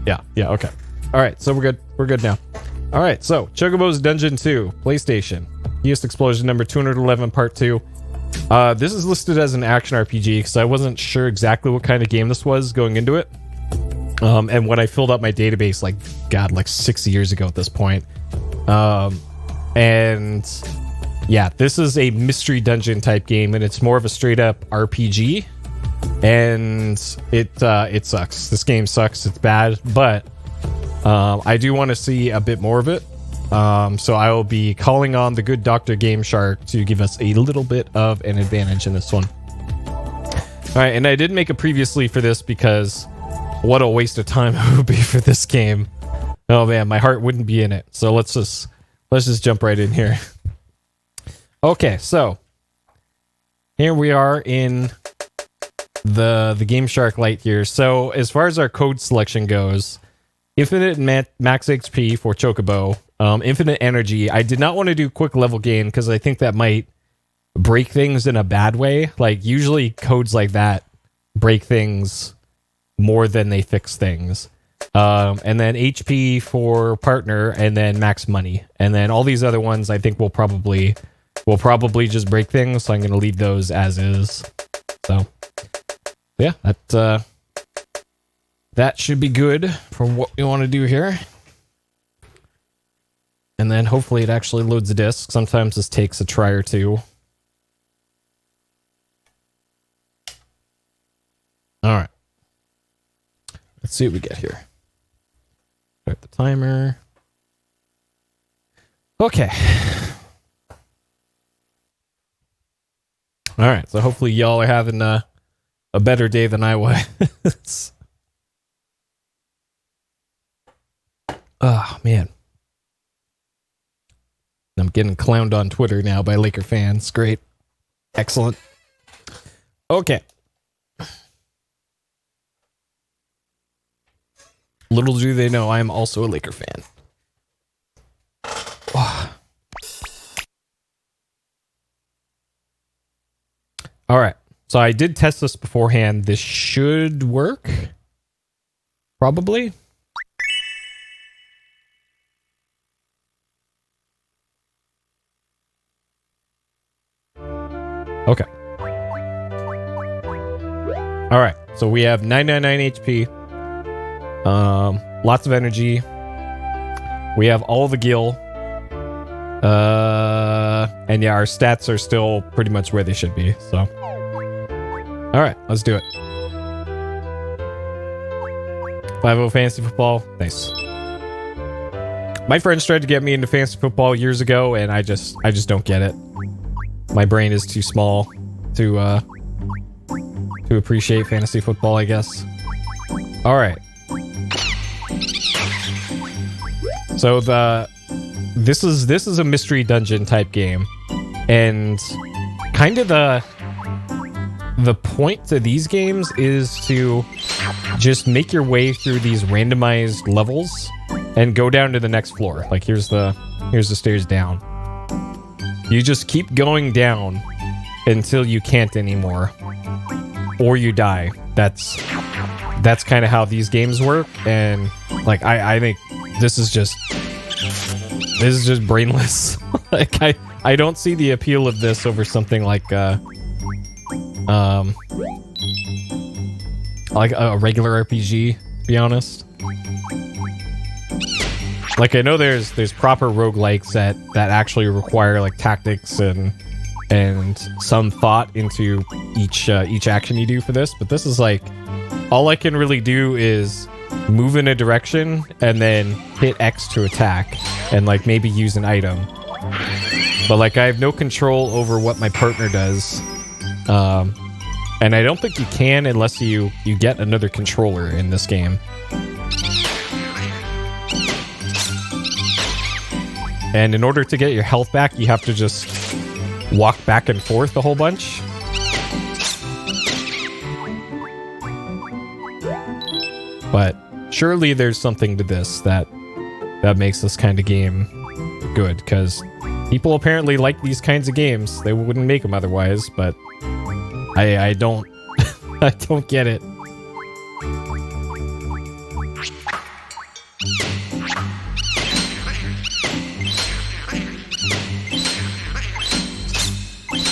Yeah, okay. All right, so we're good now. All right, so Chocobo's Dungeon 2, PlayStation, PSXplosion number 211, part 2. This is listed as an action RPG because I wasn't sure exactly what kind of game this was going into it. And when I filled up my database, like 6 years ago at this point. And yeah, this is a mystery dungeon type game, and it's more of a straight up RPG. And it sucks. This game sucks. It's bad, but I do want to see a bit more of it. So I will be calling on the good Dr. Game Shark to give us a little bit of an advantage in this one. All right, and I did make a previously for this because what a waste of time it would be for this game. Oh man, my heart wouldn't be in it. So let's just jump right in here. Okay, so here we are in the Game Shark Lite here. So as far as our code selection goes, infinite max XP for Chocobo, infinite energy. I did not want to do quick level gain because I think that might break things in a bad way. Like usually codes like that break things more than they fix things. And then HP for partner, and then max money, and then all these other ones I think will probably just break things. So I'm going to leave those as is. So yeah, that should be good for what we want to do here. And then hopefully it actually loads the disk. Sometimes this takes a try or two. All right. Let's see what we get here. Start the timer. Okay. All right. So hopefully y'all are having a better day than I was. Oh, man. I'm getting clowned on Twitter now by Laker fans. Great. Excellent. Okay. Little do they know, I am also a Laker fan. Oh. All right. So I did test this beforehand. This should work. Probably. Okay. All right. So we have 999 HP. Lots of energy. We have all the gil. And yeah, our stats are still pretty much where they should be. So, all right, let's do it. 5-0 fantasy football. Nice. My friends tried to get me into fantasy football years ago, and I just don't get it. My brain is too small to appreciate fantasy football, I guess. All right. So this is a mystery dungeon type game, and kind of the point to these games is to just make your way through these randomized levels and go down to the next floor. Like here's the stairs down. You just keep going down until you can't anymore, or you die. That's kind of how these games work, and like I think this is just brainless. Like I don't see the appeal of this over something like a regular RPG, to be honest. Like I know there's proper roguelikes that actually require like tactics and some thought into each action you do for this, but this is like all I can really do is move in a direction and then hit X to attack and like maybe use an item. But like I have no control over what my partner does. And I don't think you can unless you get another controller in this game. And in order to get your health back, you have to just walk back and forth a whole bunch. But surely there's something to this that makes this kind of game good, because people apparently like these kinds of games. They wouldn't make them otherwise, but I don't I don't get it.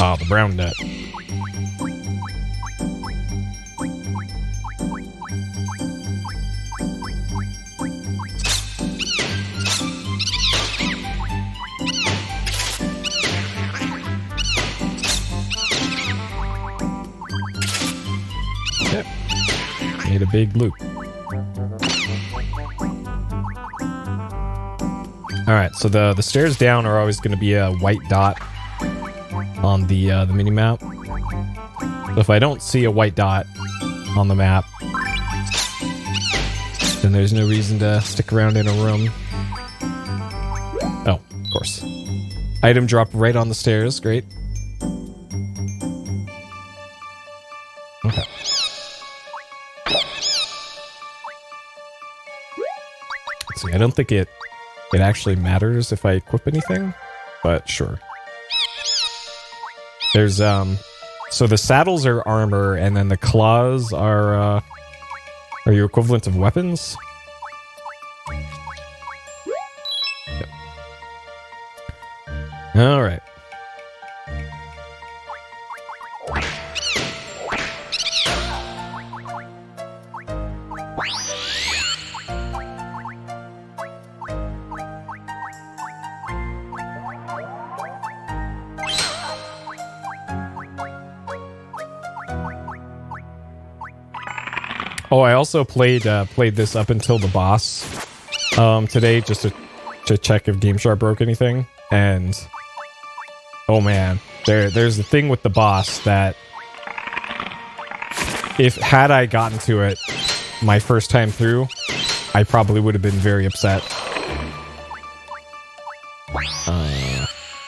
Ah, the brown nut. Yep. Made a big loop. Alright, so the stairs down are always going to be a white dot on the mini map. So if I don't see a white dot on the map, then there's no reason to stick around in a room. Oh, of course. Item drop right on the stairs. Great. Okay. Let's see, I don't think it actually matters if I equip anything, but sure. There's, so the saddles are armor, and then the claws are your equivalent of weapons? Yep. Alright. Oh, I also played this up until the boss today, just to check if GameShark broke anything. And oh man, there's the thing with the boss that had I gotten to it my first time through, I probably would have been very upset.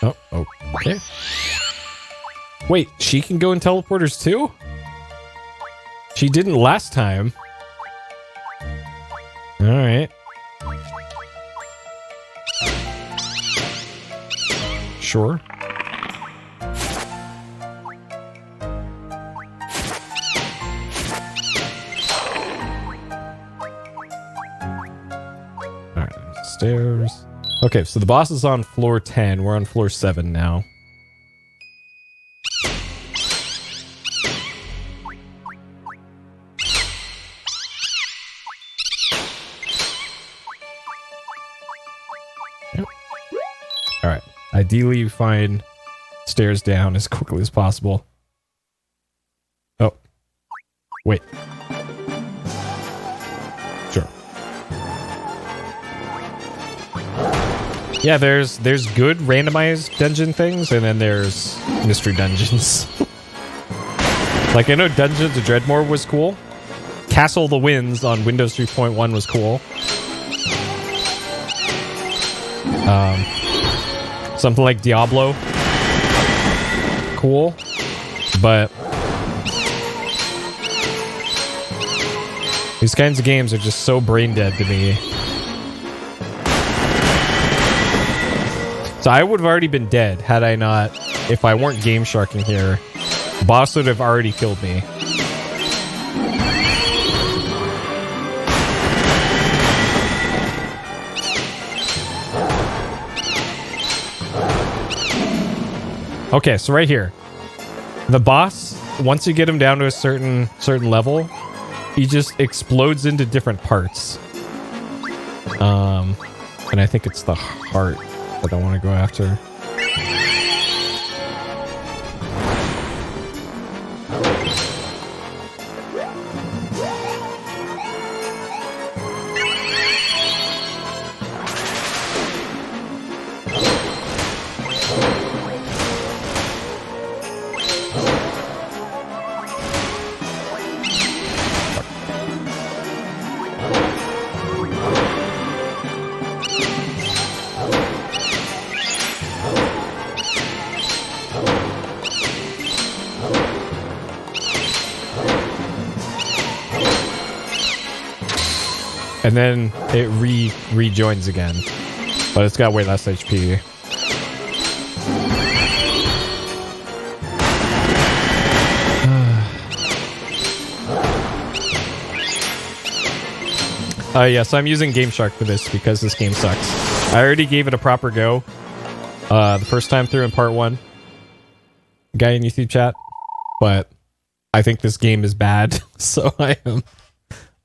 Oh, okay. Wait, she can go in teleporters too? She didn't last time. Alright. Sure. Alright, stairs. Okay, so the boss is on floor 10. We're on floor 7 now. Alright. Ideally, you find stairs down as quickly as possible. Oh. Wait. Sure. Yeah, there's good randomized dungeon things, and then there's mystery dungeons. Like, I know Dungeons of Dreadmore was cool. Castle of the Winds on Windows 3.1 was cool. Something like Diablo. Cool. But these kinds of games are just so brain dead to me. So I would have already been dead had I not, if I weren't game sharking here. The boss would have already killed me. Okay, so right here, the boss, once you get him down to a certain level, he just explodes into different parts. And I think it's the heart that I want to go after. And then it rejoins again, but it's got way less HP. Yeah, so I'm using GameShark for this because this game sucks. I already gave it a proper go the first time through in part 1. guy in YouTube chat, but I think this game is bad, so I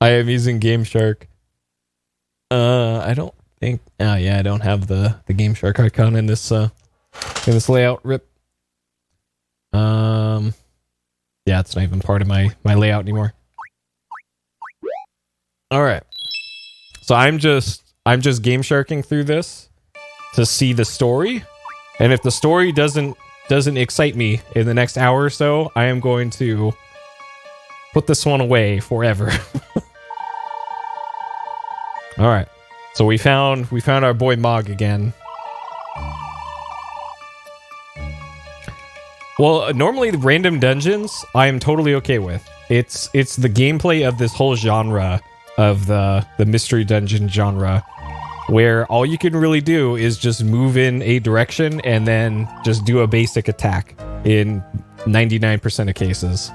am using Game Shark. I don't think. Oh yeah, I don't have the Game Shark icon in this layout. Rip. Yeah, it's not even part of my layout anymore. All right, so I'm just Game Sharking through this to see the story, and if the story doesn't excite me in the next hour or so, I am going to put this one away forever. All right, so we found our boy Mog again. Well, normally the random dungeons I am totally okay with. It's the gameplay of this whole genre of the mystery dungeon genre, where all you can really do is just move in a direction and then just do a basic attack in 99% of cases.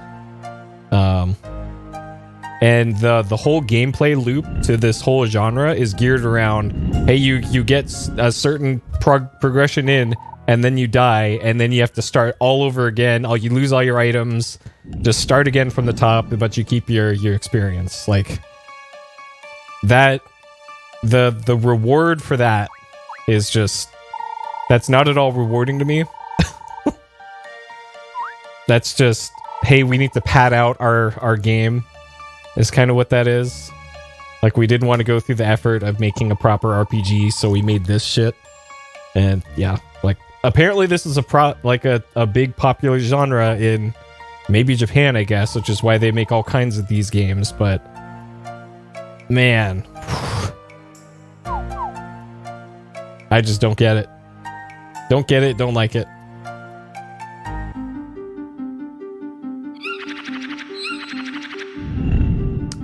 And the whole gameplay loop to this whole genre is geared around, hey, you get a certain progression in, and then you die, and then you have to start all over again. You lose all your items, just start again from the top, but you keep your experience. Like that, the reward for that is just, that's not at all rewarding to me. That's just, hey, we need to pad out our game, is kind of what that is. Like, we didn't want to go through the effort of making a proper RPG, so we made this shit. And yeah, like, apparently this is a big popular genre in maybe Japan, I guess, which is why they make all kinds of these games. But man, I just don't get it. Don't get it, don't like it.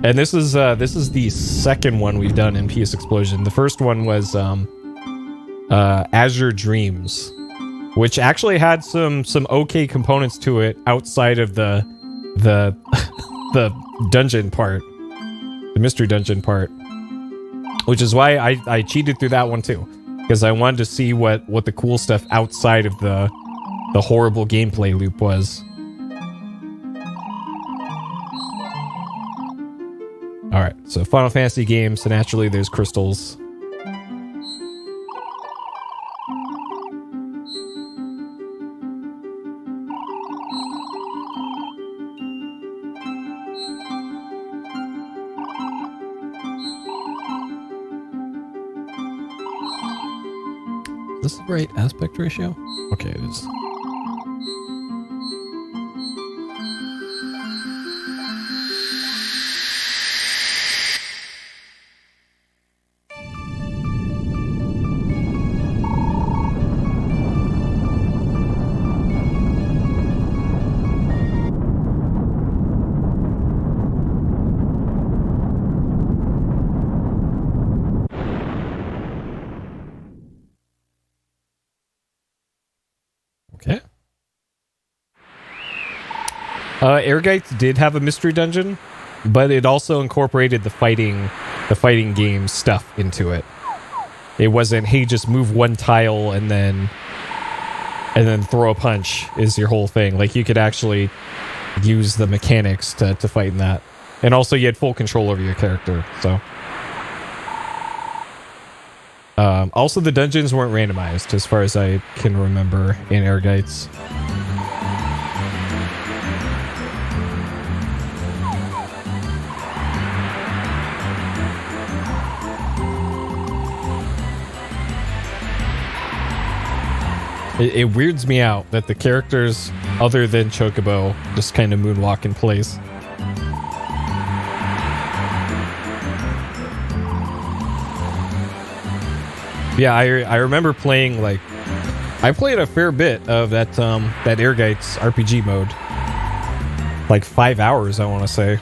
And this is the second one we've done in PSXplosion. The first one was Azure Dreams, which actually had some okay components to it outside of the dungeon part, the mystery dungeon part, which is why I cheated through that one too, because I wanted to see what the cool stuff outside of the horrible gameplay loop was. All right, so Final Fantasy games, so naturally there's crystals. Is this the right aspect ratio? Okay, it is. Airgites did have a mystery dungeon, but it also incorporated the fighting game stuff into it. It wasn't, hey, just move one tile and then throw a punch is your whole thing. Like, you could actually use the mechanics to fight in that. And also you had full control over your character, so. Also, the dungeons weren't randomized, as far as I can remember, in Airgites. It weirds me out that the characters, other than Chocobo, just kind of moonwalk in place. Yeah, I remember playing, like, I played a fair bit of that Airgites RPG mode. Like 5 hours, I want to say.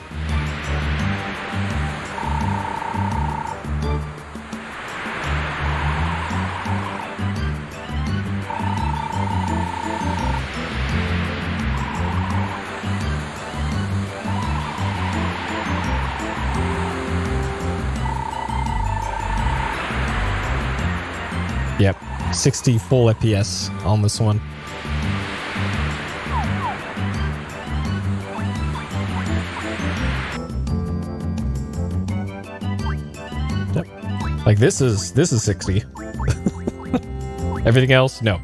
Yep, 60 full FPS on this one. Like this is 60. Everything else, no.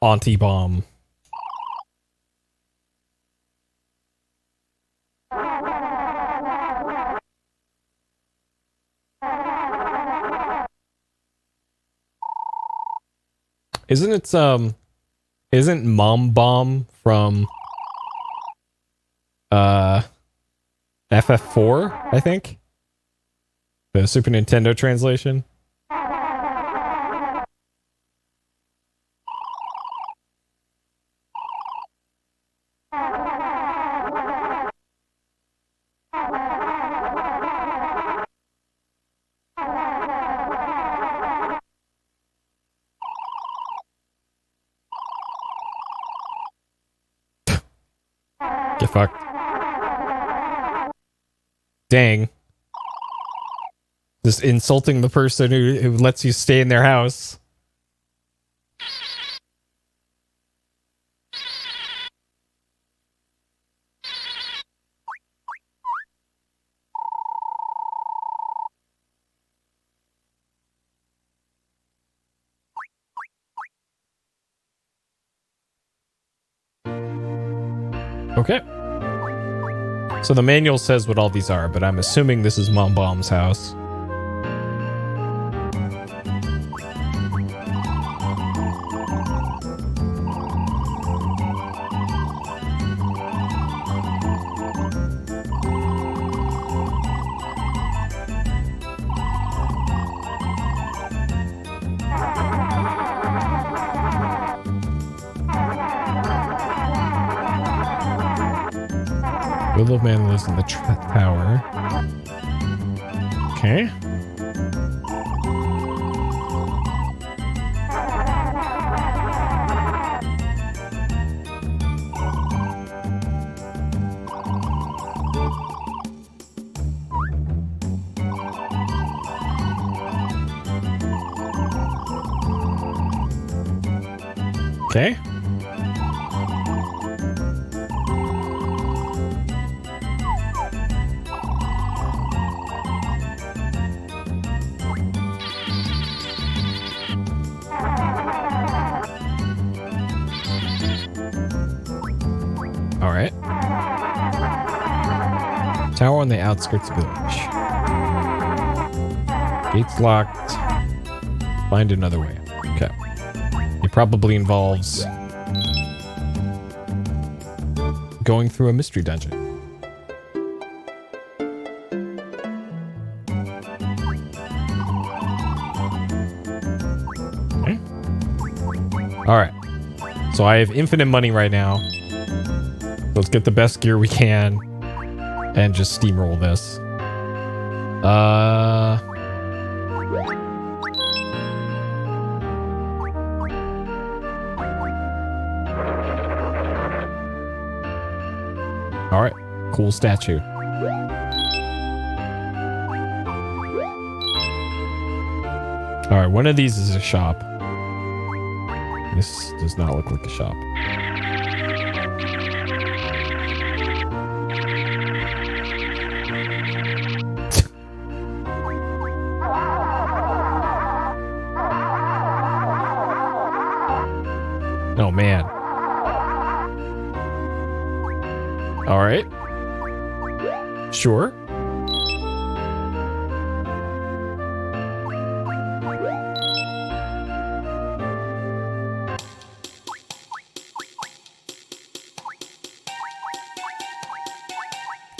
Anti-bomb. Isn't Mom Bomb from FF4, I think? The Super Nintendo translation? Get fucked. Dang. Just insulting the person who lets you stay in their house. Okay. So the manual says what all these are, but I'm assuming this is Mom Bomb's house. Willow Man lives in the tower. Okay. Okay. Alright. Tower on the outskirts of village. Gates locked. Find another way. Okay. It probably involves going through a mystery dungeon. Okay. Alright. So I have infinite money right now. Let's get the best gear we can and just steamroll this. All right, cool statue. All right, one of these is a shop. This does not look like a shop. Oh, man. All right. Sure.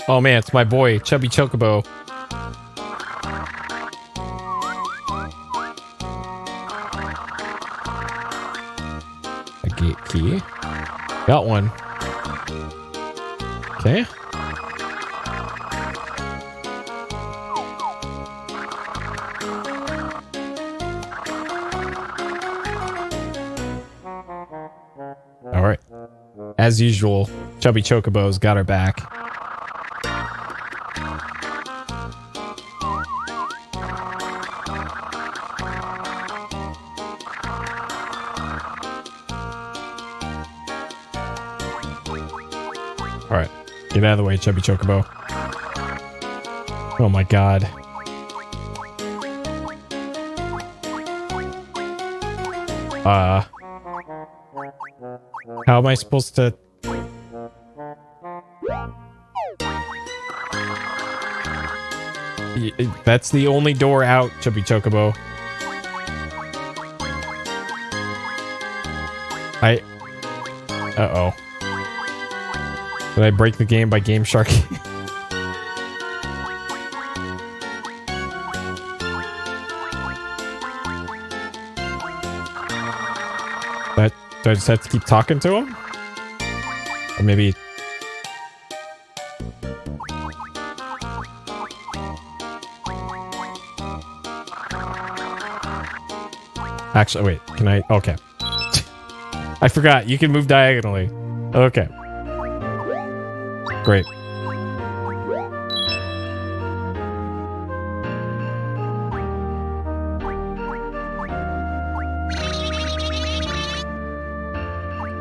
Oh, man, it's my boy, Chubby Chocobo. Gate key. Got one. Okay. All right. As usual, Chubby Chocobo's got her back. Get out of the way, Chubby Chocobo. Oh my god. How am I supposed to... That's the only door out, Chubby Chocobo. Uh-oh. Did I break the game by Game Shark? Do I just have to keep talking to him? Or maybe... Actually, wait. Can I... Okay. I forgot. You can move diagonally. Okay. Great.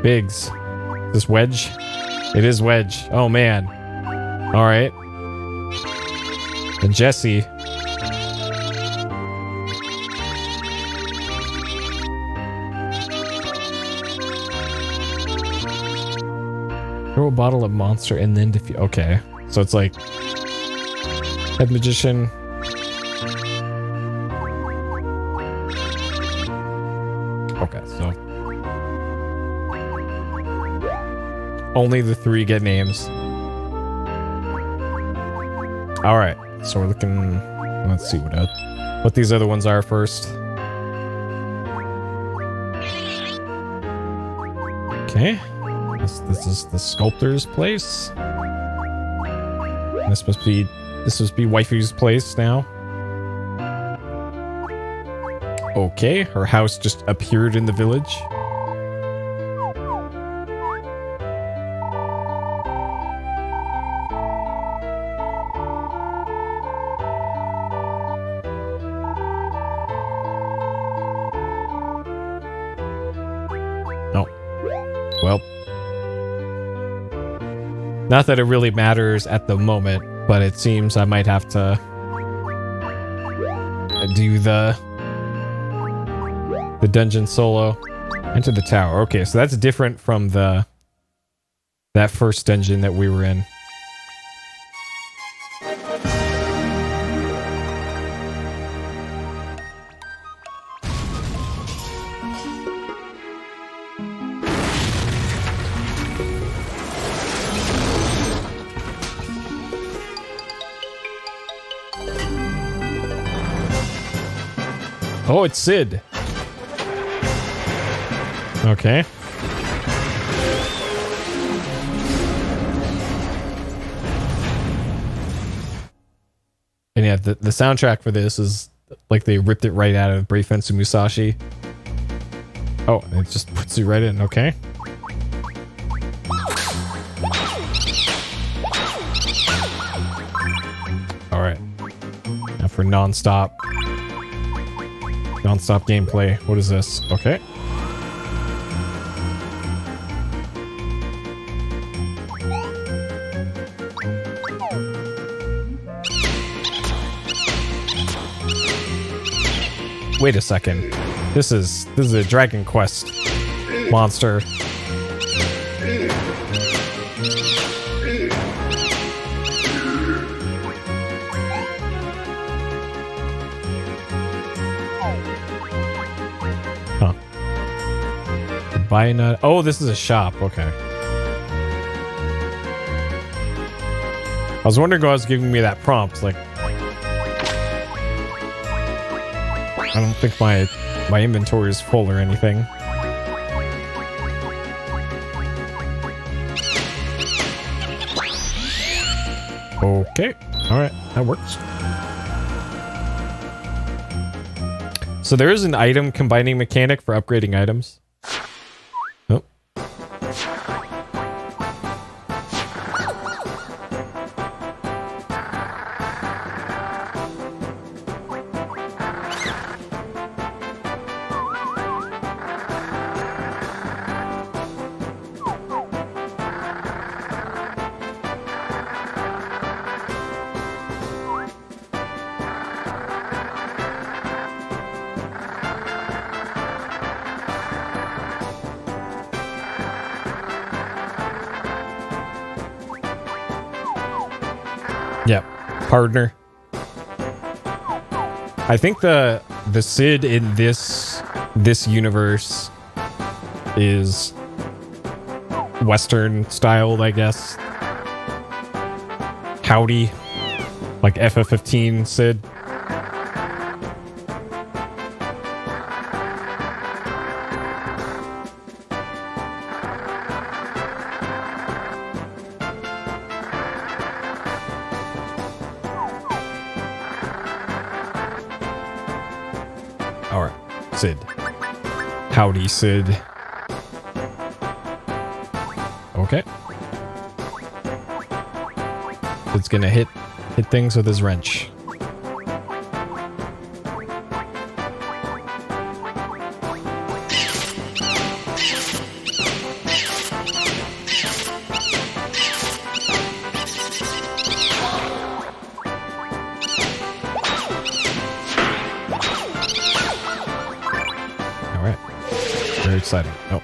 Biggs. Is this Wedge? It is Wedge. Oh, man. All right. And Jesse. Throw a bottle of Monster and then defeat. Okay. So it's like... Head Magician. Okay, so... Only the 3 get names. Alright, so we're looking... Let's see what these other ones are first. Okay. This is the sculptor's place. This must be waifu's place now. Okay, her house just appeared in the village. Not that it really matters at the moment, but it seems I might have to do the dungeon solo. Enter the tower. Okay, so that's different from that first dungeon that we were in. Oh, it's Sid. Okay. And yeah, the soundtrack for this is like they ripped it right out of Brave Fencer Musashi. Oh, and it just puts you right in. Okay. All right. Now for non-stop gameplay. What is this? Okay. Wait a second. This is a Dragon Quest monster. Huh. Buy a nut. Oh, this is a shop. Okay. I was wondering why it was giving me that prompt. Like, I don't think my inventory is full or anything. Okay. Alright, that works. So there is an item combining mechanic for upgrading items. Oh. Yep. Partner. I think the Sid in this universe is Western styled, I guess. Howdy. Like FF15 Sid. Alright. Sid. Howdy, Sid. Okay. Sid's gonna hit things with his wrench. Alright. Very exciting. Oh.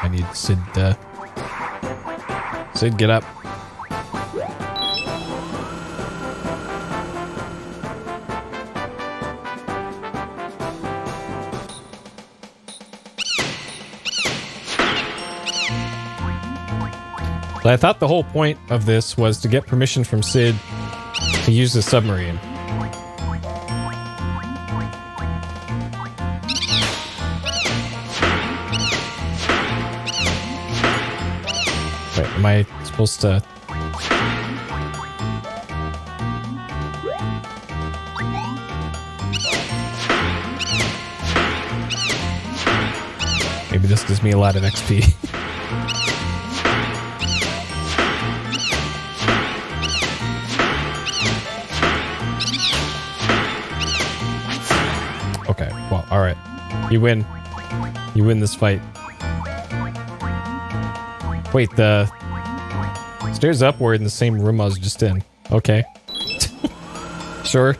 I need Sid, Sid, get up. But I thought the whole point of this was to get permission from Sid to use the submarine. Wait, am I supposed to... Maybe this gives me a lot of XP. Okay, well, alright. You win. You win this fight. Wait, the stairs up were in the same room I was just in. Okay. Sure.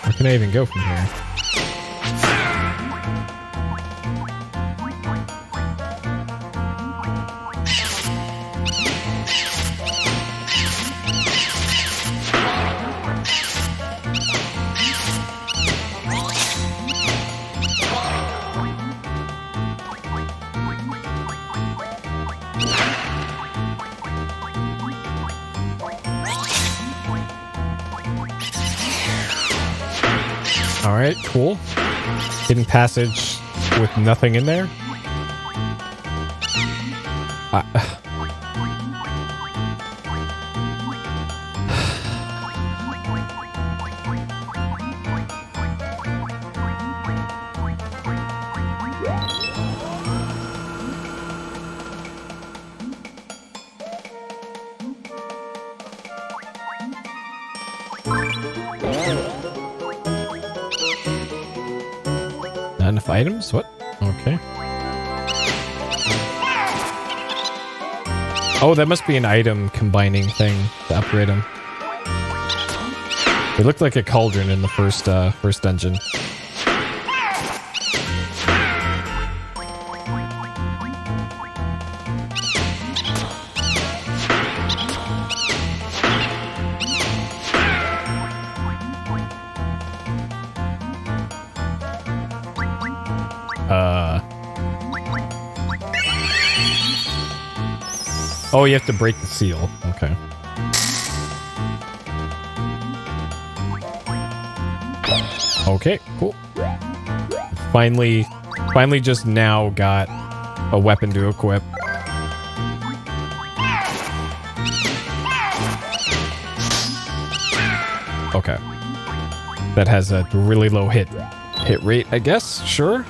Where can I even go from here? Alright, cool. Hidden passage with nothing in there. Not enough items? What? Okay. Oh, that must be an item combining thing to upgrade them. It looked like a cauldron in the first dungeon. Oh, you have to break the seal. Okay. Okay, cool. Finally just now got a weapon to equip. Okay. That has a really low hit rate, I guess. Sure.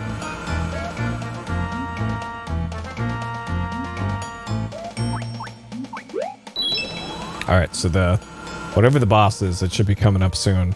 All right, so whatever the boss is, it should be coming up soon.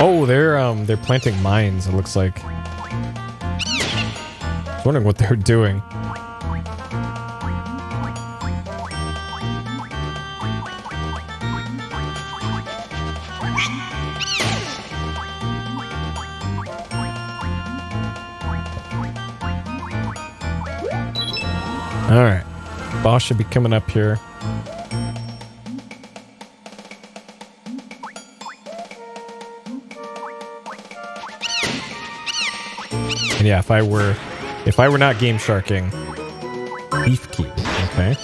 Oh, they're planting mines, it looks like. I was wondering what they're doing. Alright. Boss should be coming up here. And yeah, if I were not game sharking, Leaf Key, okay.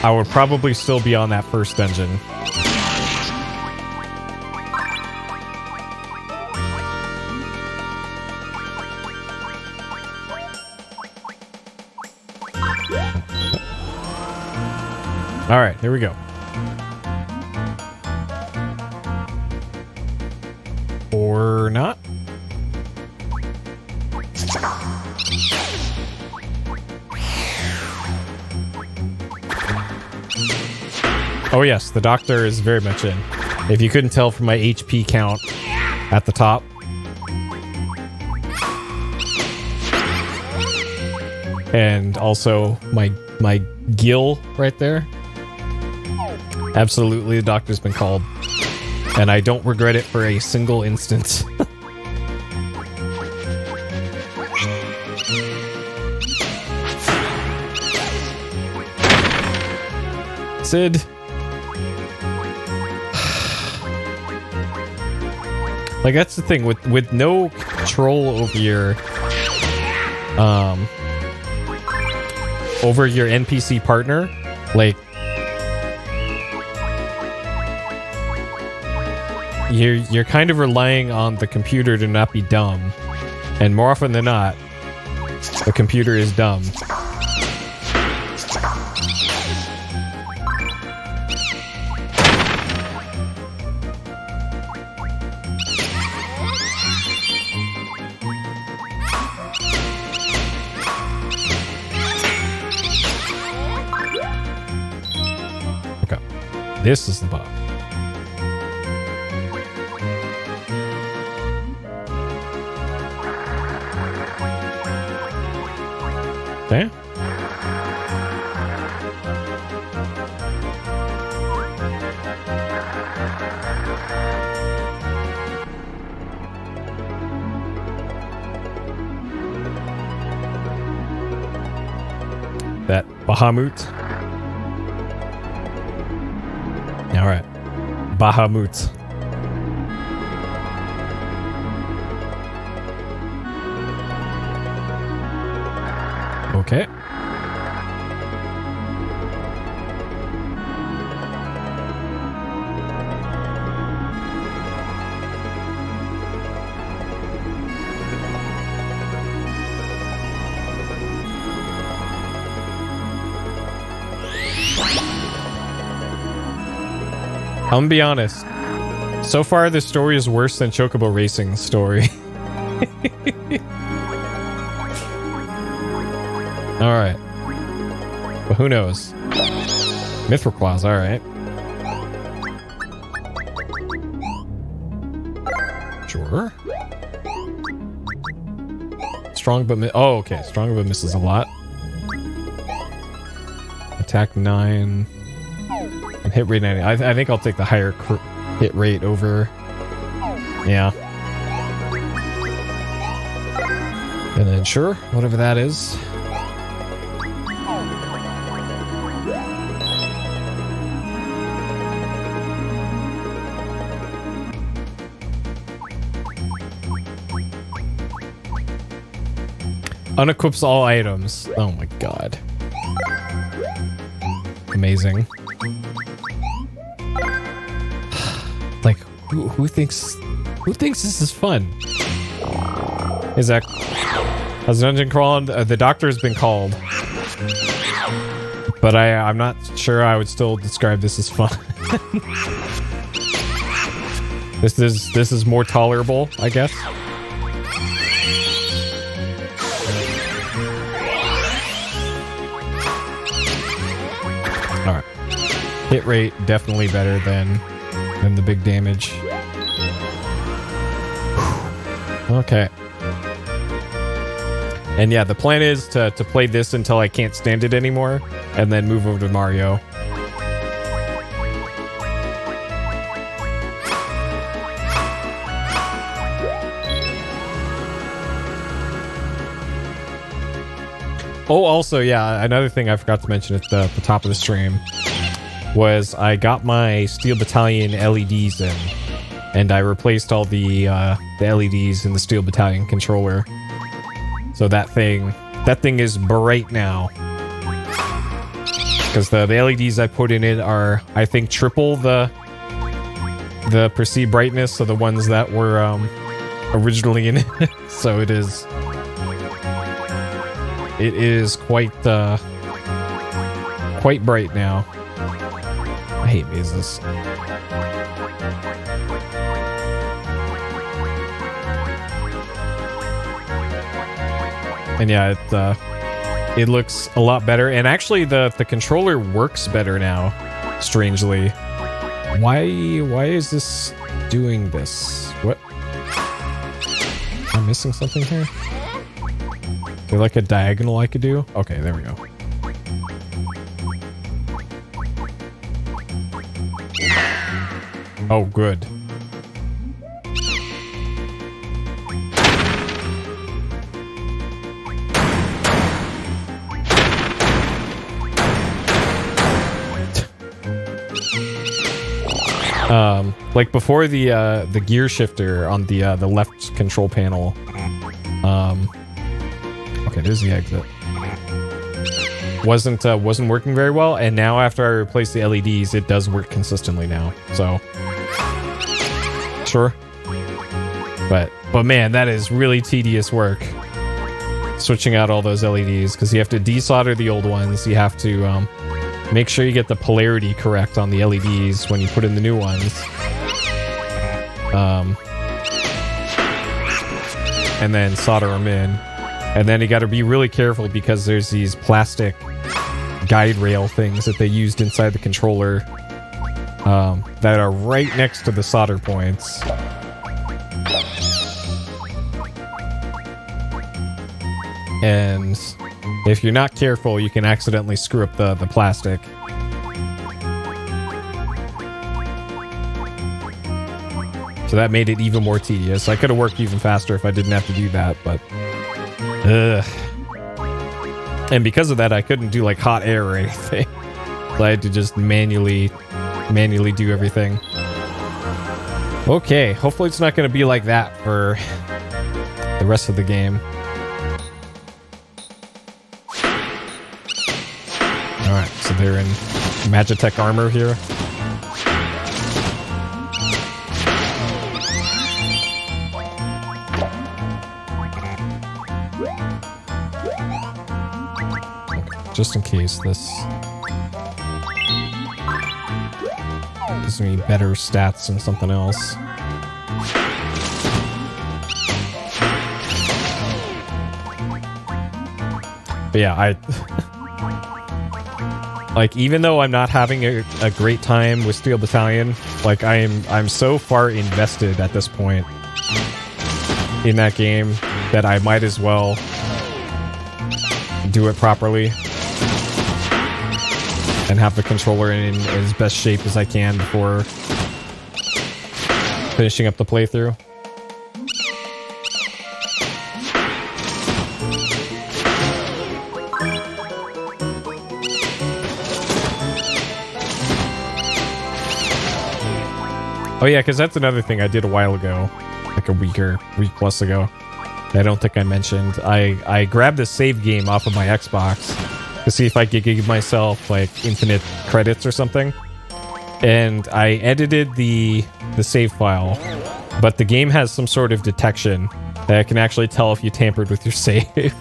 I would probably still be on that first dungeon. All right, here we go. Or not. Oh yes, the doctor is very much in. If you couldn't tell from my HP count at the top. And also my gill right there. Absolutely, the doctor's been called. And I don't regret it for a single instant. Sid. Like, that's the thing with no control over your NPC partner, like you're kind of relying on the computer to not be dumb, and more often than not, the computer is dumb. This is the bug. Okay. That Bahamut. Bahamut. Okay. I'm gonna be honest. So far, this story is worse than Chocobo Racing's story. Alright. But who knows? Mithril Claws, alright. Sure. Strong but oh, okay. Strong but misses a lot. Attack 9. And hit rate 90. I think I'll take the higher hit rate over. Yeah. And then sure, whatever that is. Unequips all items. Oh my god. Amazing. Like, who thinks this is fun? Is that as dungeon crawling? The doctor's been called, but I'm not sure I would still describe this as fun. This is more tolerable, I guess. All right, hit rate definitely better than the big damage. Okay. And yeah, the plan is to play this until I can't stand it anymore, and then move over to Mario. Oh, also, yeah, another thing I forgot to mention at the top of the stream was I got my Steel Battalion LEDs in, and I replaced all the LEDs in the Steel Battalion controller. So that thing is bright now. Because the LEDs I put in it are, I think, triple the perceived brightness of the ones that were originally in it. So it is quite bright now. I hate mazes. And yeah, it looks a lot better. And actually, the controller works better now, strangely. Why is this doing this? What? Am I missing something here? Is there like a diagonal I could do? Okay, there we go. Oh, good. Like before the gear shifter on the left control panel. Okay, there's the exit. Wasn't working very well, and now after I replaced the LEDs, it does work consistently now. So sure, but man, that is really tedious work. Switching out all those LEDs because you have to desolder the old ones. You have to make sure you get the polarity correct on the LEDs when you put in the new ones. And then solder them in. And then you got to be really careful because there's these plastic guide rail things that they used inside the controller that are right next to the solder points. And if you're not careful, you can accidentally screw up the plastic. So that made it even more tedious. I could have worked even faster if I didn't have to do that, but... Ugh. And because of that, I couldn't do like hot air or anything. So I had to just manually do everything. Okay, hopefully it's not going to be like that for the rest of the game. Alright, so they're in Magitech armor here. Just in case this gives me better stats than something else. But yeah, like, even though I'm not having a great time with Steel Battalion, like, I'm so far invested at this point in that game that I might as well do it properly and have the controller in as best shape as I can before finishing up the playthrough. Oh yeah, because that's another thing I did a while ago, like a week plus ago. I don't think I mentioned. I grabbed a save game off of my Xbox to see if I could give myself like infinite credits or something, and I edited the save file, but the game has some sort of detection that can actually tell if you tampered with your save.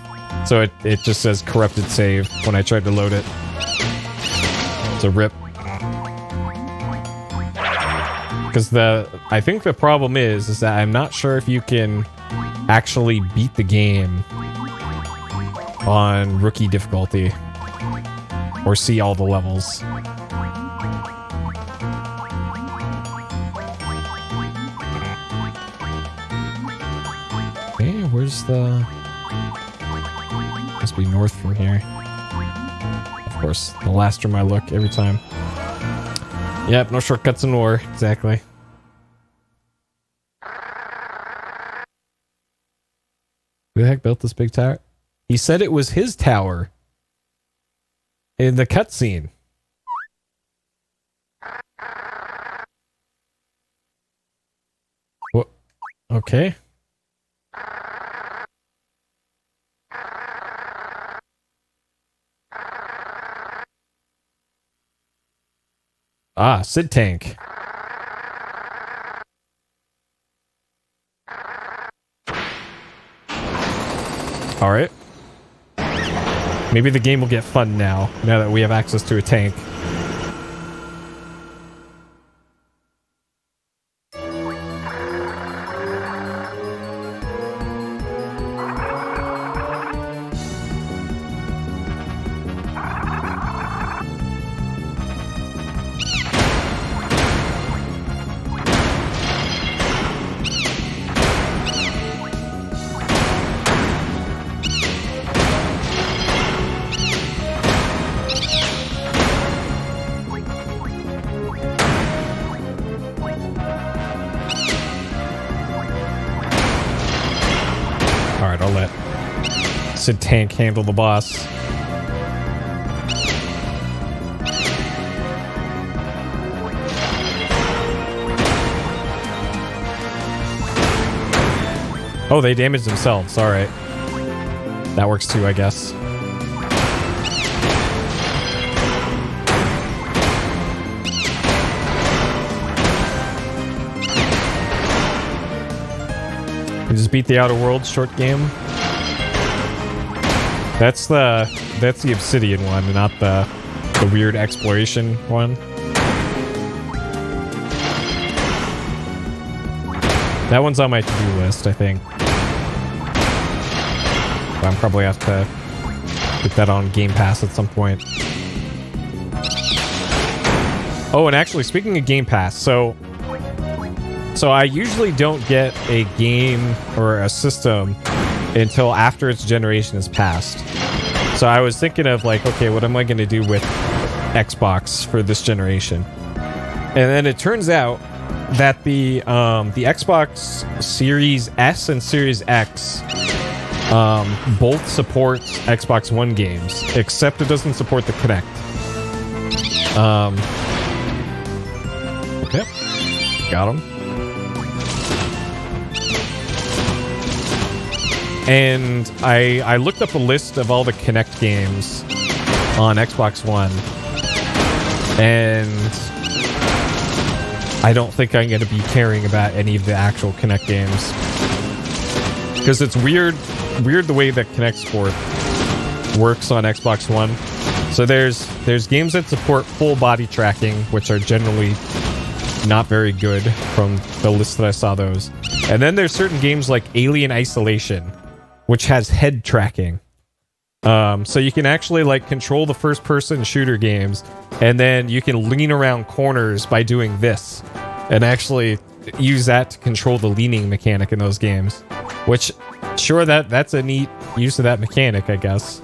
So it just says corrupted save when I tried to load it. It's a rip. Because I think the problem is that I'm not sure if you can actually beat the game on rookie difficulty or see all the levels. Okay, where's the... Must be north from here. Of course, the last room I look every time. Yep, no shortcuts in war. Exactly. Who the heck built this big tower? He said it was his tower in the cutscene. What? Okay. Ah, Sid Tank. All right. Maybe the game will get fun now that we have access to a tank. Sid Tank handle the boss. Oh, they damaged themselves. All right. That works too, I guess. We just beat the Outer Worlds short game. That's the Obsidian one, not the weird exploration one. That one's on my to-do list, I think. But I'm probably have to get that on Game Pass at some point. Oh, and actually, speaking of Game Pass, so I usually don't get a game or a system until after its generation has passed. So I was thinking of like, okay, what am I going to do with Xbox for this generation? And then it turns out that the Xbox Series S and Series X both support Xbox One games, except it doesn't support the Kinect. Okay, got him. And I looked up a list of all the Kinect games on Xbox One, and I don't think I'm going to be caring about any of the actual Kinect games, because it's weird the way that Kinect Sport works on Xbox One. So there's games that support full body tracking, which are generally not very good from the list that I saw those. And then there's certain games like Alien Isolation, which has head tracking. So you can actually like control the first person shooter games, and then you can lean around corners by doing this and actually use that to control the leaning mechanic in those games, which sure, that's a neat use of that mechanic, I guess.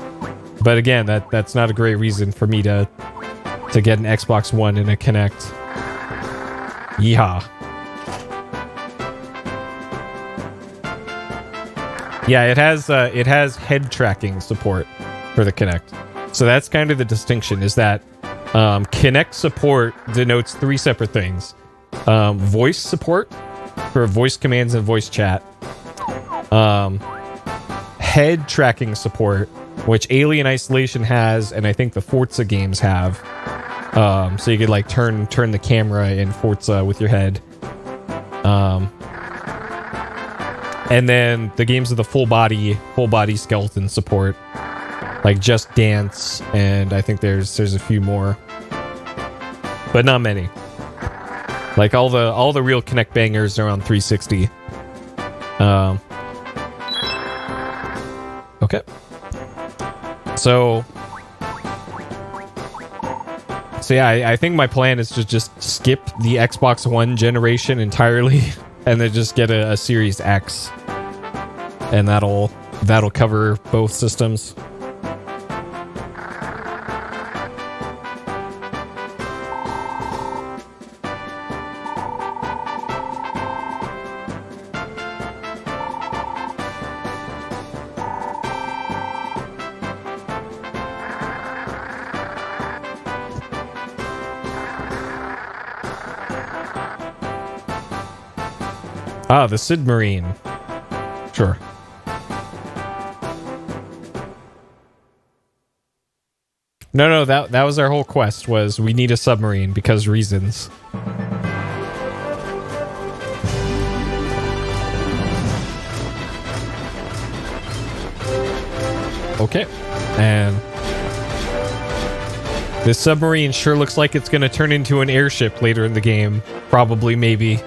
But again, that's not a great reason for me to get an Xbox One and a Kinect. Yeehaw. Yeah, it has head tracking support for the Kinect. So that's kind of the distinction, is that Kinect support denotes three separate things. Voice support for voice commands and voice chat. Head tracking support, which Alien Isolation has, and I think the Forza games have. So you could like turn the camera in Forza with your head. And then the games of the full body skeleton support, like Just Dance, and I think there's a few more, but not many. Like all the real Kinect bangers are on 360. Okay. So yeah, I think my plan is to just skip the Xbox One generation entirely and then just get a Series X, and that'll cover both systems. Ah, the submarine. Sure. No, that was our whole quest, was we need a submarine because reasons. Okay. And this submarine sure looks like it's going to turn into an airship later in the game. Probably, maybe.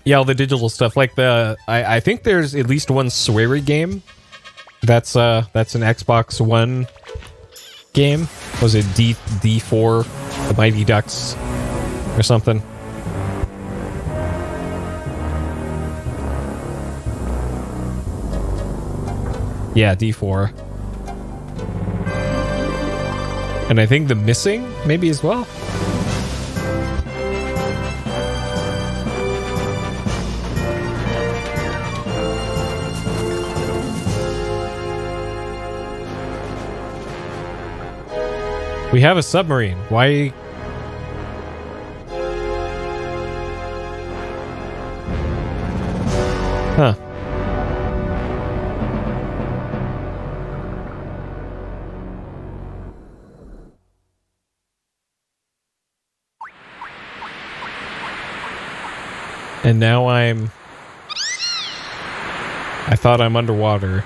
Yeah, all the digital stuff, like I think there's at least one sweary game that's an Xbox One game. Was it D4, the Mighty Ducks, or something? Yeah, D4. And I think The Missing, maybe as well. We have a submarine. Why? Huh. And now I thought I'm underwater.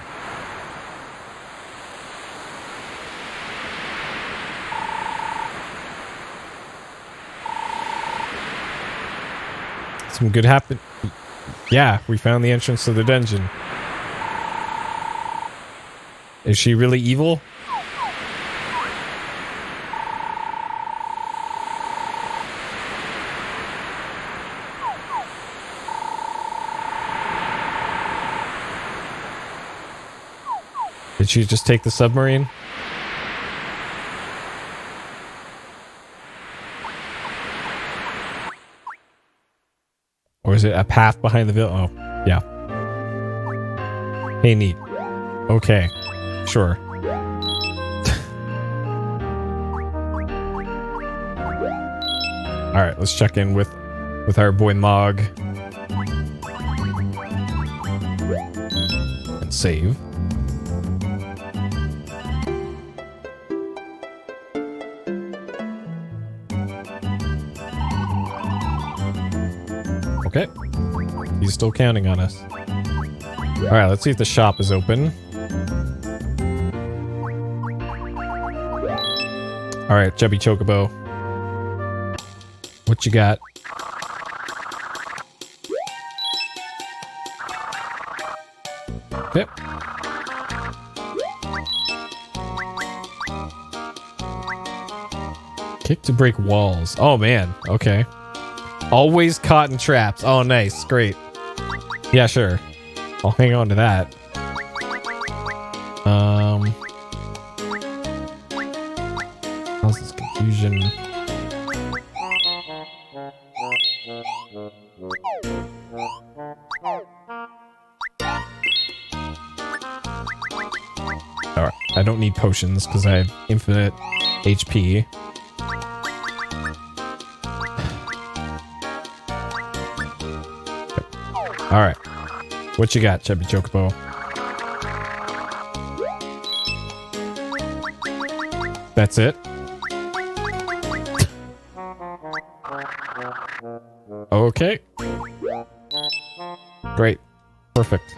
Some good happen. Yeah, we found the entrance to the dungeon. Is she really evil? Did she just take the submarine? Or is it a path behind the village? Oh, yeah. Hey, neat. Okay. Sure. All right, let's check in with our boy Mog and save. Okay, he's still counting on us. All right, let's see if the shop is open. All right, Chubby Chocobo. What you got? Okay. Kick to break walls. Oh, man. Okay. Always caught in traps. Oh, nice. Great. Yeah, sure. I'll hang on to that. How's this confusion? Alright, I don't need potions because I have infinite HP. Alright. What you got, Chubby Chocobo? That's it? Okay. Great. Perfect.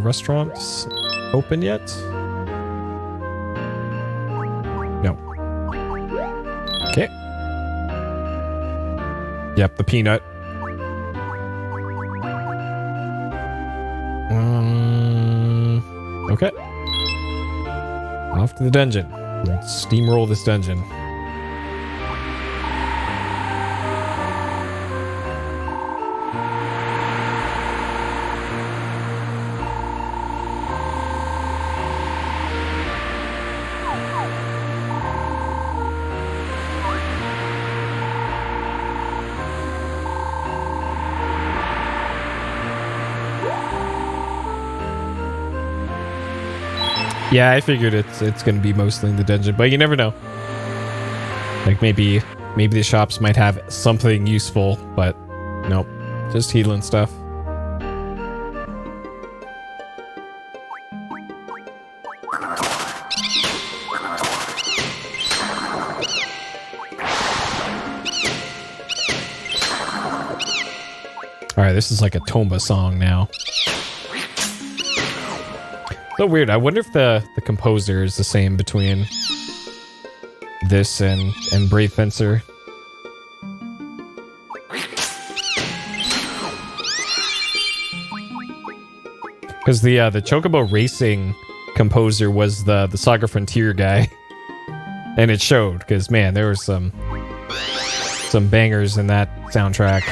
Restaurants open yet? No. Okay. Yep, the peanut. Okay. Off to the dungeon. Let's steamroll this dungeon. Yeah, I figured it's gonna be mostly in the dungeon, but you never know. Like maybe the shops might have something useful, but nope, just healing stuff. All right, this is like a Tomba song now. So weird. I wonder if the composer is the same between this and Brave Fencer. Because the Chocobo Racing composer was the Saga Frontier guy, and it showed. Because man, there were some bangers in that soundtrack.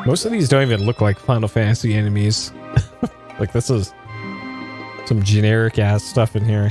Most of these don't even look like Final Fantasy enemies. Like, this is some generic ass stuff in here.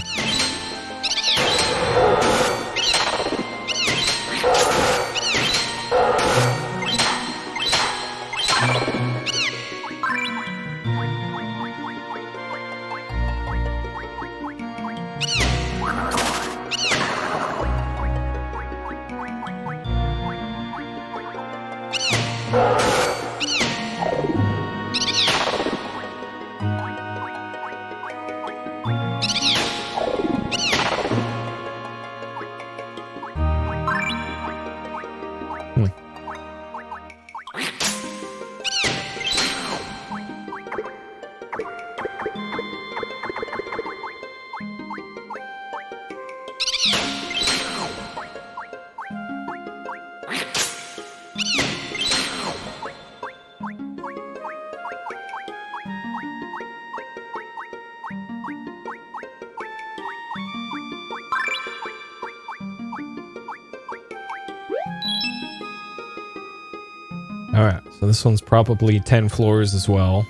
Alright, so this one's probably 10 floors as well.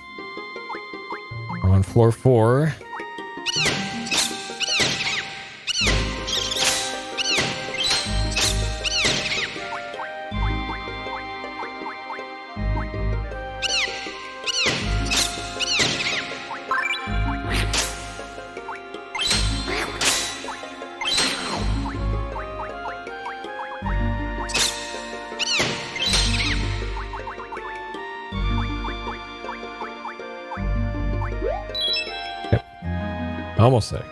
We're on floor 4. Almost there.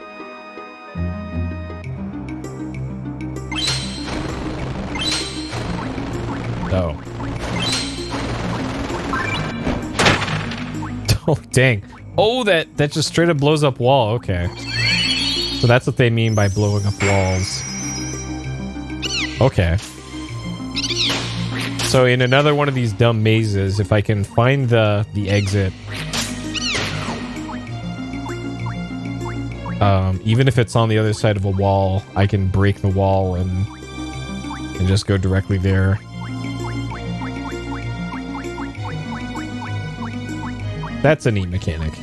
Oh. Oh, dang. Oh, that just straight up blows up wall. Okay. So that's what they mean by blowing up walls. Okay. So in another one of these dumb mazes, if I can find the exit, even if it's on the other side of a wall, I can break the wall and just go directly there. That's a neat mechanic.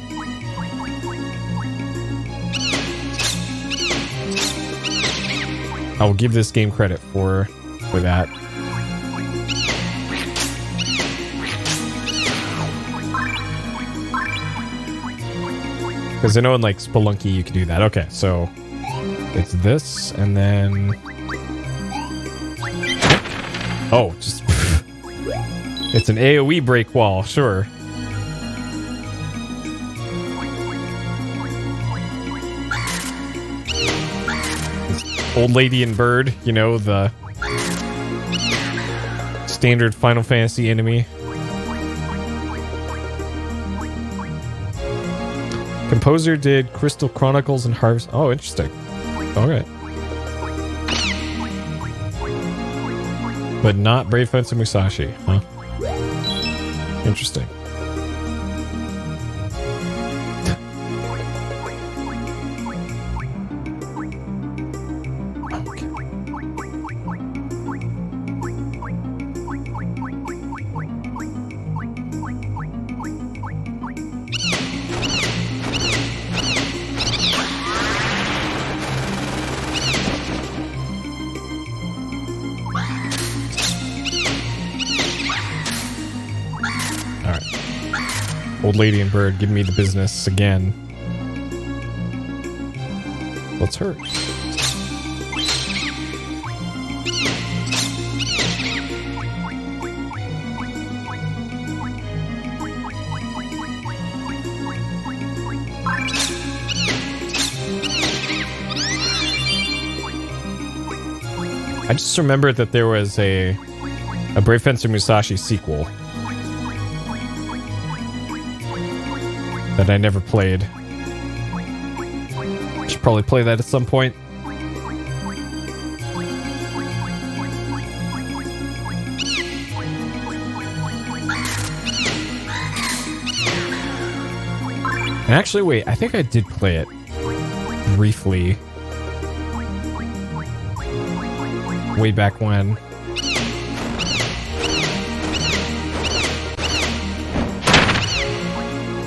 I will give this game credit for that. Because I know in like Spelunky you can do that. Okay, so it's this and then... Oh, just... It's an AoE break wall, sure. This old lady and bird, you know, the standard Final Fantasy enemy. Composer did Crystal Chronicles and Harvest. Oh, interesting. Okay. But not Brave Fencer Musashi, huh? Interesting. Old lady and bird, give me the business again. What's her? I just remembered that there was a Brave Fencer Musashi sequel that I never played. Should probably play that at some point. And actually, wait, I think I did play it briefly. Way back when.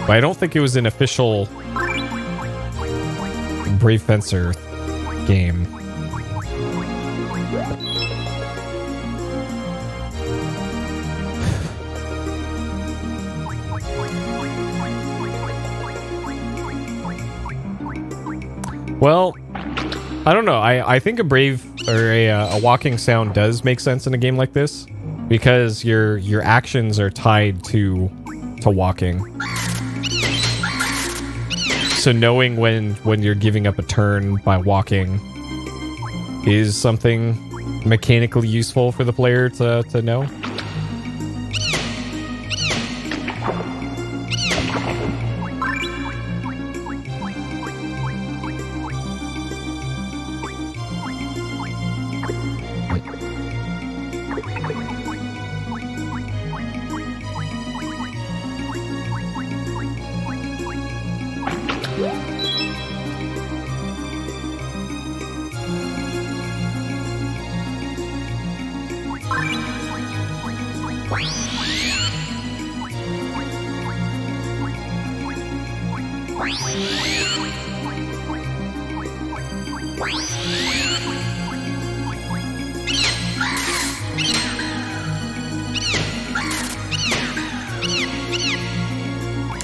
But I don't think it was an official Brave Fencer game. Well, I don't know. I think a brave or a walking sound does make sense in a game like this because your actions are tied to walking. So knowing when you're giving up a turn by walking is something mechanically useful for the player to know.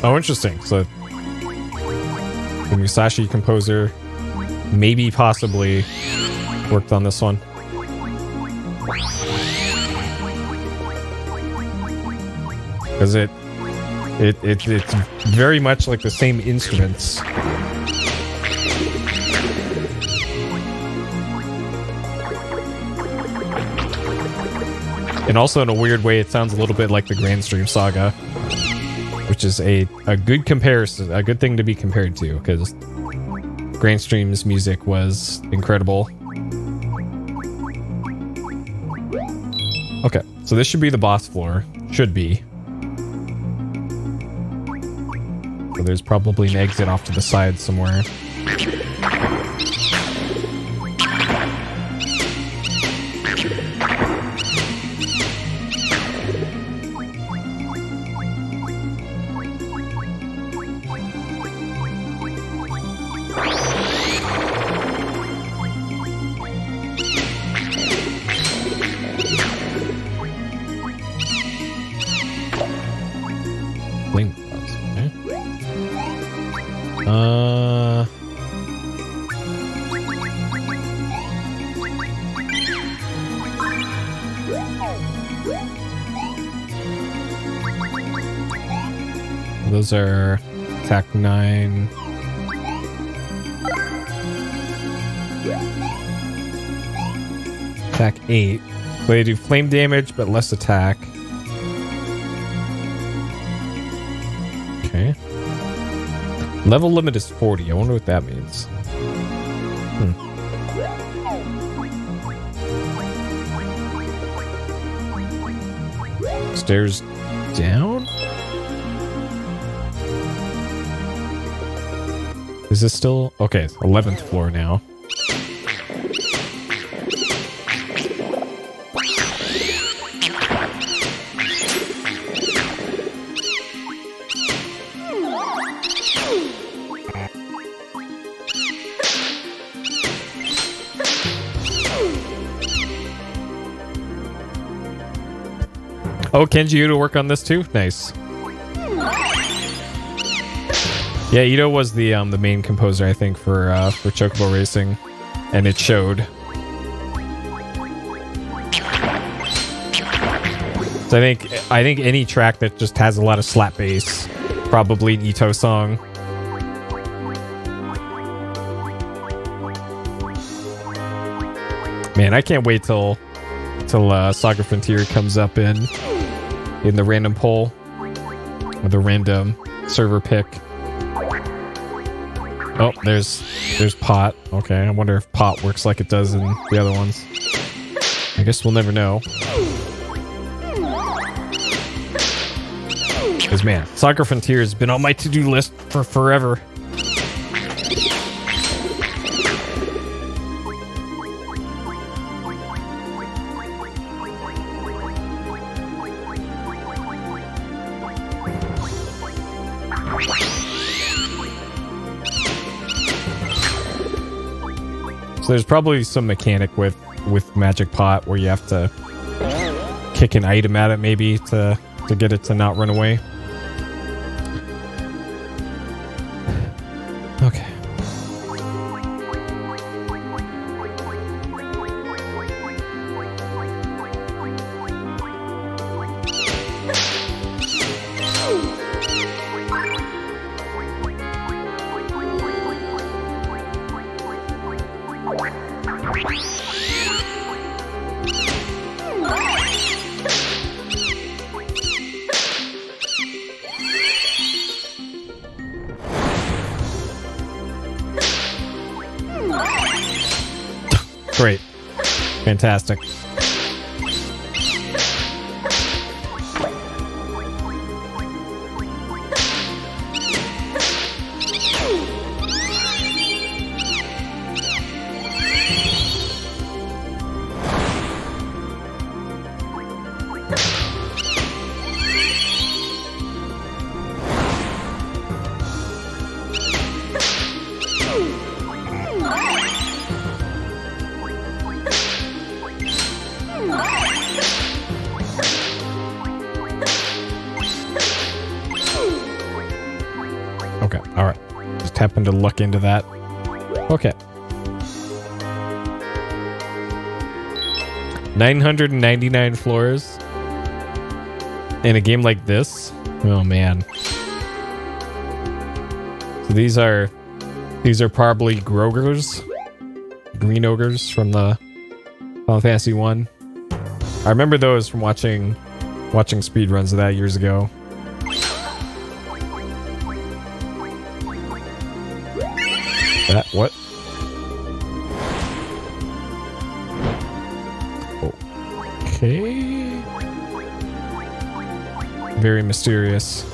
Oh, interesting. So the Musashi composer maybe possibly worked on this one. Because it's very much like the same instruments. And also in a weird way, it sounds a little bit like the Grand Stream Saga, which is a good comparison, a good thing to be compared to, because Grand Stream's music was incredible. Okay, so this should be the boss floor. Should be. So there's probably an exit off to the side somewhere. Those are attack 9. Attack 8. So they do flame damage, but less attack. Okay. Level limit is 40. I wonder what that means. Stairs down? Is this still... Okay, 11th floor now. Oh, Kenji Ito work on this too? Nice. Yeah, Ito was the main composer, I think, for Chocobo Racing, and it showed. So I think any track that just has a lot of slap bass, probably an Ito song. Man, I can't wait till Saga Frontier comes up in the random poll or the random server pick. Oh, there's Pot. Okay, I wonder if Pot works like it does in the other ones. I guess we'll never know. Because man, Saga Frontier has been on my to-do list for forever. So there's probably some mechanic with Magic Pot where you have to kick an item at it maybe to get it to not run away. Okay. Great. Fantastic. Okay, all right. Just happened to look into that. Okay. 999 floors in a game like this. Oh man. So these are probably Grogers, green ogres from the Final Fantasy 1. I remember those from watching speedruns of that years ago. That what? Okay. Very mysterious.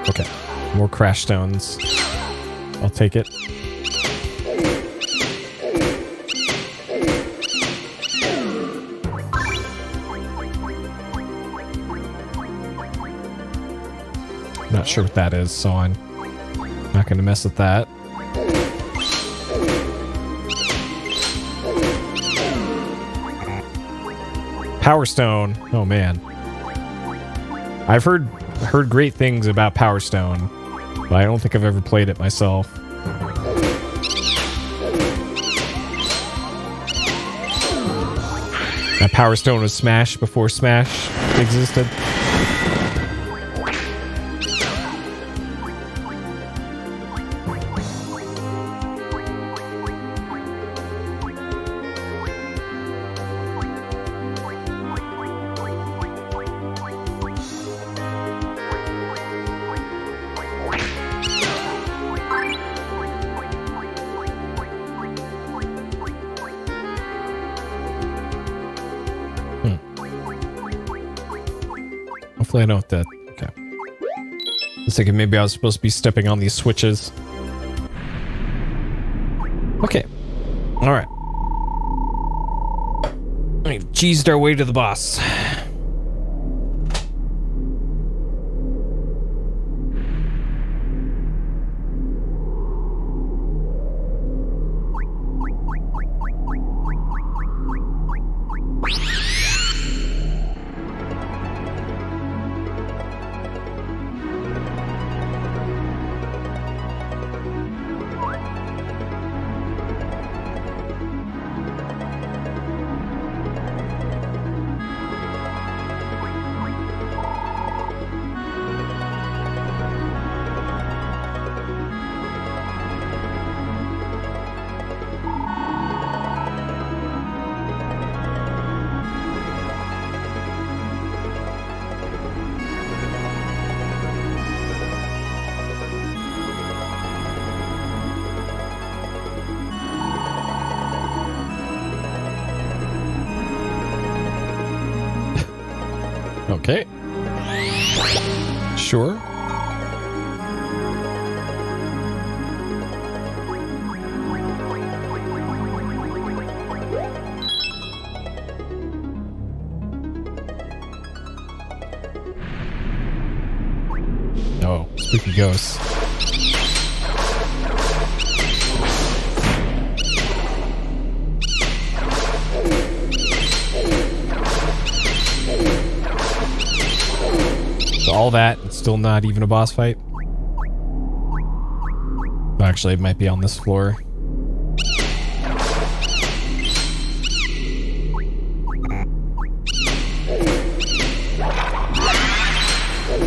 Okay, more crash stones. I'll take it. Not sure what that is, so I'm not going to mess with that. Power Stone. Oh man. I've heard great things about Power Stone, but I don't think I've ever played it myself. That Power Stone was Smash before Smash existed. Hopefully I know what that... Okay. I was thinking maybe I was supposed to be stepping on these switches. Okay. Alright. We've cheesed our way to the boss. Okay. Sure. Oh, spooky ghosts. All that, it's still not even a boss fight. Actually, it might be on this floor.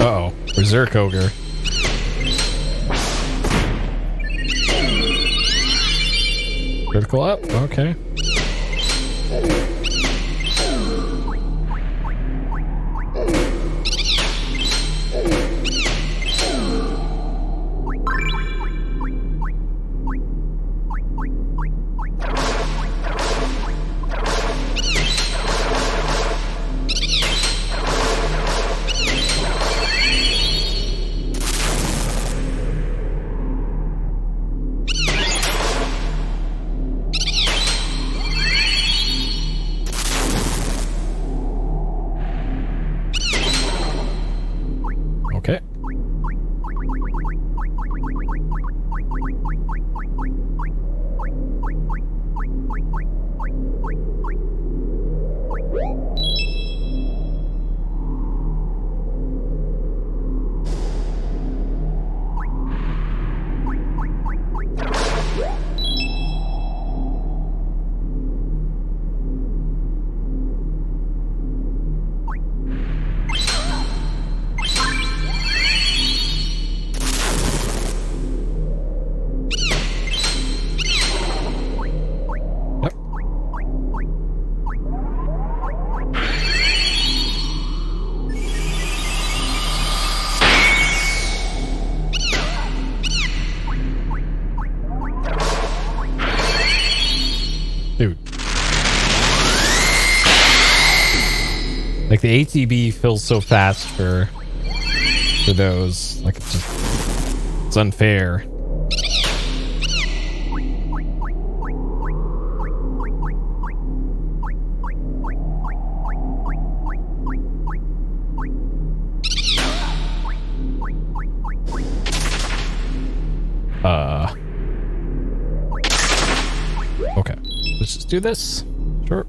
Uh-oh, Berserk Ogre. Critical up, okay. Like the ATB fills so fast for those. Like it's unfair. Okay. Let's just do this. Sure.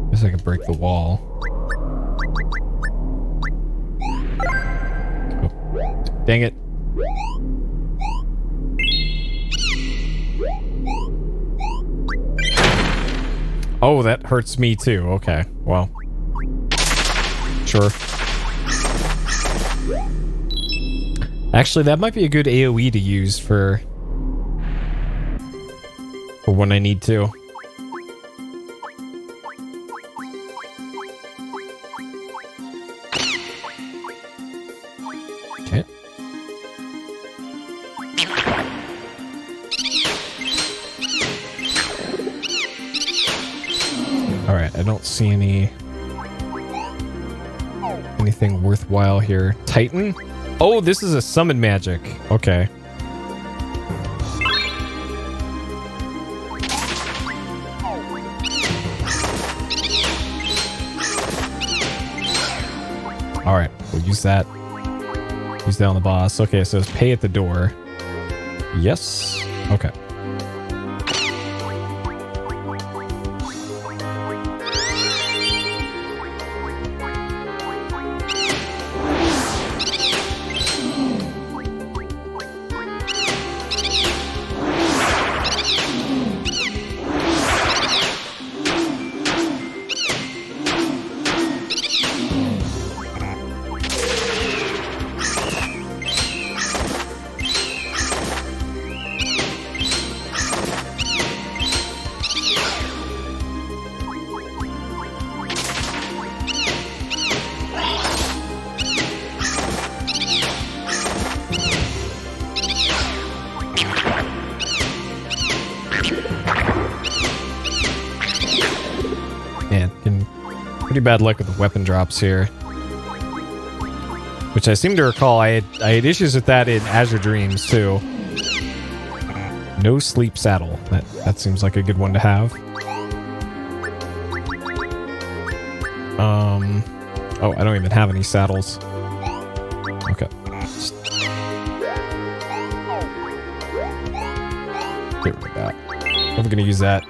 Guess I could break the wall. Oh, dang it. Oh, that hurts me too. Okay, well. Sure. Actually, that might be a good AoE to use for when I need to. Okay. Alright, I don't see anything worthwhile here. Titan? Oh, this is a summon magic. Okay. Alright, we'll use that. Use that on the boss. Okay, so it's pay at the door. Yes. Okay. Pretty bad luck with the weapon drops here, which I seem to recall I had issues with that in Azure Dreams too. No sleep saddle. That seems like a good one to have. Oh, I don't even have any saddles. Okay. Get rid of that. I'm gonna use that.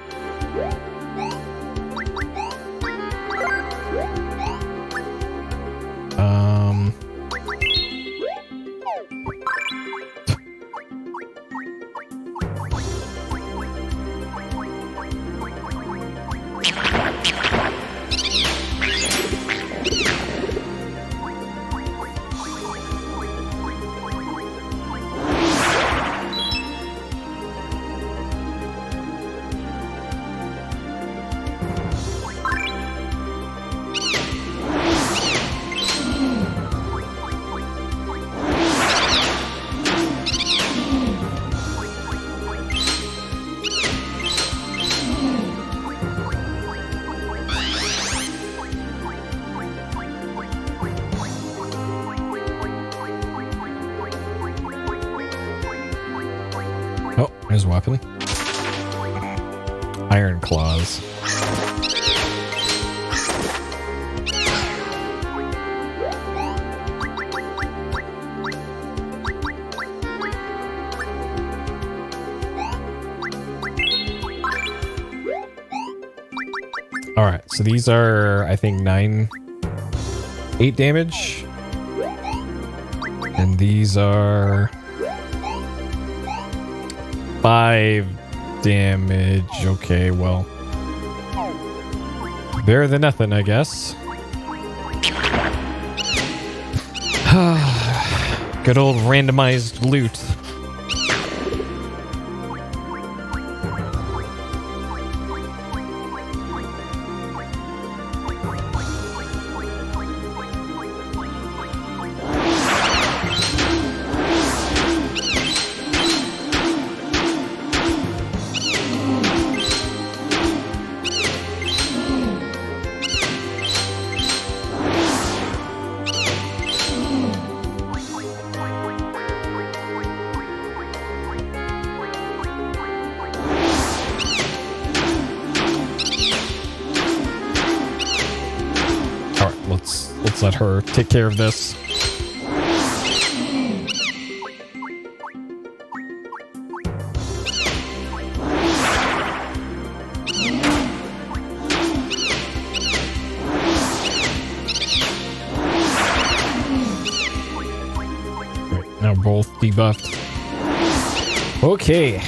Oh, there's a weapon. Iron claws. Alright, so these are, I think, 8 damage. And these are 5 damage. Okay, well, better than nothing, I guess. Good old randomized loot. Let's let her take care of this. Right, now both debuffed. Okay.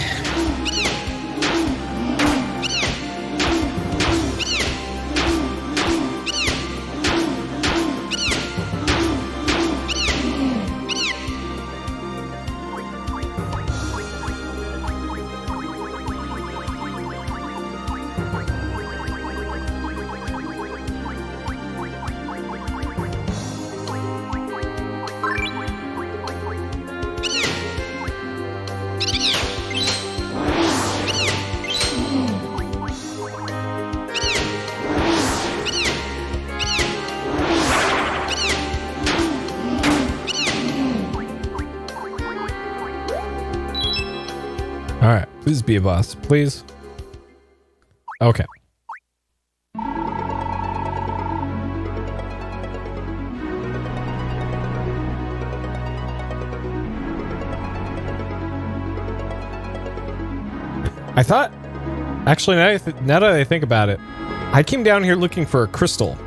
Alright, please be a boss, please. Okay. I thought, actually, now that I think about it, I came down here looking for a crystal.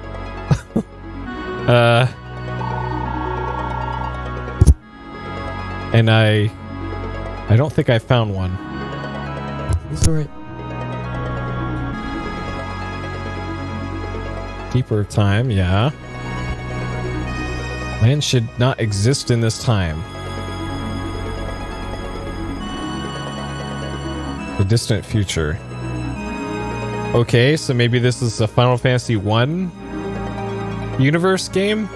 And I don't think I found one. It's alright. Keeper of Time, yeah. Land should not exist in this time. The distant future. Okay, so maybe this is a Final Fantasy 1 universe game?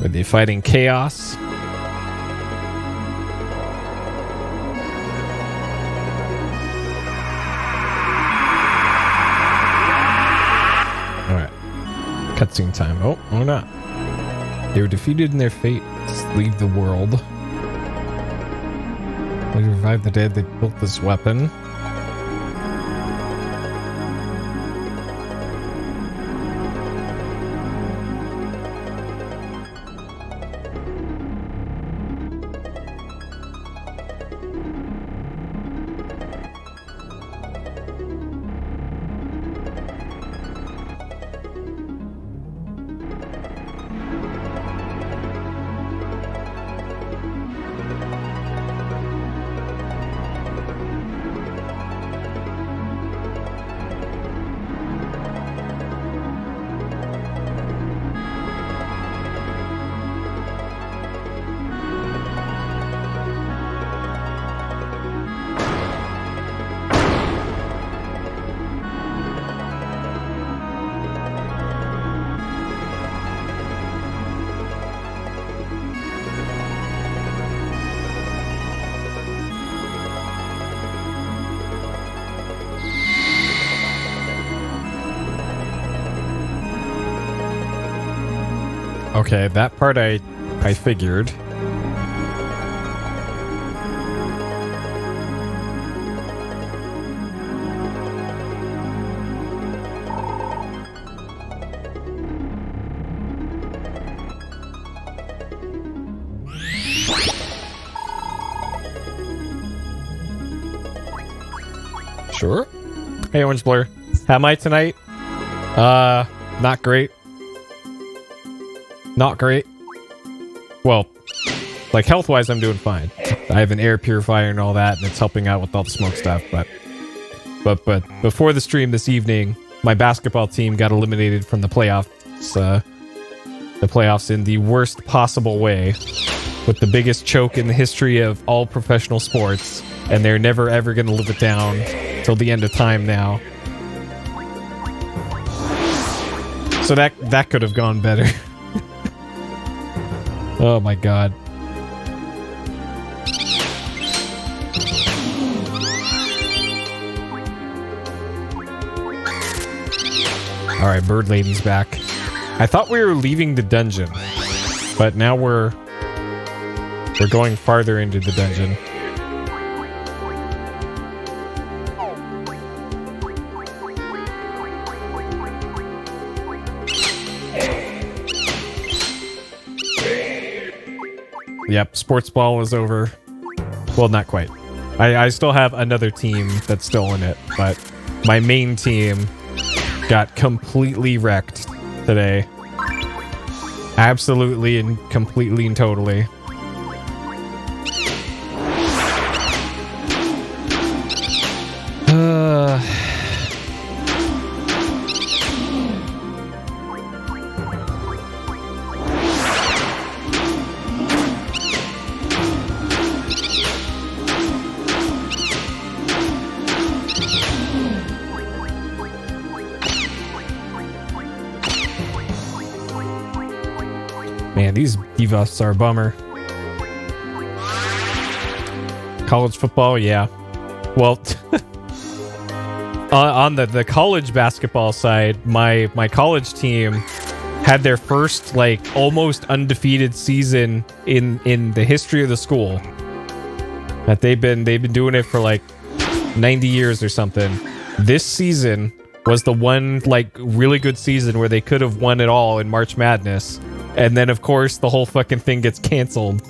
Are they fighting chaos? Alright. Cutscene time. Oh, or not. They were defeated in their fate to leave the world. They revived the dead. They built this weapon. Okay, that part I figured. Sure. Hey, Orange Blur. How am I tonight? Not great. Not great. Well, like health-wise, I'm doing fine. I have an air purifier and all that, and it's helping out with all the smoke stuff. But before the stream this evening, my basketball team got eliminated from the playoffs. The playoffs in the worst possible way, with the biggest choke in the history of all professional sports, and they're never ever going to live it down till the end of time now. So that could have gone better. Oh my god. Alright, Bird Lady's back. I thought we were leaving the dungeon, but now we're going farther into the dungeon. Yep, sports ball is over. Well, not quite. I still have another team that's still in it, but my main team got completely wrecked today. Absolutely and completely and totally. Man, these debuffs are a bummer. College football, yeah. Well, on the college basketball side, my college team had their first like almost undefeated season in the history of the school. That they've been doing it for like 90 years or something. This season was the one like really good season where they could have won it all in March Madness. And then, of course, the whole fucking thing gets canceled.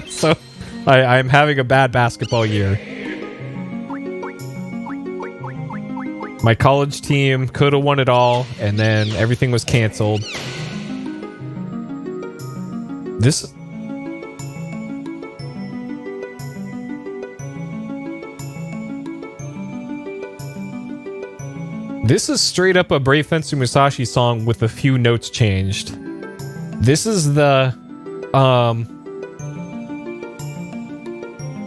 So, I'm having a bad basketball year. My college team could have won it all, and then everything was canceled. This is straight up a Brave Fensu Musashi song with a few notes changed. This is the...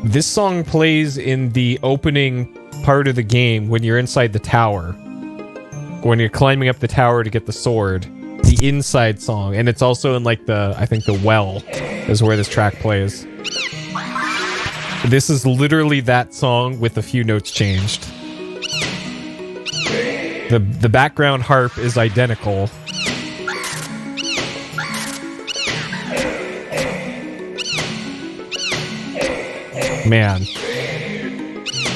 This song plays in the opening part of the game when you're inside the tower. When you're climbing up the tower to get the sword. The inside song. And it's also in like the... I think the well is where this track plays. This is literally that song with a few notes changed. The background harp is identical. Man.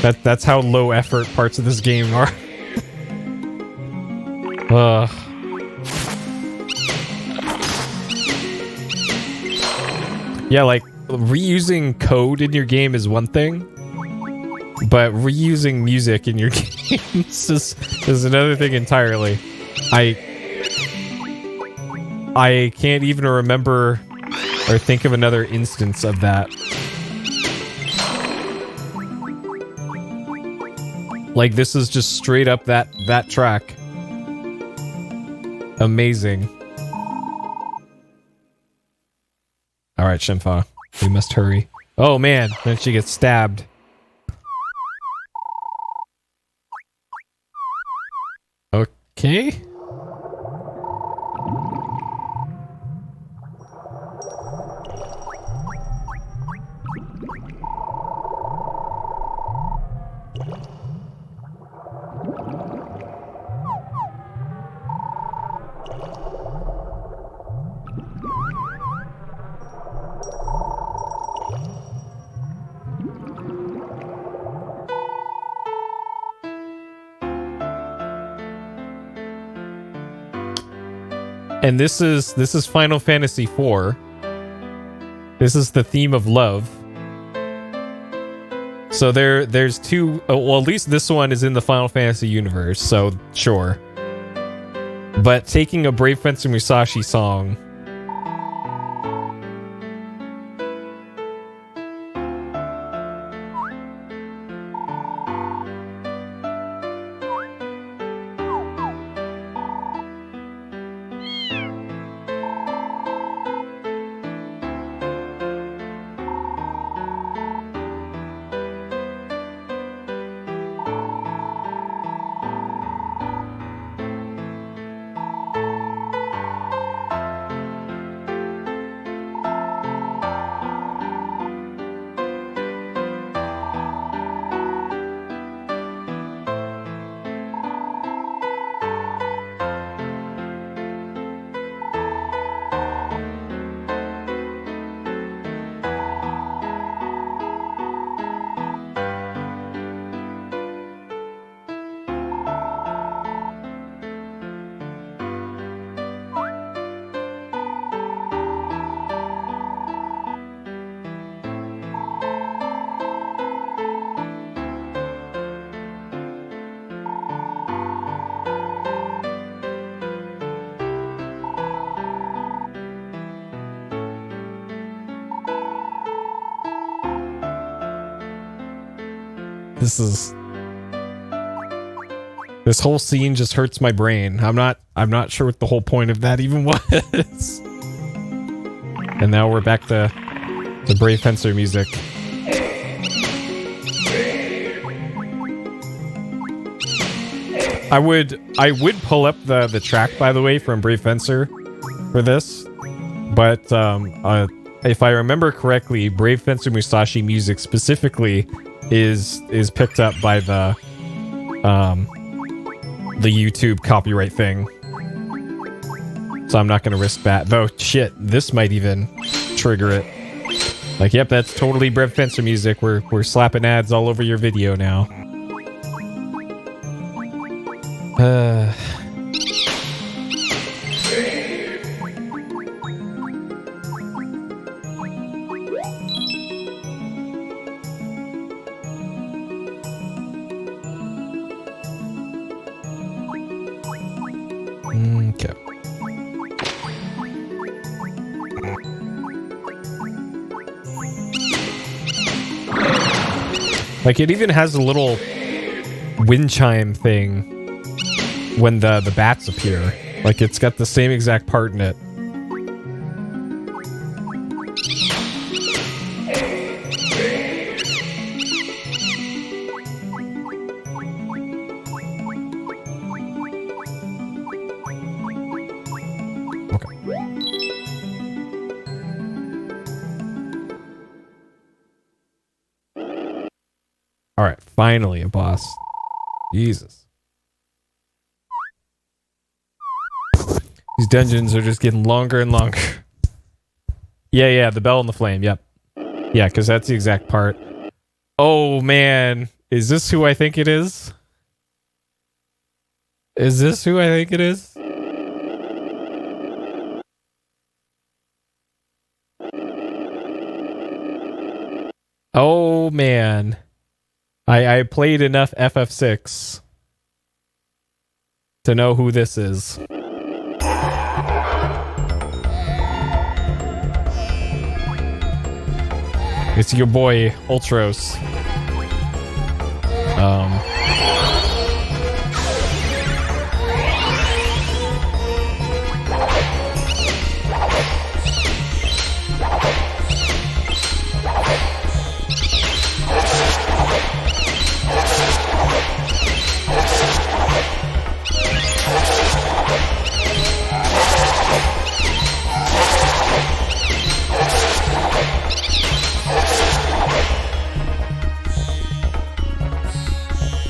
That's how low effort parts of this game are. Yeah, like, reusing code in your game is one thing. But reusing music in your games is another thing entirely. I can't even remember or think of another instance of that. Like, this is just straight up that track. Amazing. Alright, Shenfa. We must hurry. Oh man, then she gets stabbed. Okay. And this is Final Fantasy IV. This is the theme of love. So there's two. Well, at least this one is in the Final Fantasy universe. So sure. but taking a Brave Fencer Musashi song This whole scene just hurts my brain. I'm not sure what the whole point of that even was. And now we're back to Brave Fencer music. I would pull up the track, by the way, from Brave Fencer for this, but if I remember correctly, Brave Fencer Musashi music specifically is picked up by the YouTube copyright thing. So I'm not going to risk that. Though, shit, this might even trigger it. Like, yep, that's totally Brave Fencer music. We're slapping ads all over your video now. Okay. Like, it even has a little wind chime thing when the bats appear. Like, it's got the same exact part in it. Alright, finally a boss. Jesus. These dungeons are just getting longer and longer. Yeah, the bell and the flame, yep. Yeah, because that's the exact part. Oh, man. Is this who I think it is? Is this who I think it is? Oh, man. I played enough FF6 to know who this is. It's your boy, Ultros.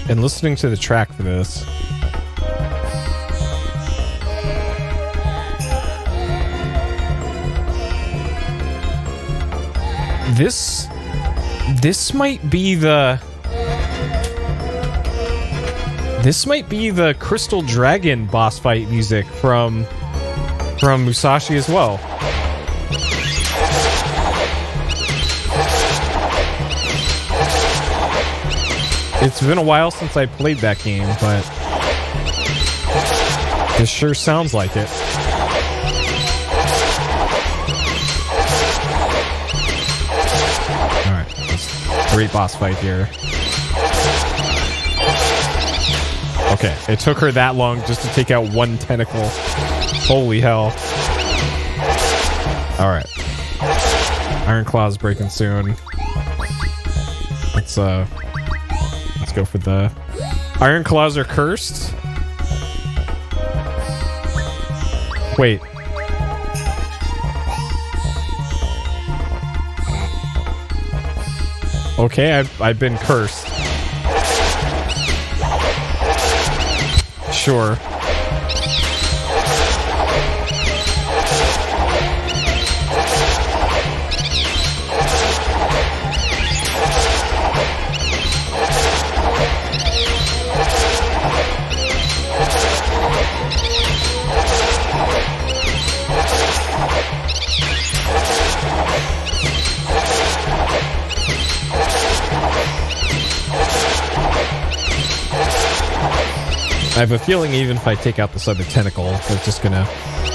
And listening to the track for this. This might be the Crystal Dragon boss fight music from Musashi as well. It's been a while since I played that game, but This sure sounds like it. Alright, great boss fight here. Okay, it took her that long just to take out one tentacle. Holy hell. Alright. Iron Claw's breaking soon. Let's go for the... Iron Claws are cursed? Wait. Okay, I've been cursed. Sure. I have a feeling even if I take out this other tentacle, it's just gonna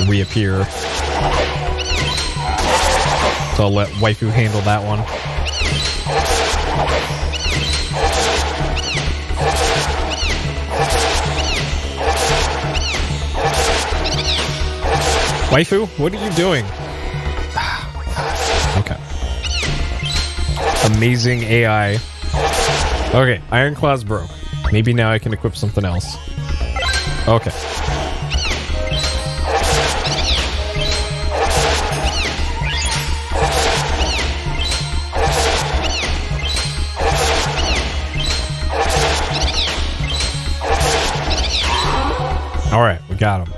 reappear. So I'll let Waifu handle that one. Waifu, what are you doing? Okay. Amazing AI. Okay, Iron Claws broke. Maybe now I can equip something else. Okay. All right, we got him.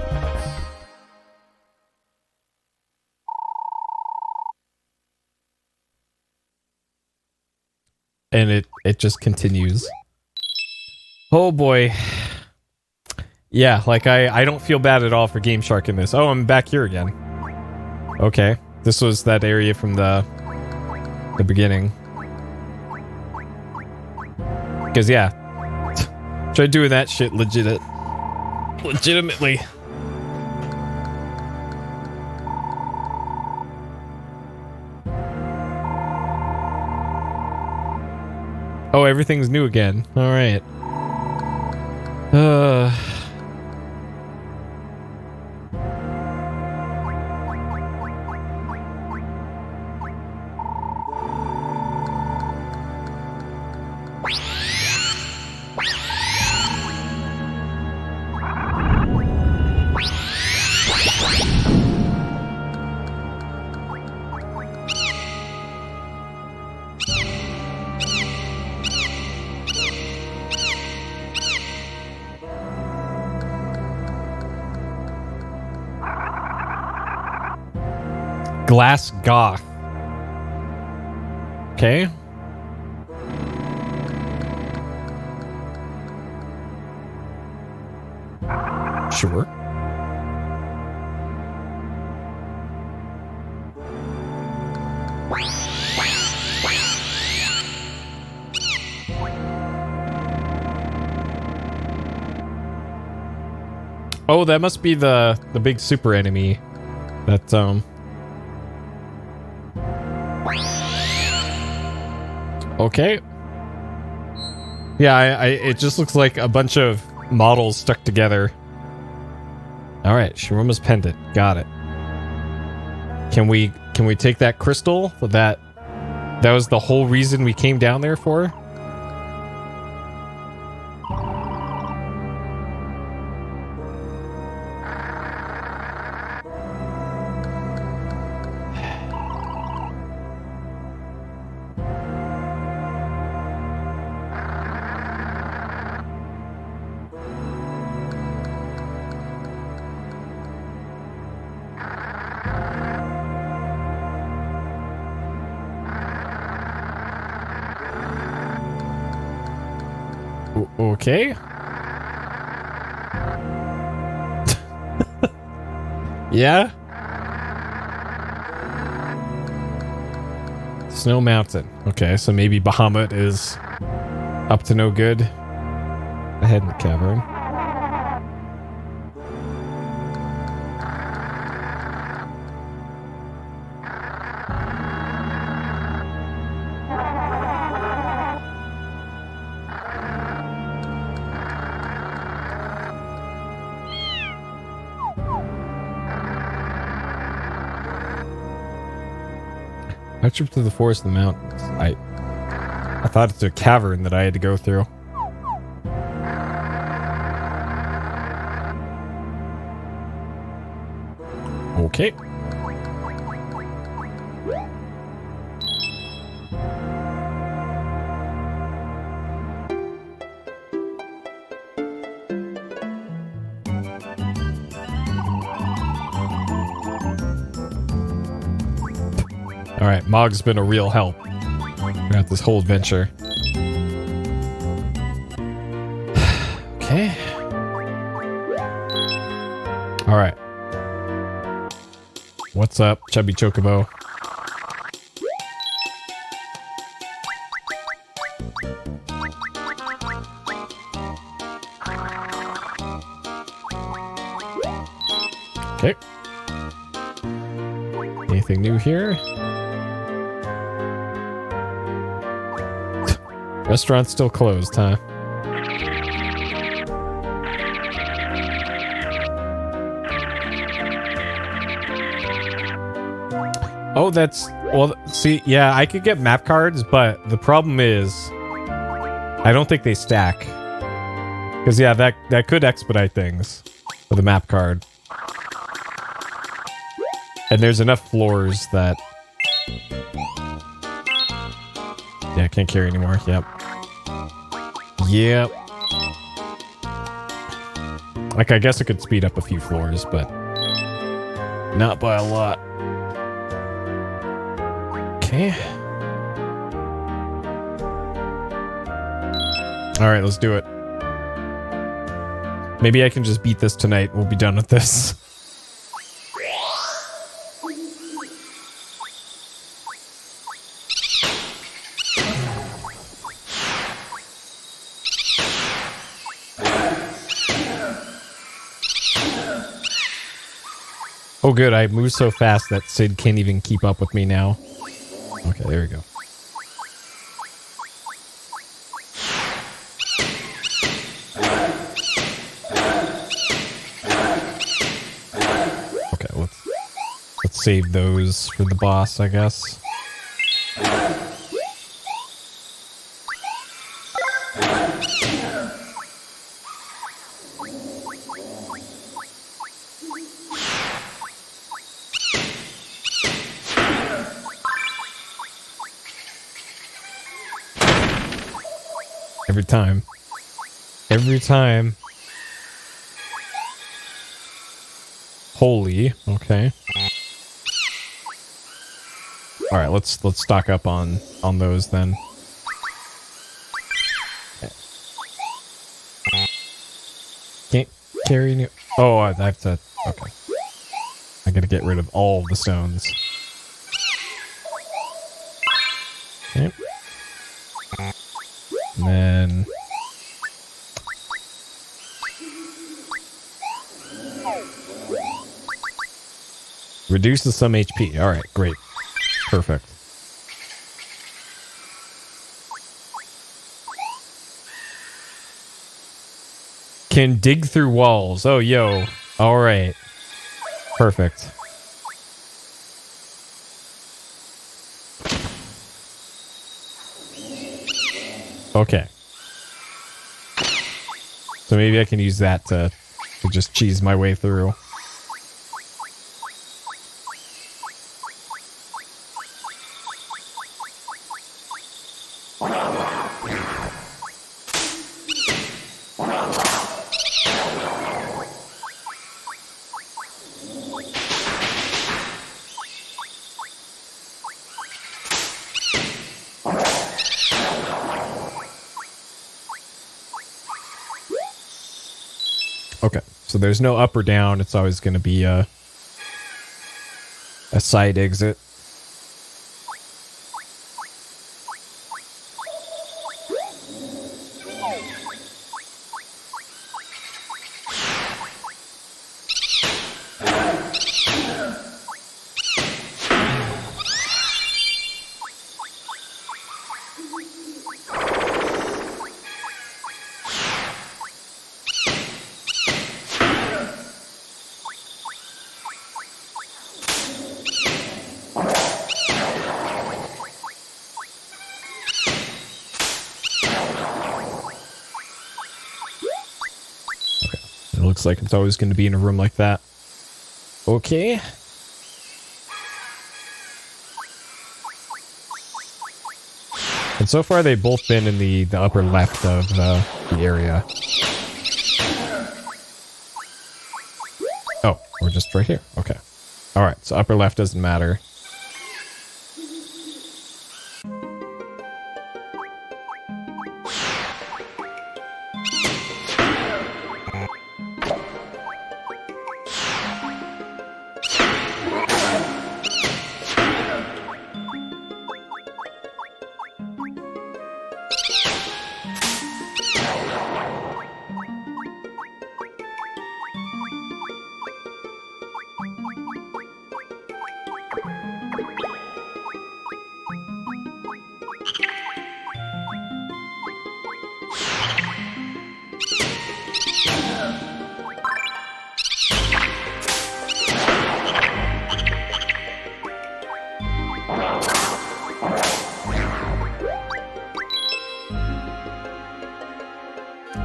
And it just continues. Oh boy. Yeah, like I don't feel bad at all for Game Shark in this. Oh, I'm back here again. Okay. This was that area from the beginning. Because yeah. Tried doing that shit legitimately. Oh, everything's new again. All right. Glass Goth. Okay. Sure. Oh, that must be the big super enemy that Okay. Yeah, it just looks like a bunch of models stuck together. All right, Shiruma's pendant. Got it. Can we take that crystal? That was the whole reason we came down there for? Okay. Yeah. Snow Mountain. Okay, so maybe Bahamut is up to no good. Ahead in the cavern. I tripped through the forest and the mountains. I thought it's a cavern that I had to go through. Okay. Alright, Mog's been a real help throughout this whole adventure. Okay. Alright. What's up, Chubby Chocobo? Okay. Anything new here? Restaurant's still closed, huh? Oh, that's... Well, see, yeah, I could get map cards, but the problem is... I don't think they stack. Because, yeah, that could expedite things with a map card. And there's enough floors that... Yeah, I can't carry anymore. Yep. Yep. Like, I guess I could speed up a few floors, but... Not by a lot. Okay. Alright, let's do it. Maybe I can just beat this tonight. We'll be done with this. Oh good, I moved so fast that Sid can't even keep up with me now. Okay, there we go. Okay, let's save those for the boss, I guess. Every time. Every time. Holy. Okay. All right, let's stock up on those then. Okay. Can't carry new. Oh, I have to. Okay. I gotta get rid of all the stones. Okay. And then... Reduces some HP. Alright, great. Perfect. Can dig through walls. Oh, yo. Alright. Perfect. Okay. So maybe I can use that to just cheese my way through. Okay, so there's no up or down. It's always going to be a side exit. looks like it's always going to be in a room like that. Okay. And so far, they've both been in the upper left of the area. Oh, we're just right here. Okay. All right, so upper left doesn't matter.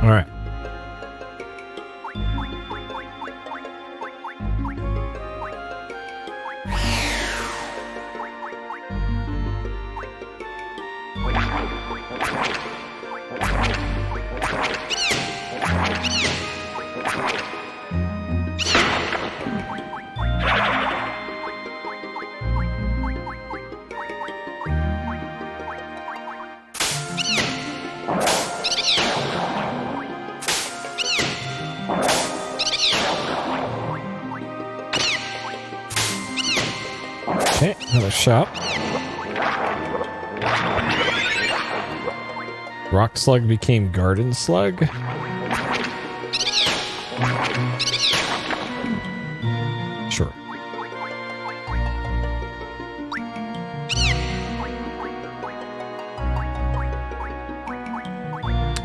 All right. Okay, another shop. Rock slug became garden slug. Sure.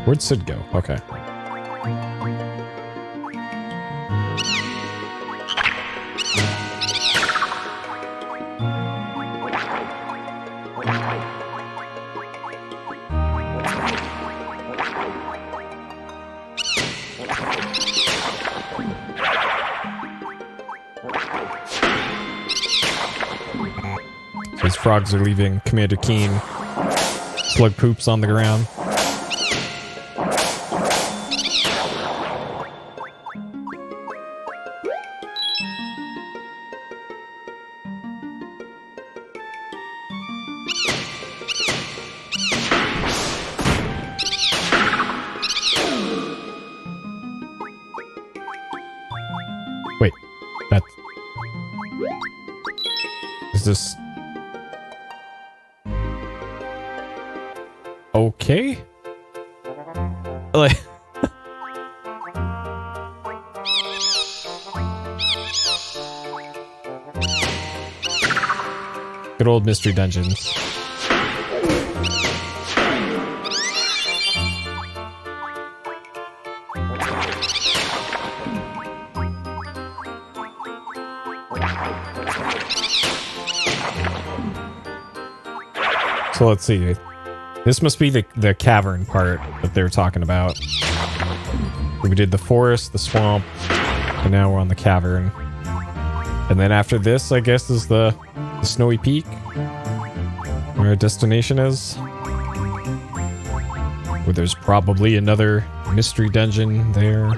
Where'd Sid go? Okay. These frogs are leaving Commander Keen. Slug poops on the ground. Wait, that... Is this... Okay? Like... Good old mystery dungeons. So let's see. This must be the cavern part that they're talking about. We did the forest, the swamp, and now we're on the cavern. And then after this, I guess, is the snowy peak, where our destination is. Where there's probably another mystery dungeon there.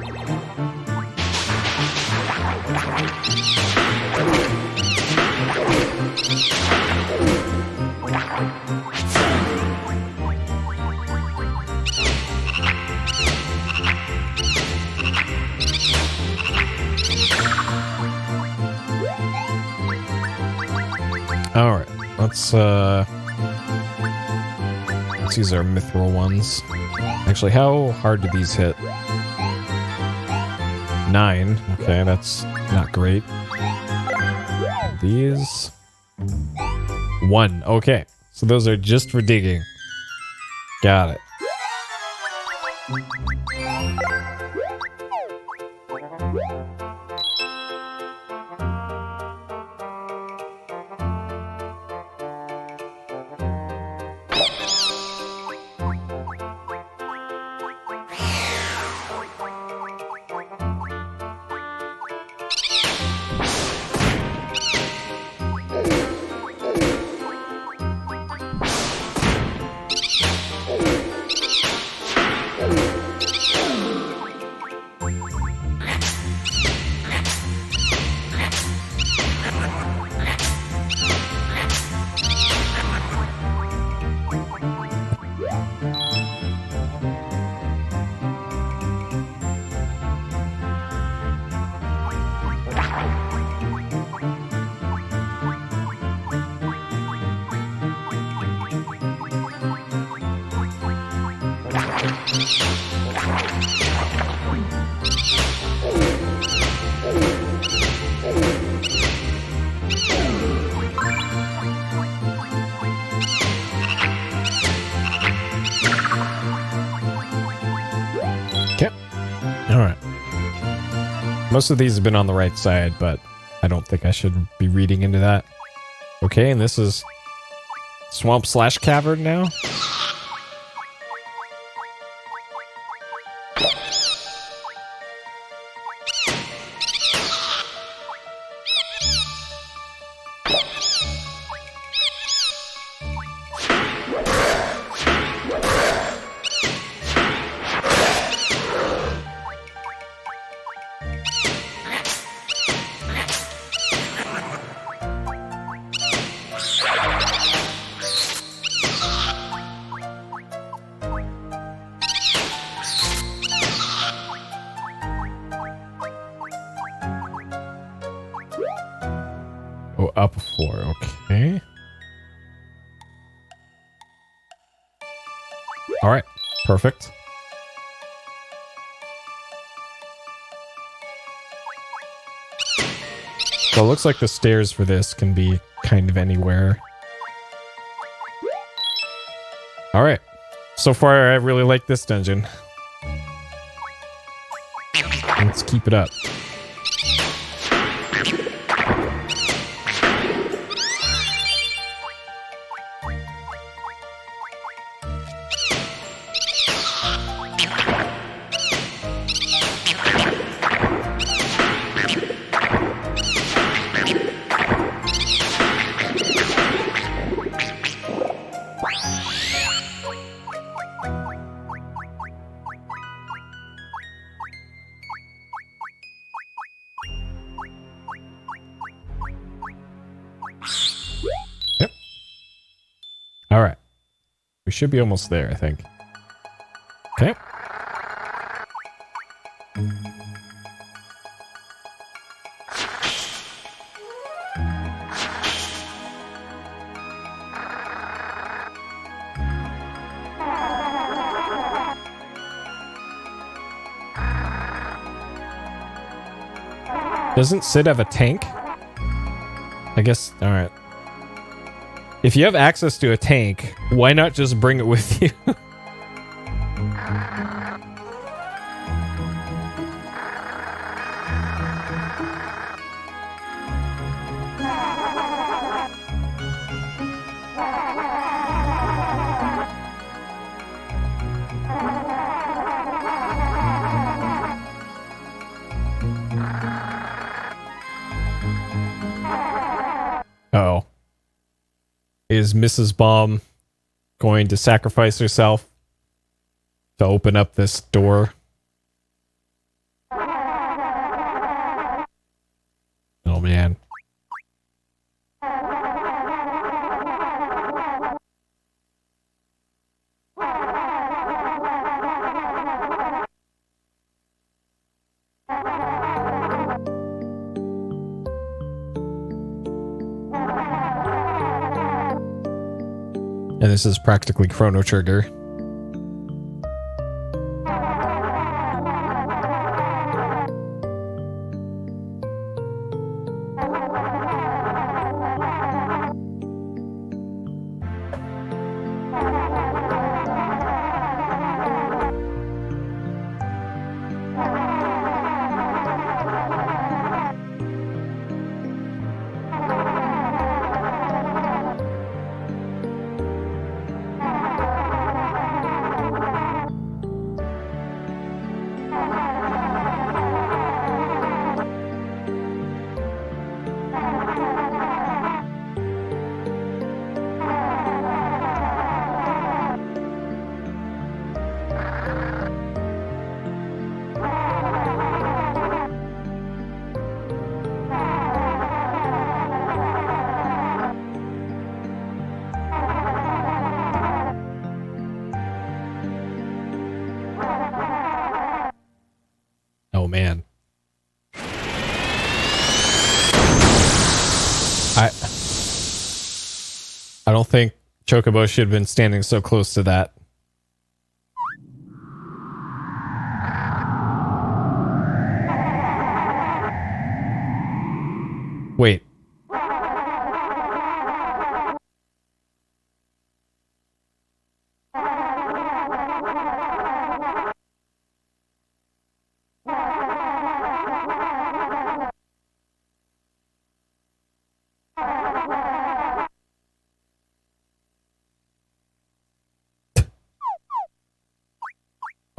Alright, let's use our mithril ones. Actually, how hard do these hit? 9. Okay, that's not great. These... 1. Okay, so those are just for digging. Got it. Most of these have been on the right side, but I don't think I should be reading into that. Okay, and this is swamp / cavern now. Oh, up a floor. Okay. All right. Perfect. So it looks like the stairs for this can be kind of anywhere. All right. So far, I really like this dungeon. Let's keep it up. All right. We should be almost there, I think. Okay. Doesn't Sid have a tank? I guess, all right. If you have access to a tank, why not just bring it with you? Uh-oh. Is Mrs. Baum going to sacrifice herself to open up this door? Oh, man. And this is practically Chrono Trigger. Oh, man. I don't think Chocobo should have been standing so close to that.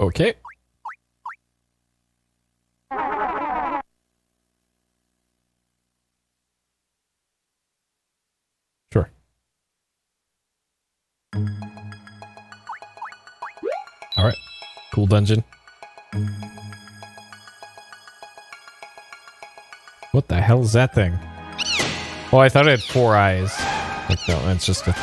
Okay. Sure. All right. Cool dungeon. What the hell is that thing? Oh, I thought it had 4 eyes. Like, no, that's just a...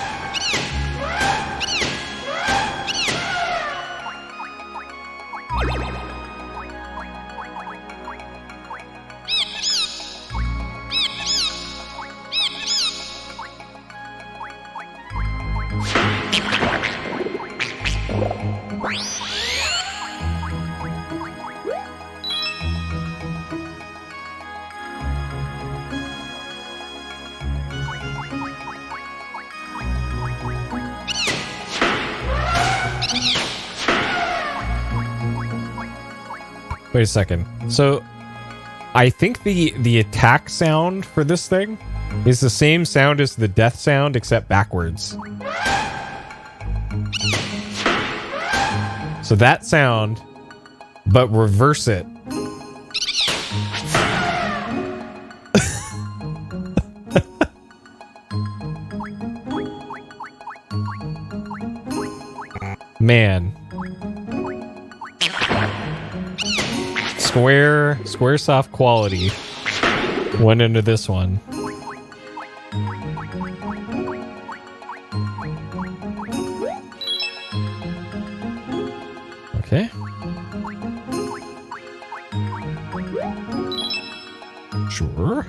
Wait a second. So, I think the attack sound for this thing is the same sound as the death sound, except backwards. So that sound, but reverse it. Man. Squaresoft quality went into this one. Okay. Sure.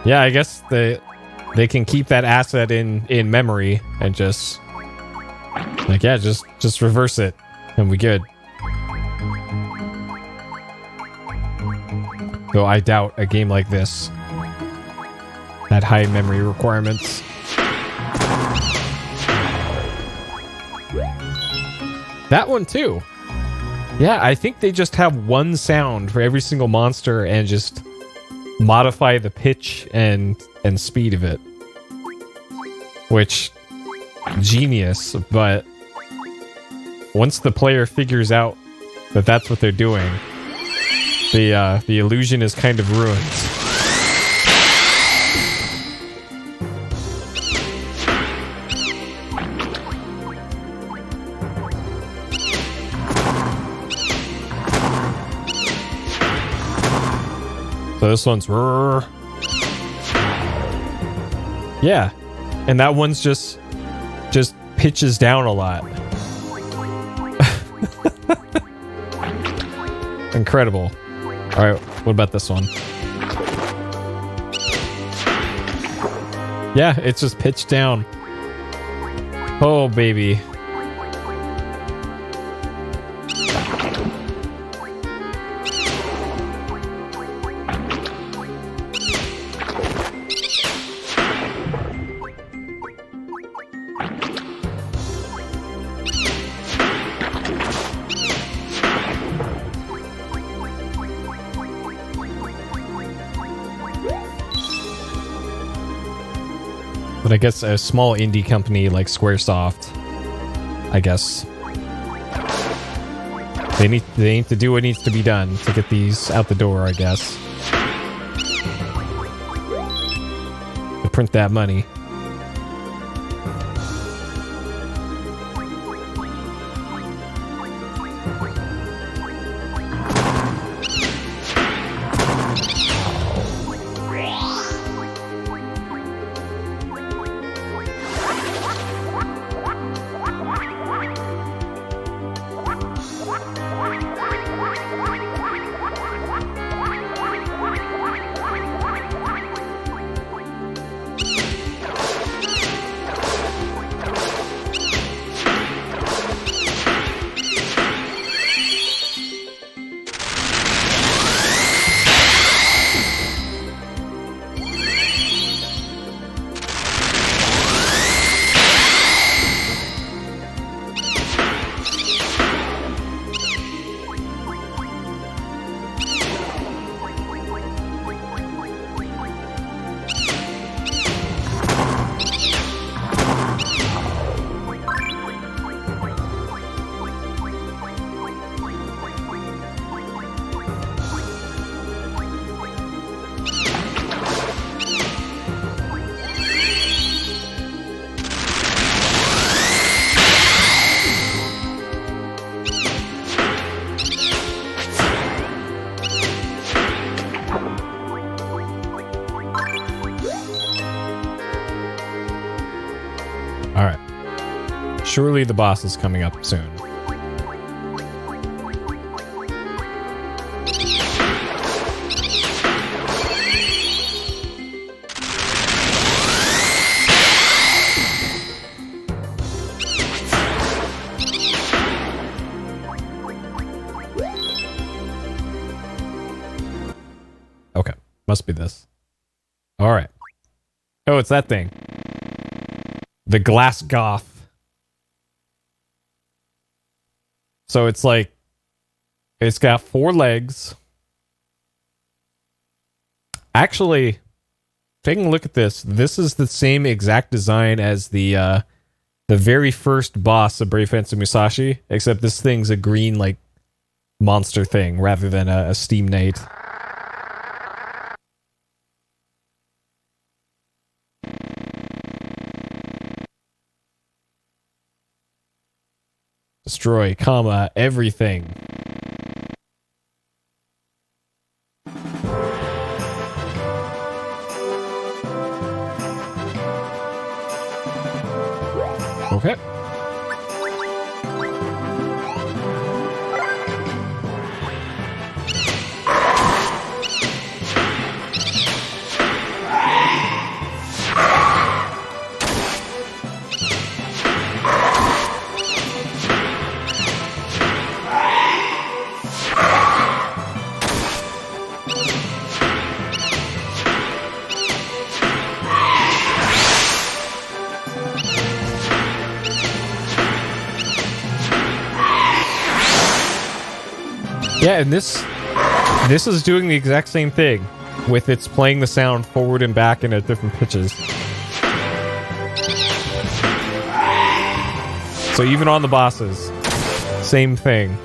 Yeah, I guess they can keep that asset in memory and just like, yeah, just reverse it and we good. Though I doubt a game like this had high memory requirements. That one too. Yeah, I think they just have one sound for every single monster and just modify the pitch and speed of it, which genius. But once the player figures out that that's what they're doing, the illusion is kind of ruined. So this one's yeah, and that one's just pitches down a lot. Incredible. All right, what about this one? Yeah, it's just pitched down. Oh baby. But I guess a small indie company like Squaresoft, I guess they need to do what needs to be done to get these out the door, I guess. To print that money. Surely the boss is coming up soon. Okay, must be this. All right. Oh, it's that thing. The glass goth. So it's like, it's got 4 legs. Actually, taking a look at this, this is the same exact design as the very first boss of Brave Fencer Musashi, except this thing's a green, like, monster thing rather than a Steam Knight. Destroy, comma, everything. Okay. Yeah, and this is doing the exact same thing, with its playing the sound forward and back and at different pitches. So even on the bosses, same thing.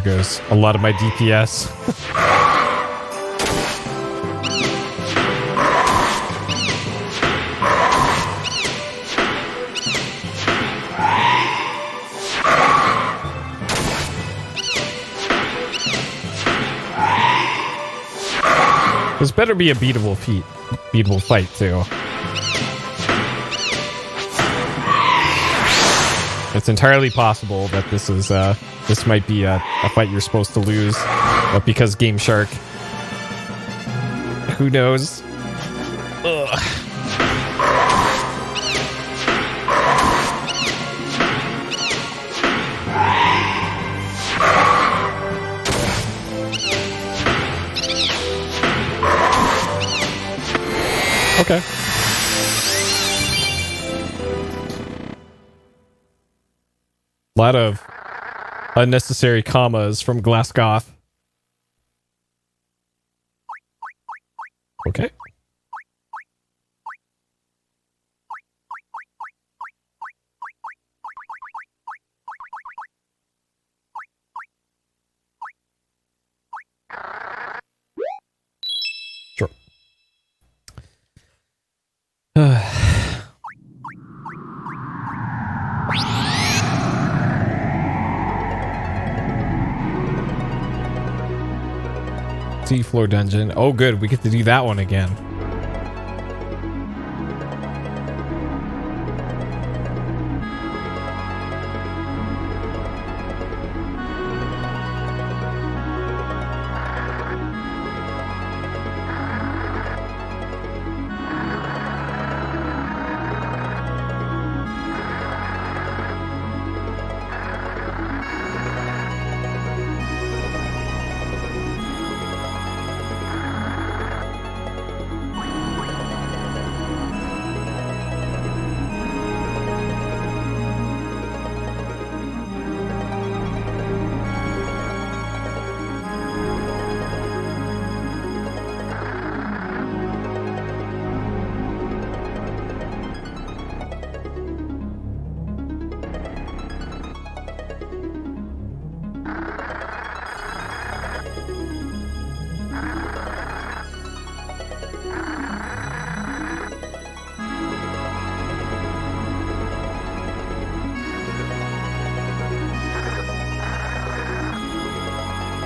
Goes a lot of my DPS. This better be a beatable fight too. It's entirely possible that this is this might be a fight you're supposed to lose, but because Game Shark, who knows? Ugh. Okay. A lot of unnecessary commas from Glass Goth. Okay. Sure. Sea-floor dungeon. Oh, good. We get to do that one again.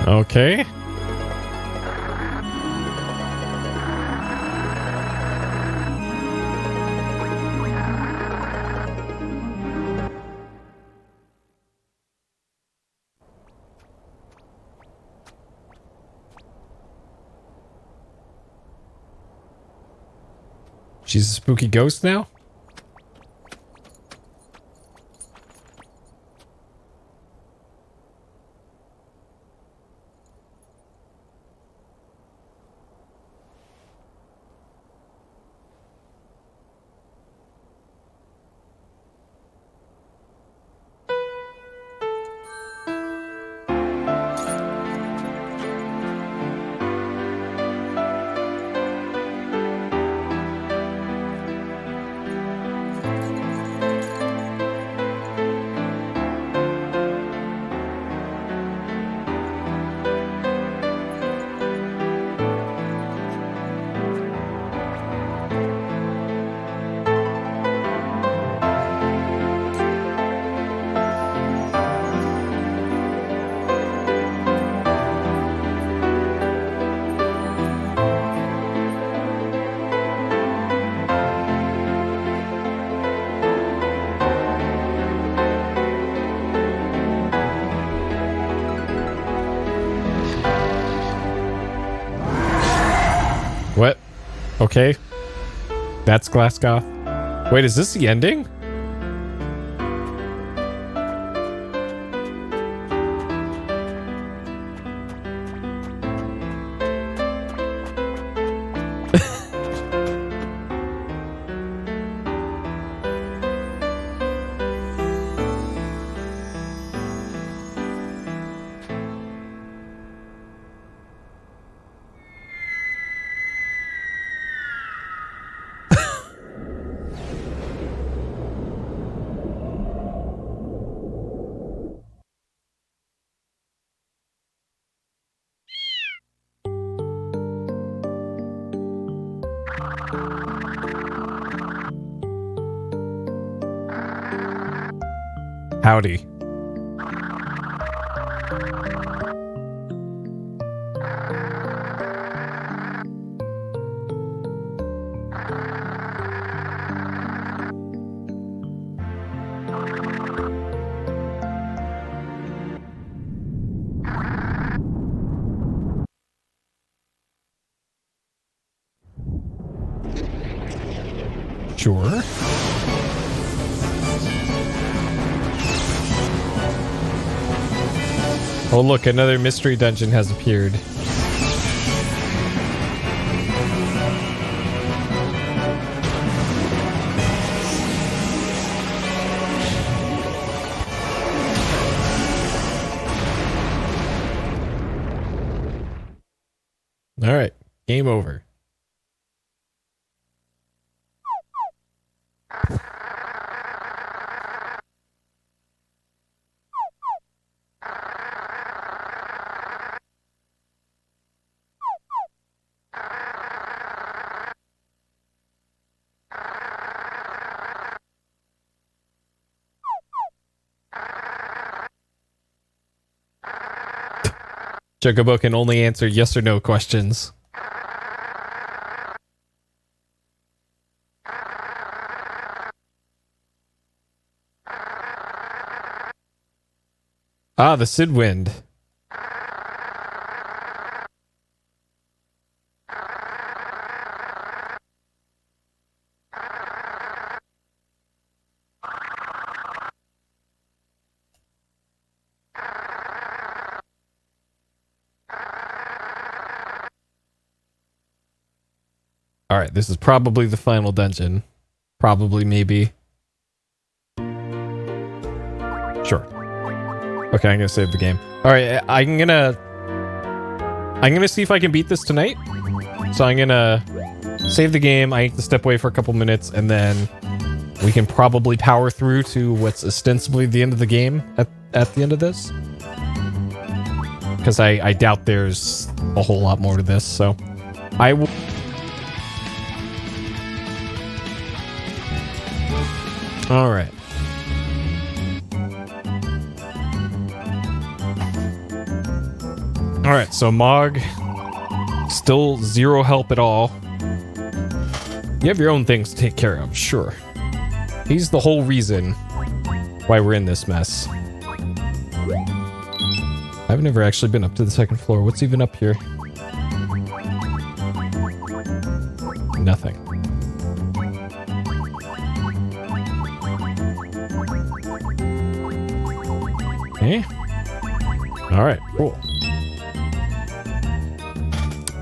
Okay. She's a spooky ghost now? What? Okay. That's Glasgow. Wait, is this the ending? Howdy. Sure. Oh look, another mystery dungeon has appeared. All right, game over. Chocobo can only answer yes or no questions. Ah, the Sid Wind. All right, this is probably the final dungeon. Probably, maybe. Sure. Okay, I'm gonna save the game. All right, I'm gonna see if I can beat this tonight. So I'm gonna save the game. I need to step away for a couple minutes, and then we can probably power through to what's ostensibly the end of the game at the end of this. Because I doubt there's a whole lot more to this. So I will. All right. All right, so Mog, still zero help at all. You have your own things to take care of, sure. He's the whole reason why we're in this mess. I've never actually been up to the second floor. What's even up here? Nothing. Okay. All right, cool.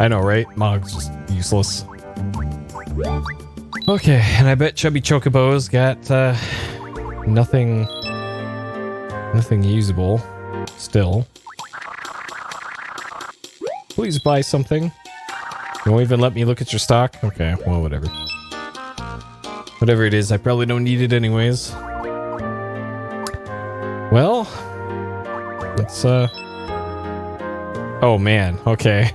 I know, right? Mog's just useless. Okay, and I bet Chubby Chocobo's got nothing usable still. Please buy something. You won't even let me look at your stock? Okay, well, whatever. Whatever it is, I probably don't need it anyways. Well, let's oh man, okay.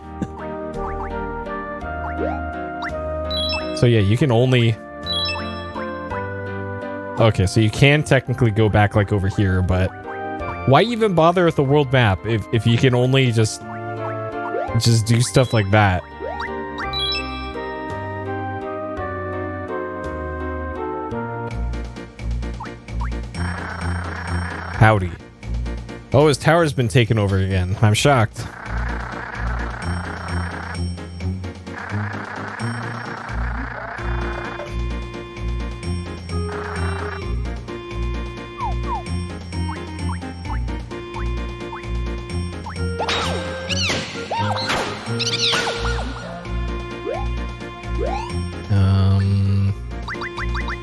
So yeah, you can only... Okay, so you can technically go back like over here, but why even bother with the world map if you can only just do stuff like that? Howdy. Oh, his tower's been taken over again. I'm shocked.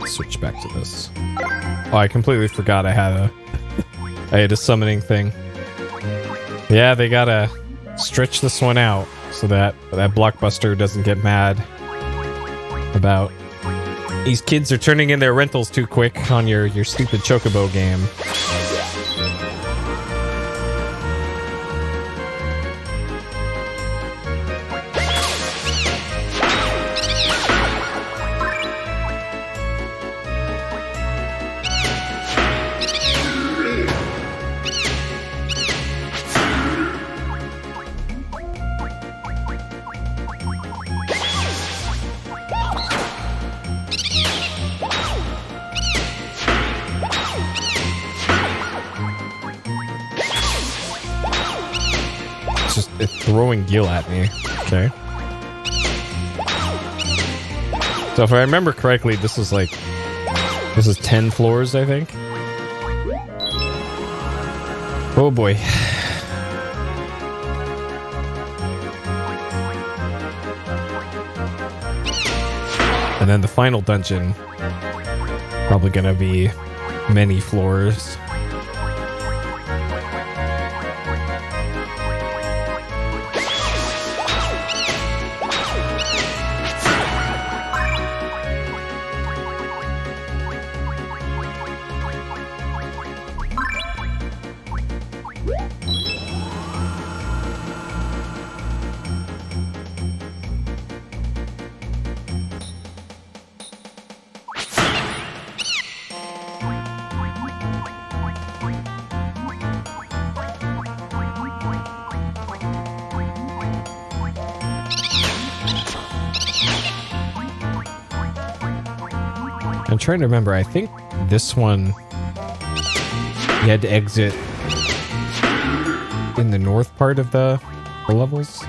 Switch back to this. Oh, I completely forgot I had a summoning thing. Yeah, they gotta stretch this one out so that Blockbuster doesn't get mad about these kids are turning in their rentals too quick on your stupid Chocobo game. It's throwing Gil at me. Okay. So if I remember correctly, this is 10 floors, I think. Oh boy. And then the final dungeon, probably gonna be many floors. I'm trying to remember. I think this one you had to exit in the north part of the levels.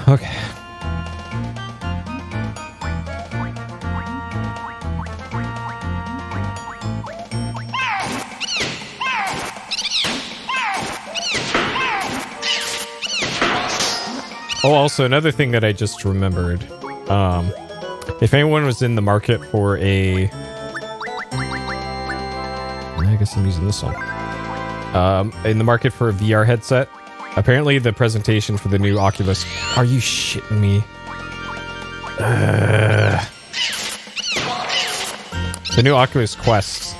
Okay. Oh, also another thing that I just remembered. If anyone was in the market for I guess I'm using this one. In the market for a VR headset, apparently the presentation for the new Oculus... Are you shitting me? The new Oculus Quest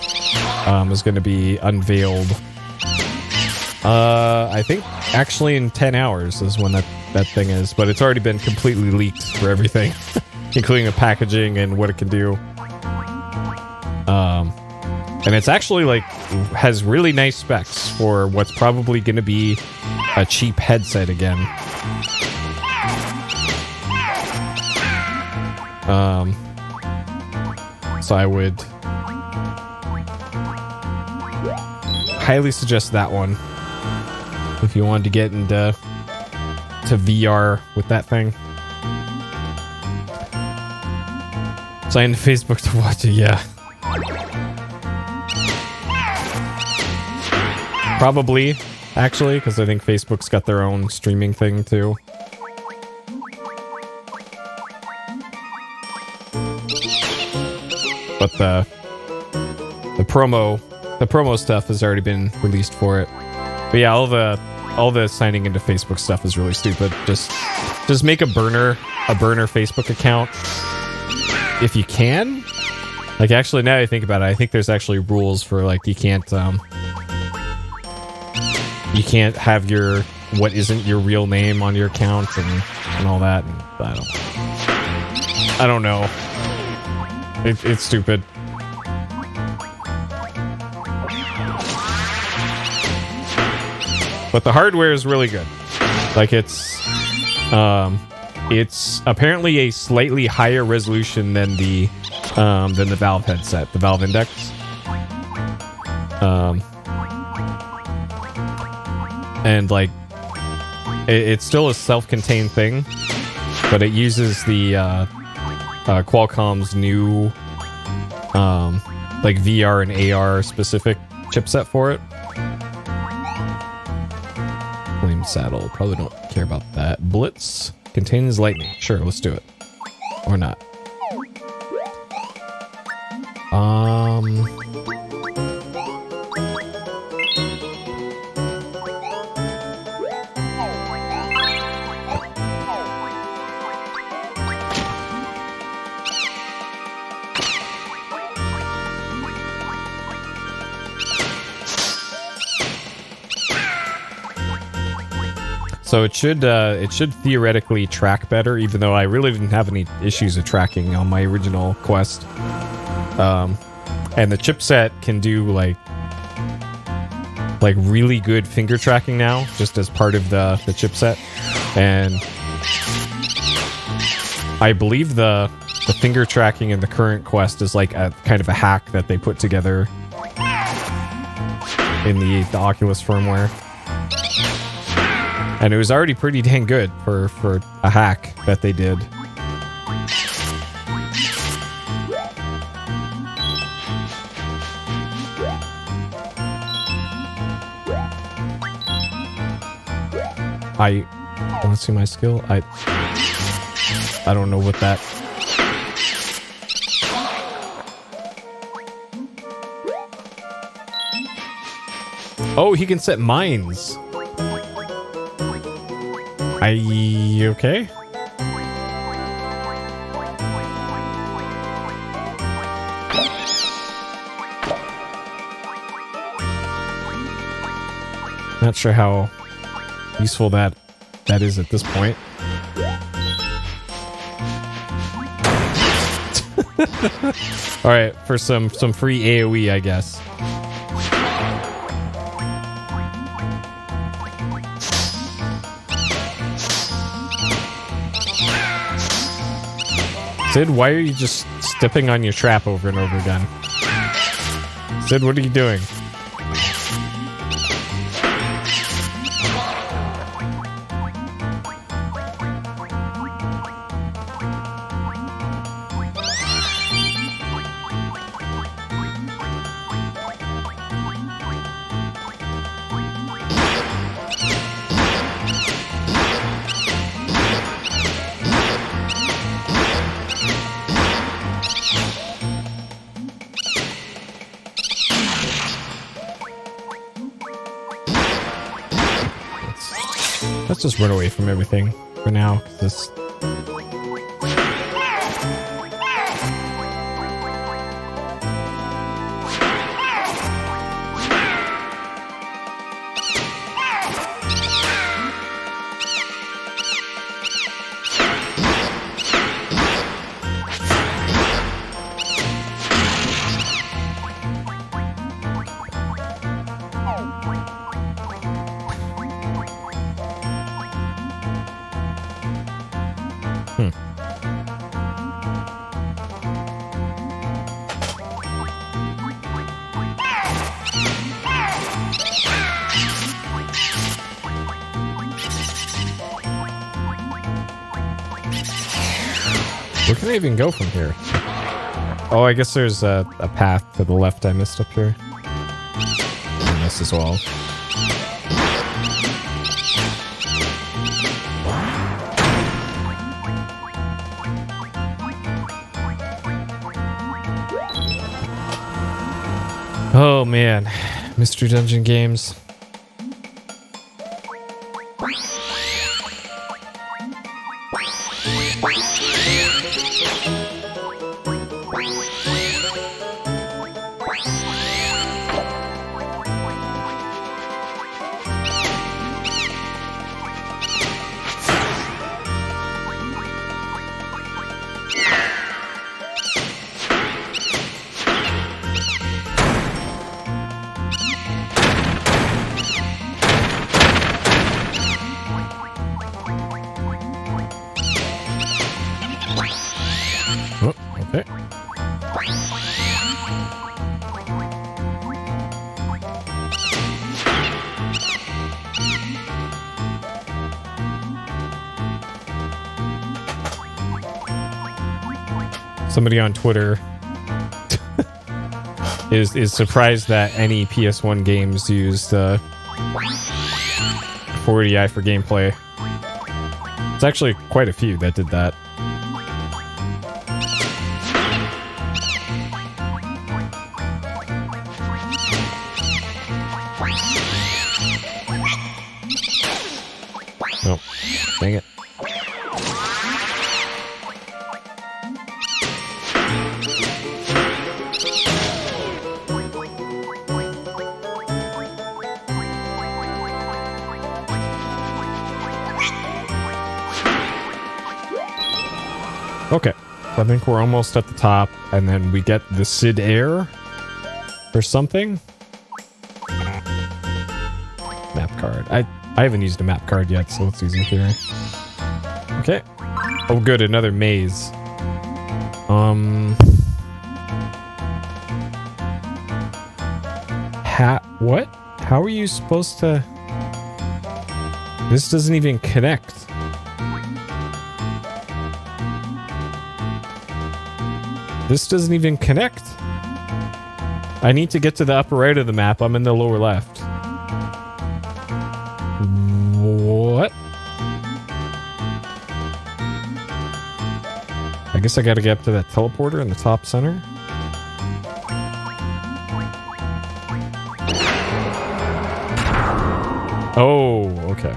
is going to be unveiled I think actually in 10 hours is when that thing is, but it's already been completely leaked for everything, including the packaging and what it can do. And it's actually like has really nice specs for what's probably going to be a cheap headset again. So I would highly suggest that one if you wanted to get into VR with that thing. Sign to Facebook to watch it, yeah. Probably, actually, because I think Facebook's got their own streaming thing too. But the promo stuff has already been released for it. But yeah, all the signing into Facebook stuff is really stupid. Just make a burner Facebook account if you can. Like, actually, now that I think about it, I think there's actually rules for like you can't have your what isn't your real name on your account and all that. And I don't know. It's stupid. But the hardware is really good. Like it's apparently a slightly higher resolution than the Valve headset, the Valve Index. And like it's still a self-contained thing, but it uses the Qualcomm's new like VR and AR specific chipset for it. Flame saddle, probably don't care about that. Blitz contains lightning. Sure, let's do it. Or not. So it should theoretically track better, even though I really didn't have any issues of tracking on my original Quest. And the chipset can do like really good finger tracking now, just as part of the chipset. And I believe the finger tracking in the current Quest is like a kind of a hack that they put together in the Oculus firmware. And it was already pretty dang good for a hack that they did. I want to see my skill. I don't know what that. Oh, he can set mines. Okay? Not sure how useful that is at this point. Alright, for some free AoE, I guess. Sid, why are you just stepping on your trap over and over again? Sid, what are you doing? Let's just run away from everything for now. This. Where can I even go from here? Oh, I guess there's a path to the left I missed up here. And this as well. Oh man, Mystery Dungeon games. Oh, okay. Somebody on Twitter is surprised that any PS1 games used 480i for gameplay. It's actually quite a few that did that. Nope. Dang it. Okay, so I think we're almost at the top, and then we get the Sid Air or something. Map card. I haven't used a map card yet, so it's easy here. Okay. Oh, good, another maze. What? How are you supposed to? This doesn't even connect. This doesn't even connect. I need to get to the upper right of the map. I'm in the lower left. What? I guess I gotta get up to that teleporter in the top center. Oh, okay.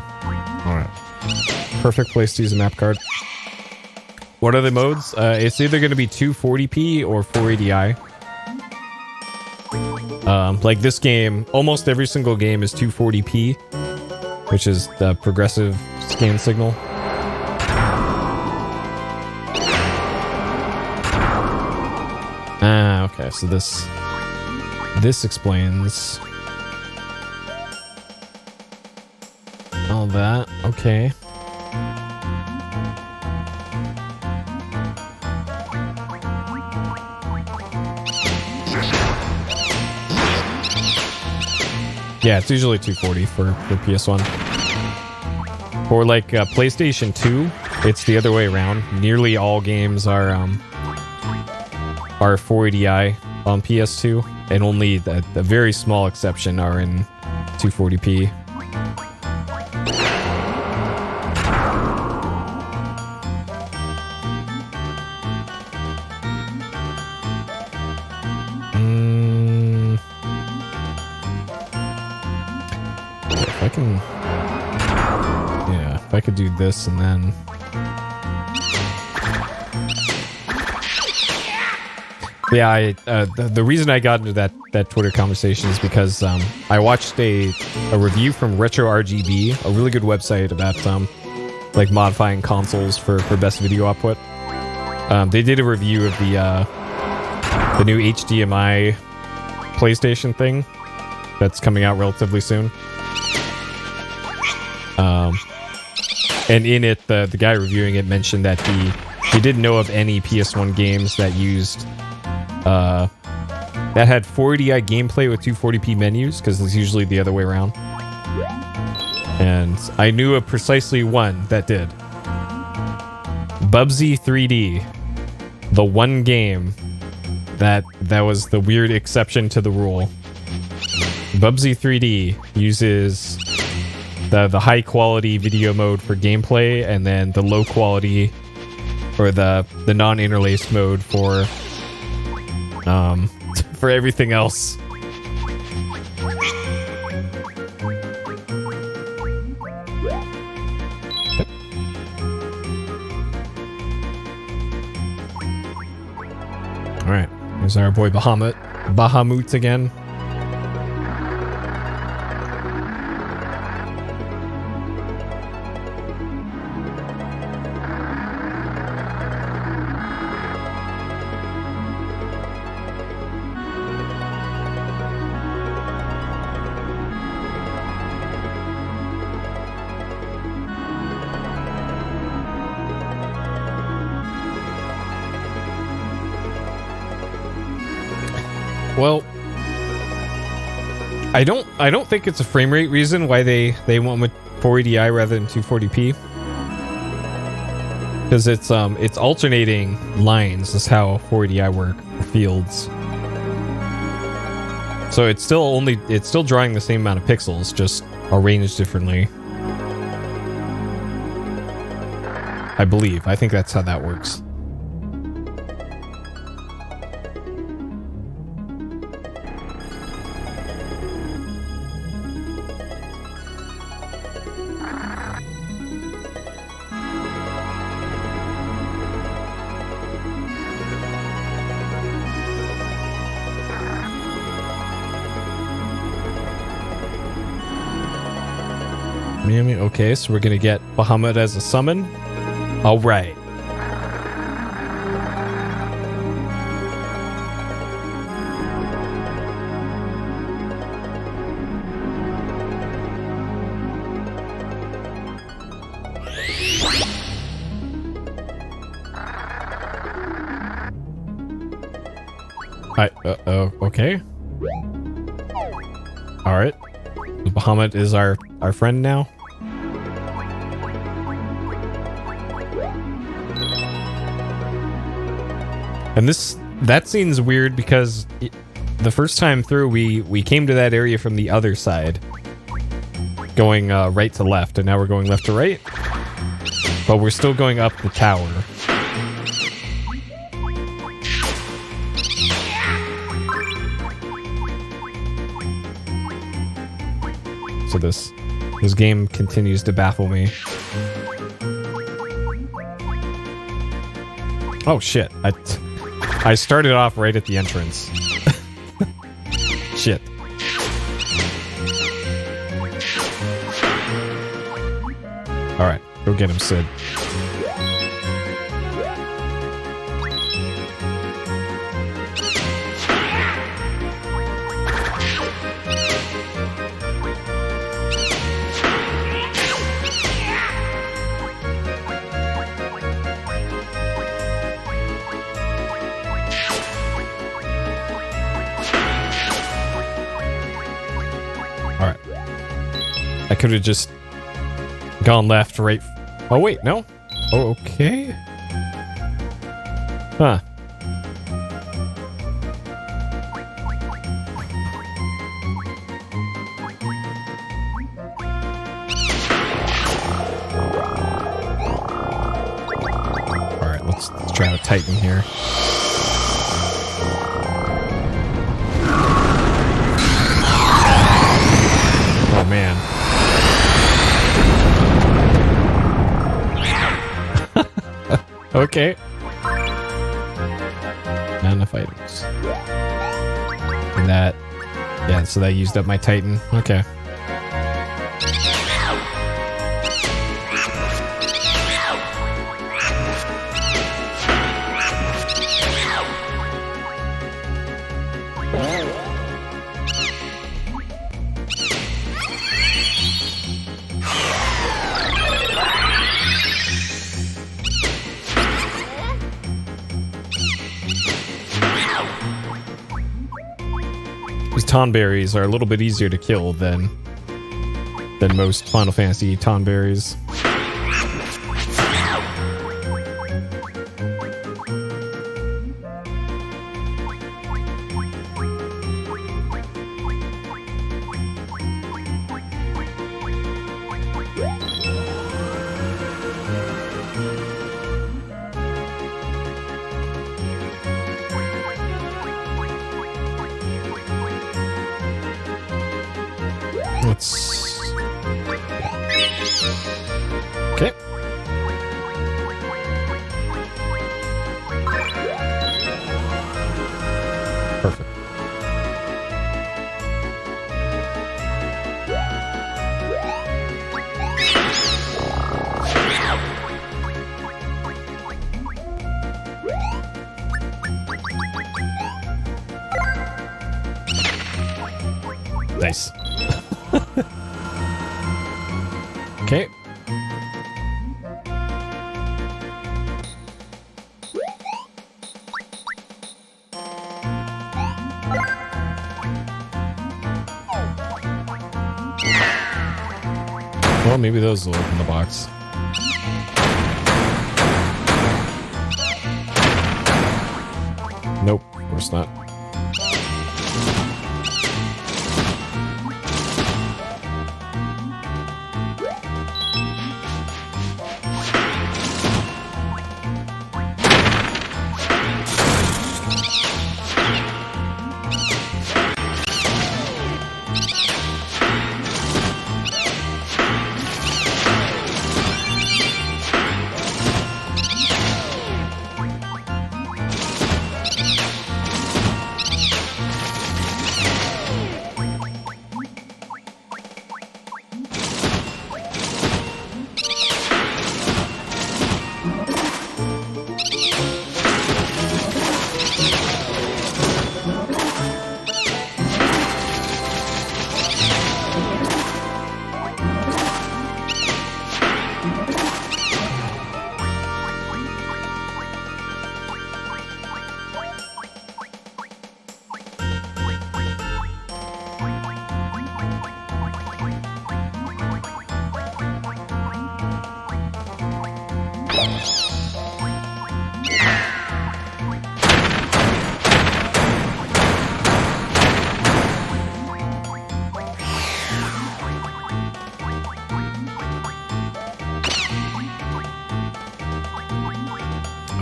Alright. Perfect place to use a map card. What are the modes? It's either going to be 240p or 480i. Like this game, almost every single game is 240p, which is the progressive scan signal. Ah, okay. So this explains all that. Okay. Yeah, it's usually 240 for PS1. For like PlayStation 2, it's the other way around. Nearly all games are 480i on PS2, and only the very small exception are in 240p. If I could do this and then... Yeah, the reason I got into that Twitter conversation is because I watched a review from Retro RGB, a really good website about like modifying consoles for best video output. They did a review of the new HDMI PlayStation thing that's coming out relatively soon. And in it, the guy reviewing it mentioned that he didn't know of any PS1 games that used that had 480i gameplay with 240p menus, because it's usually the other way around. And I knew of precisely one that did. Bubsy 3D, the one game that was the weird exception to the rule. Bubsy 3D uses the high quality video mode for gameplay, and then the low quality or the non-interlaced mode for everything else. All right, here's our boy Bahamut again. Well, I don't think it's a frame rate reason why they went with 480i rather than 240p. Because it's alternating lines is how 480i work, fields. So it's still drawing the same amount of pixels, just arranged differently. I believe. I think that's how that works. Okay, so we're gonna get Bahamut as a summon. All right. Okay. All right. Bahamut is our friend now. And that scene's weird because the first time through we came to that area from the other side, going right to left, and now we're going left to right, but we're still going up the tower. So this game continues to baffle me. Oh shit. I started off right at the entrance. Shit. Alright, go get him, Sid. I could have just gone left, right. Oh, wait, no? Oh, okay. Huh. Alright, let's try to tighten here. Oh, man. Okay. Not enough items. And that... Yeah, so that used up my Titan. Okay. Tonberries are a little bit easier to kill than most Final Fantasy Tonberries. Okay. Perfect. Nice. Okay. Well, maybe those will open the box. Nope, of course not.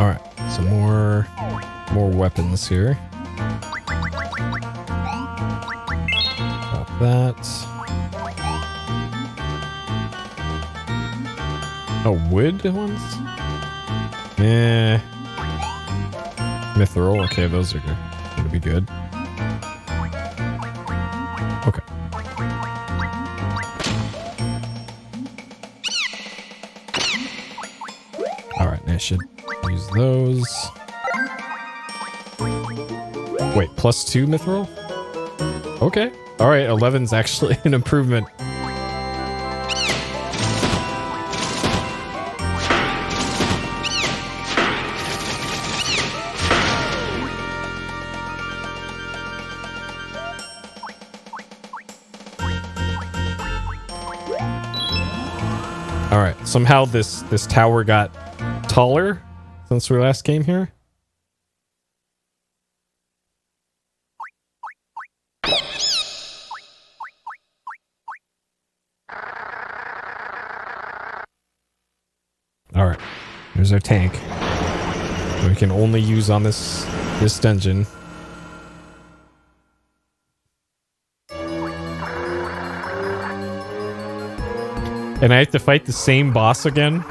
All right, some more weapons here. Got that. Oh, wood ones? Mithril. Okay, those are good. Gonna be good. Okay. All right, I should use those. Wait, +2 mithril? Okay. All right, 11's actually an improvement. All right, somehow this tower got taller since we last came here. All right, there's our tank. We can only use on this dungeon. And I have to fight the same boss again?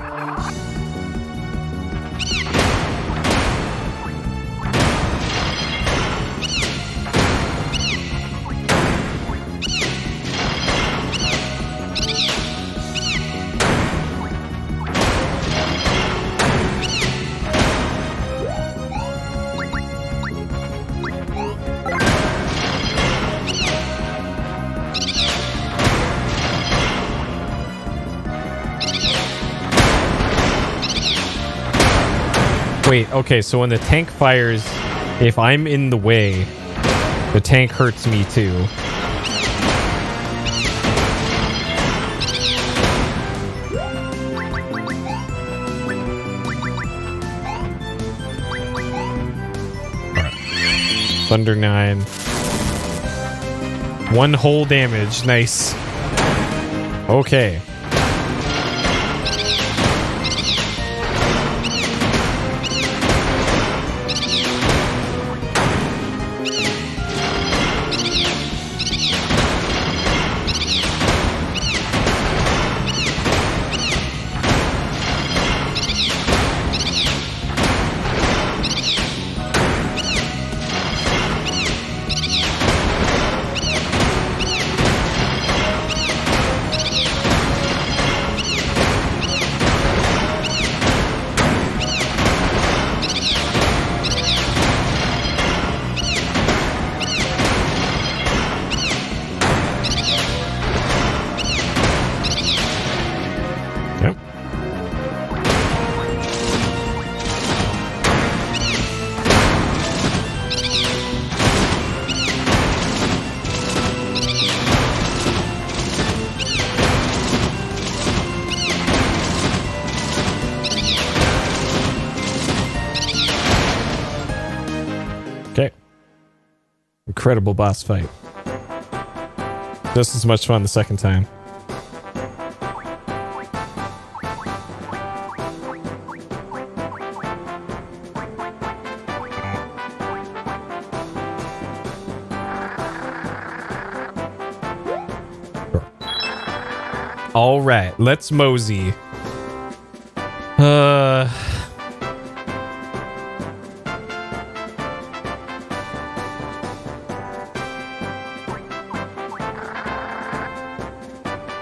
Wait, okay, so when the tank fires, if I'm in the way, The tank hurts me too. Thunder 9. 1 whole damage. Nice. Okay. Incredible boss fight. Just as much fun the second time. All right, let's mosey.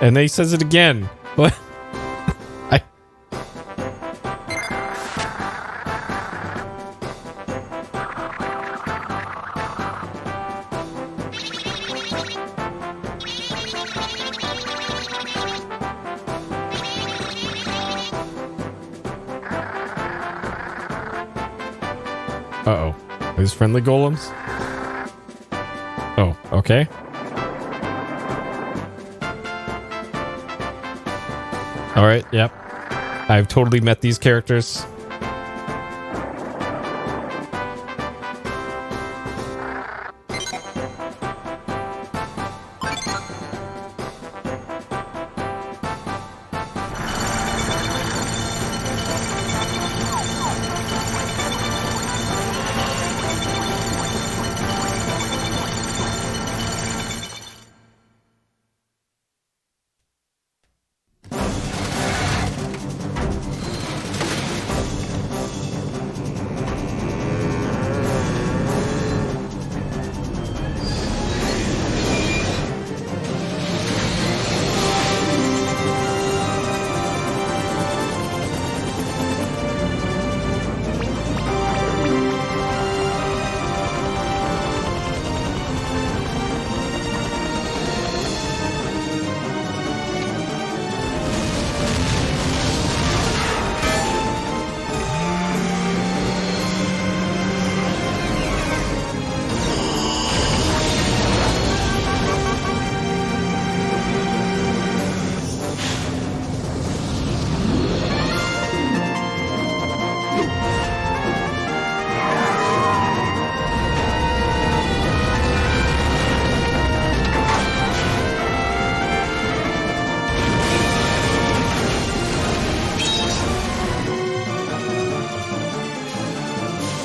And then he says it again. What? Uh-oh. These friendly golems? Oh, okay. Alright, yep. I've totally met these characters.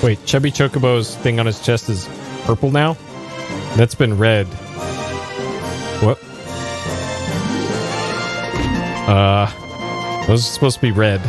Wait, Chubby Chocobo's thing on his chest is purple now? That's been red. What? Those are supposed to be red.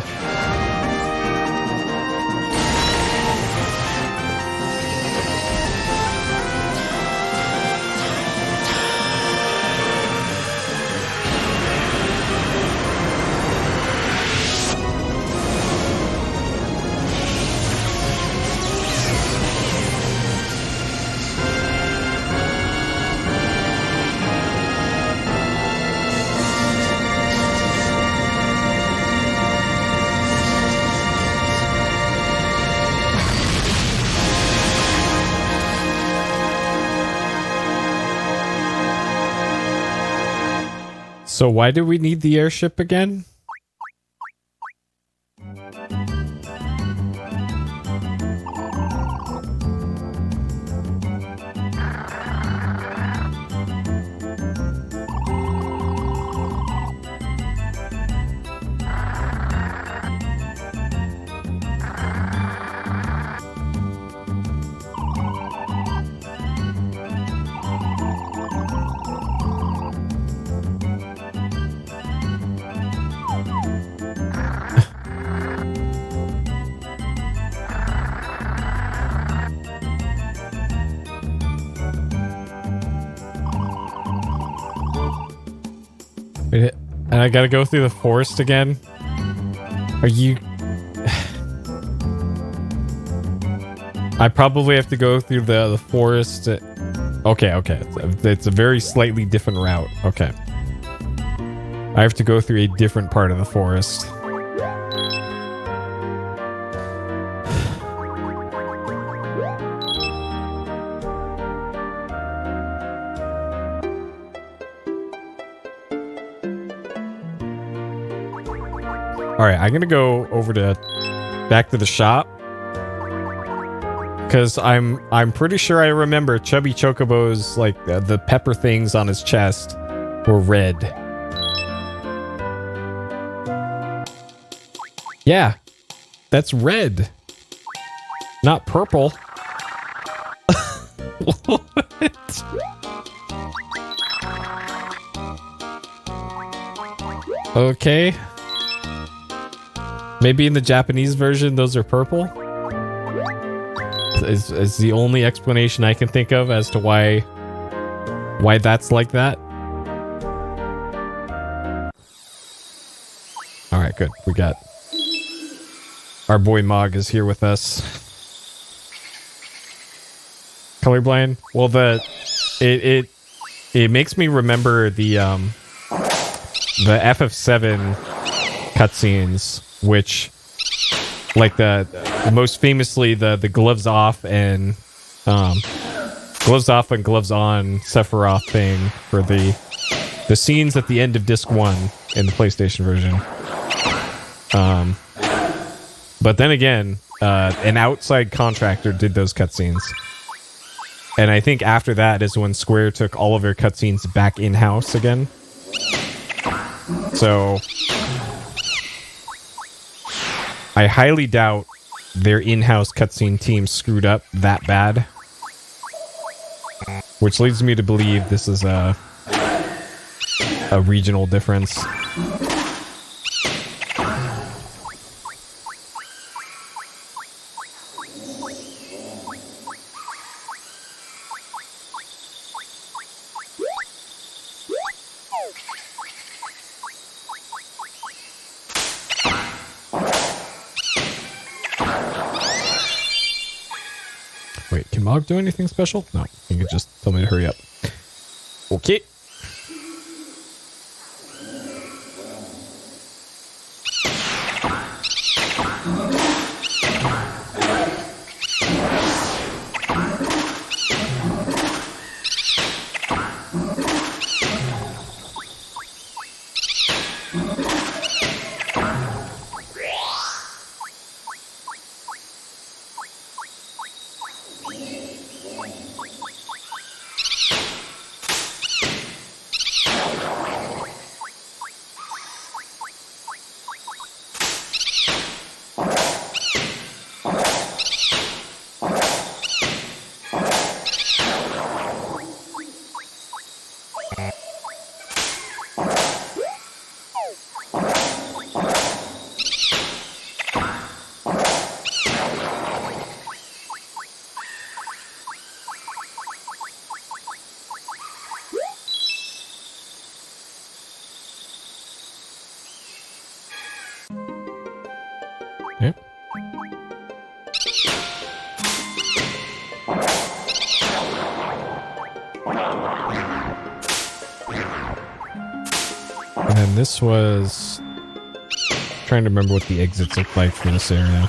So why do we need the airship again? And I gotta go through the forest again? Are you... I probably have to go through the forest. Okay. It's a very slightly different route. Okay. I have to go through a different part of the forest. All right, I'm gonna go over to back to the shop because I'm pretty sure I remember Chubby Chocobo's like the pepper things on his chest were red. Yeah, that's red, not purple. What? Okay. Maybe in the Japanese version, those are purple. Is the only explanation I can think of as to why that's like that. All right, good. We got our boy Mog is here with us. Colorblind. Well, it makes me remember the FF7 cutscenes. Which, like the most famously the gloves off and gloves off and gloves on Sephiroth thing for the scenes at the end of disc 1 in the PlayStation version. But then again, an outside contractor did those cutscenes, and I think after that is when Square took all of their cutscenes back in-house again. So I highly doubt their in-house cutscene team screwed up that bad. Which leads me to believe this is a regional difference. Wait, can Mog do anything special? No, he can just tell me to hurry up. Okay. And this was... trying to remember what the exits look like for this area.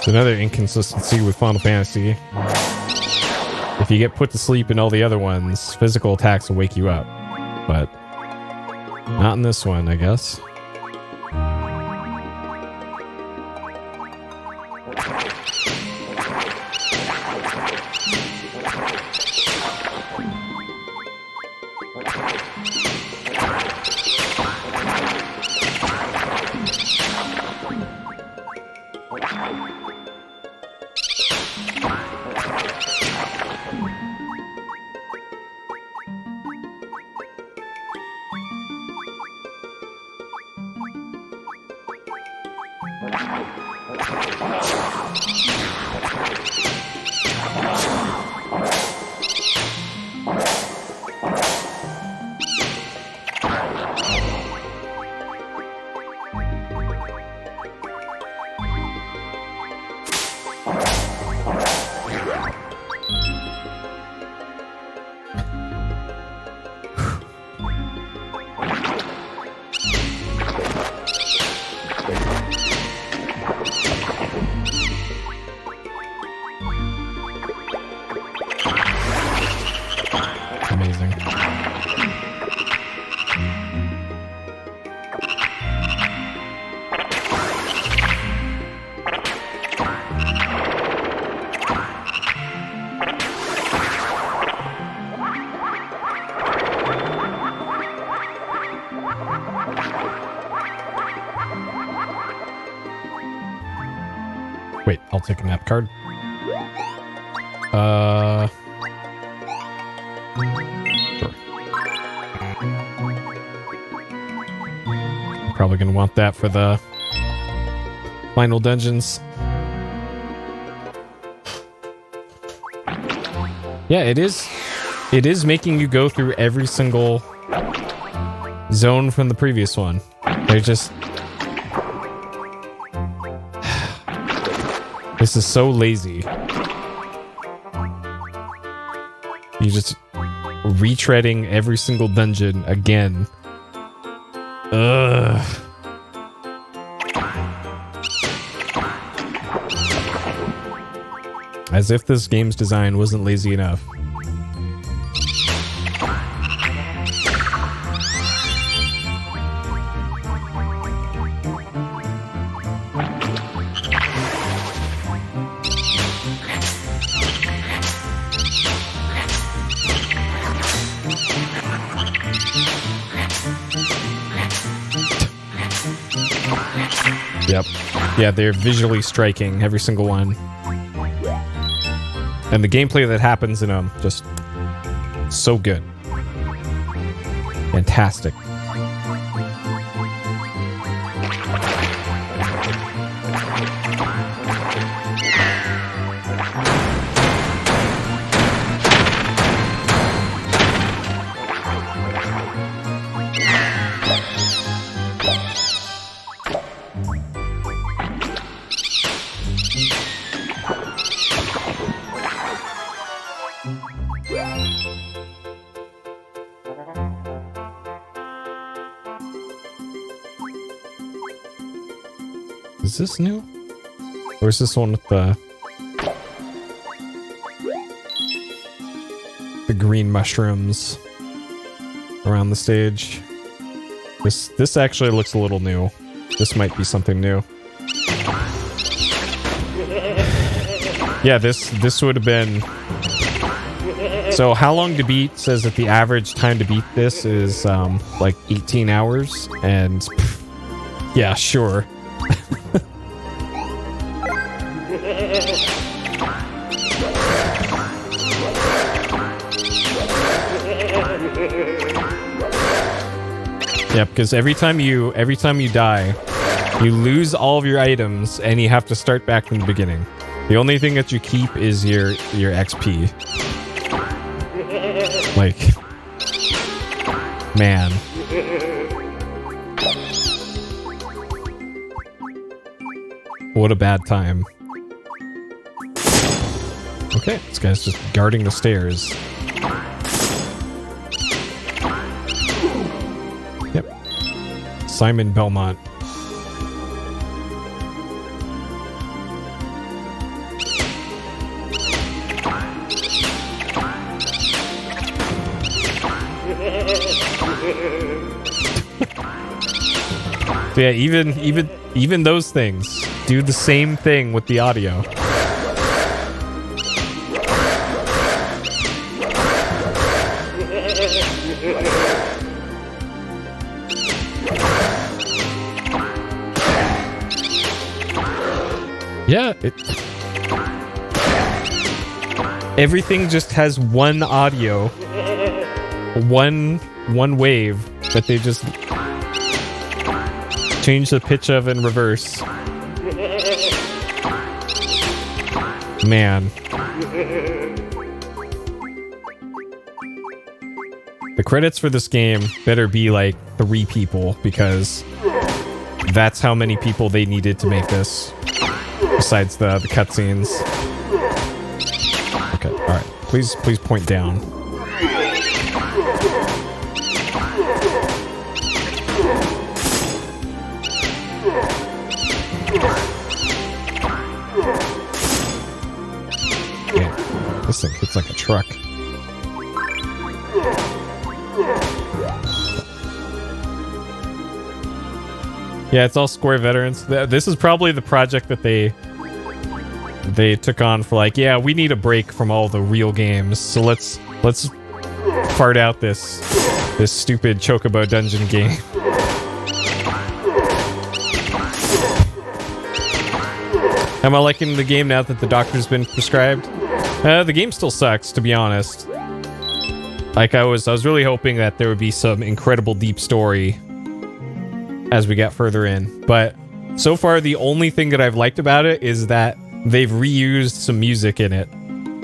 It's another inconsistency with Final Fantasy. If you get put to sleep in all the other ones, physical attacks will wake you up. But not in this one, I guess. Amazing. Wait, I'll take a nap card. Sure. Probably gonna want that for the final dungeons. Yeah, it is. It is making you go through every single zone from the previous one. They're just... This is so lazy. You just retreading every single dungeon again. Ugh. As if this game's design wasn't lazy enough. Yep. Yeah, they're visually striking, every single one. And the gameplay that happens in them, just so good. Fantastic. Is this new? Or is this one with the green mushrooms around the stage? This actually looks a little new. This might be something new. Yeah, this would have been... So how long to beat says that the average time to beat this is like 18 hours, and pff, yeah, sure. Yeah, because every time you die, you lose all of your items and you have to start back from the beginning. The only thing that you keep is your XP. Like, man. What a bad time. Okay, this guy's just guarding the stairs. Yep. Simon Belmont. So yeah, even those things do the same thing with the audio. Yeah, everything just has one audio, one wave that they just change the pitch of in reverse. Man. The credits for this game better be like 3 people, because that's how many people they needed to make this. Besides the cutscenes. Okay, alright. Please point down. Yeah, this thing hits like a truck. Yeah, it's all Square veterans. This is probably the project that they took on for, like, yeah, we need a break from all the real games, so let's fart out this stupid Chocobo dungeon game. Am I liking the game now that the doctor's been prescribed? The game still sucks, to be honest. Like, I was really hoping that there would be some incredible deep story as we got further in, but so far the only thing that I've liked about it is that they've reused some music in it.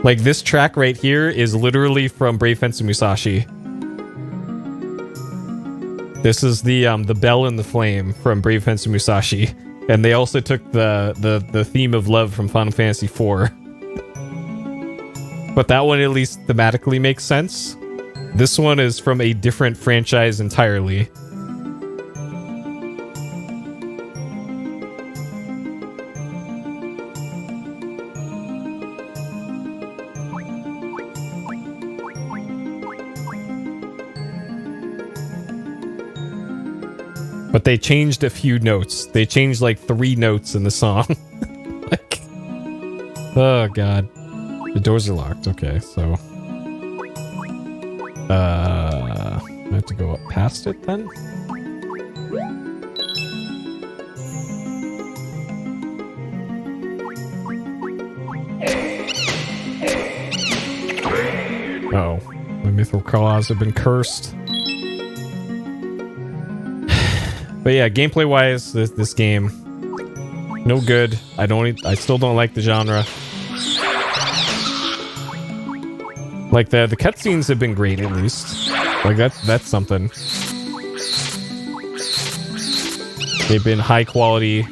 Like, this track right here is literally from Brave Fencer Musashi. This is the bell and the flame from Brave Fencer Musashi, and they also took the theme of love from Final Fantasy IV. But that one at least thematically makes sense. This one is from a different franchise entirely. But they changed a few notes. They changed like 3 notes in the song. Like, oh god. The doors are locked. Okay, so I have to go up past it then? Oh, my mithril claws have been cursed. But yeah, gameplay wise, this game, no good. I still don't like the genre. Like, the cutscenes have been great, at least. Like, that's something. They've been high quality.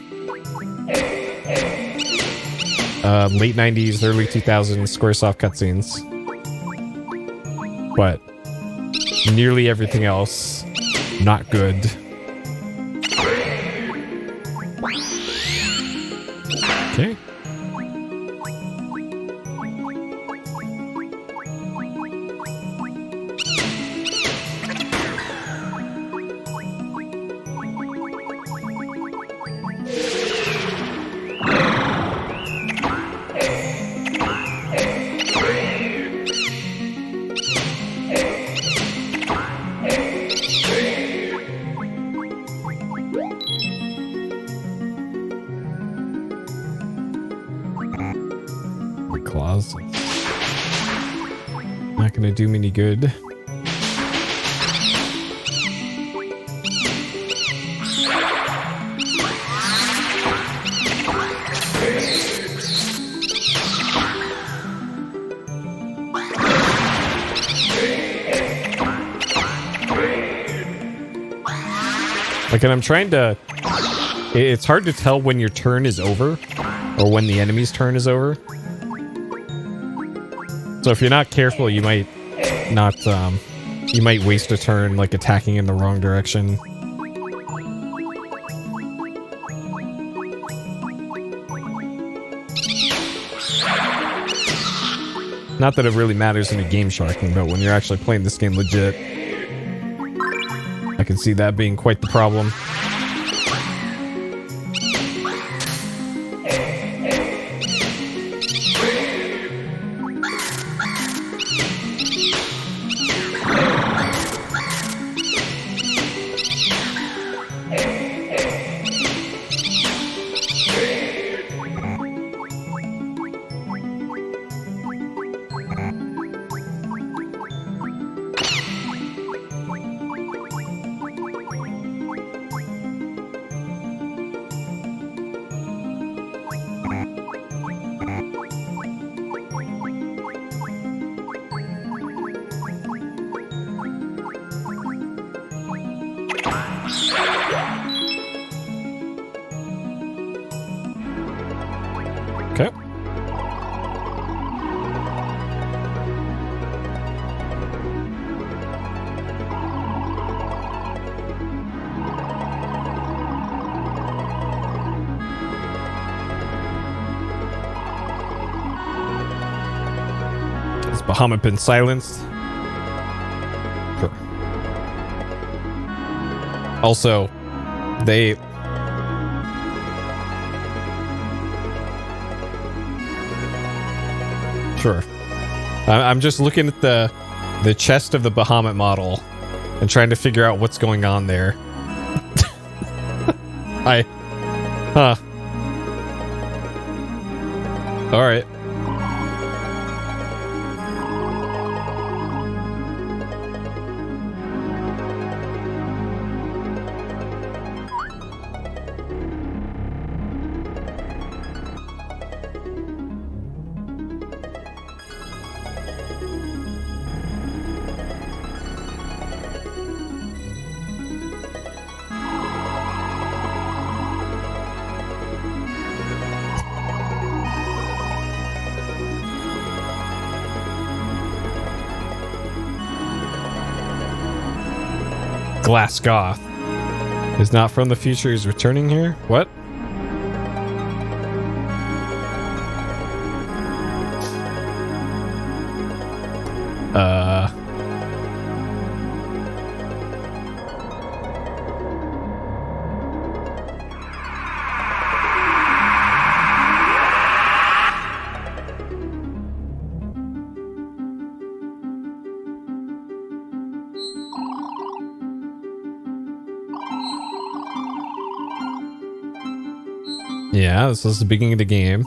Late 90s, early 2000s Squaresoft cutscenes. But nearly everything else, not good. Okay. Claws. Not gonna do me any good. Like, and I'm trying to... It's hard to tell when your turn is over, or when the enemy's turn is over. So if you're not careful, you might not, you might waste a turn, like, attacking in the wrong direction. Not that it really matters in a game sharking, but when you're actually playing this game legit. Like, can see that being quite the problem. Okay. Has Bahamut been silenced? Sure. Also, they... Sure. I'm just looking at the chest of the Bahamut model and trying to figure out what's going on there. Huh. All right. Glass Goth is not from the future. He's returning here. What? Yeah, this was the beginning of the game.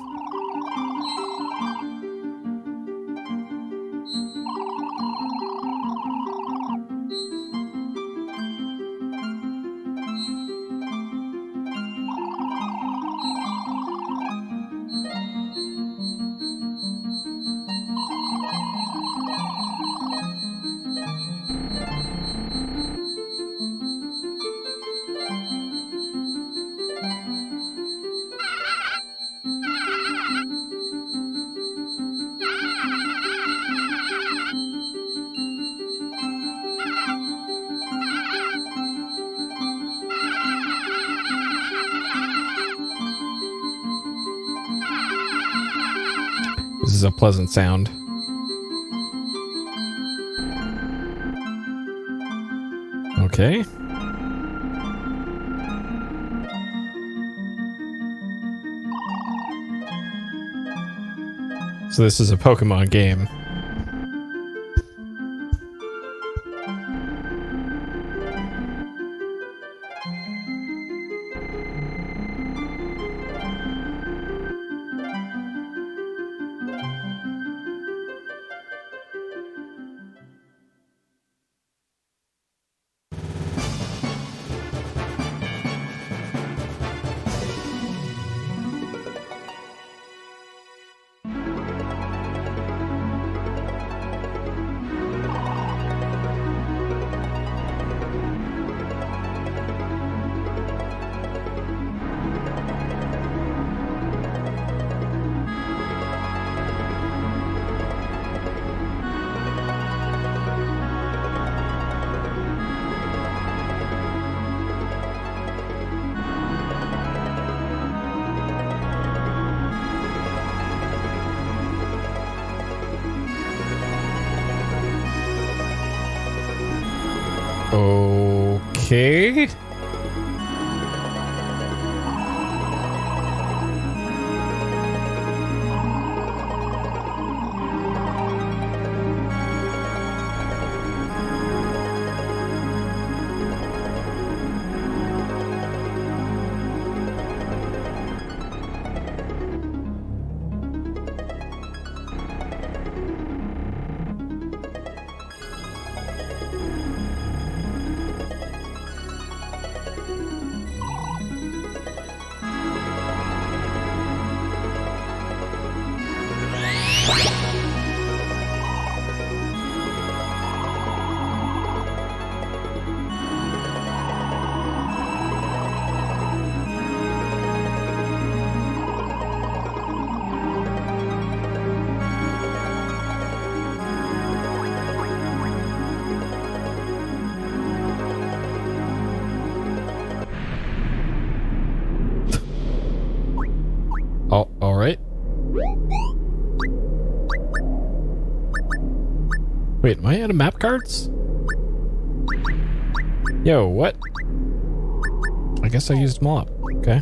This is a pleasant sound. Okay. So this is a Pokemon game. Okay. Oh, all right. Wait, am I out of map cards? Yo, what? I guess I used them all up. Okay.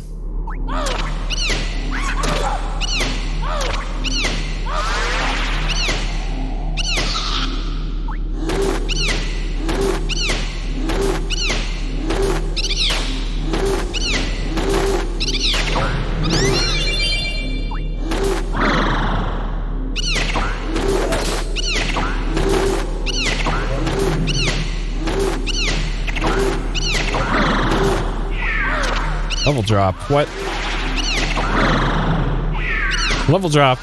Level drop. What? Level dropped.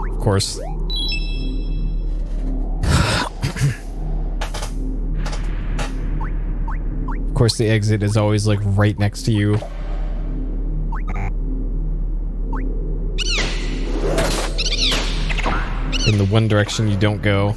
Of course. Of course, the exit is always like right next to you. In the one direction you don't go.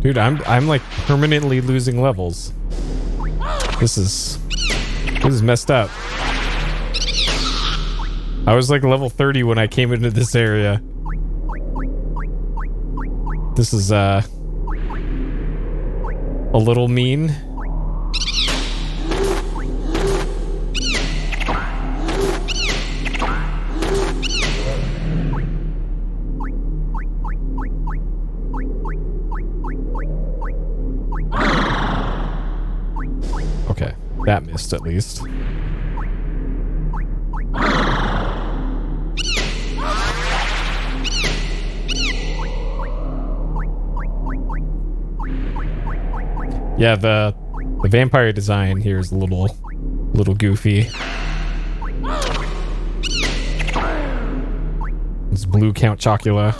Dude, I'm like permanently losing levels. This is messed up. I was like level 30 when I came into this area. This is a little mean. Okay, that missed at least. Yeah, the vampire design here is a little goofy. It's blue Count Chocula.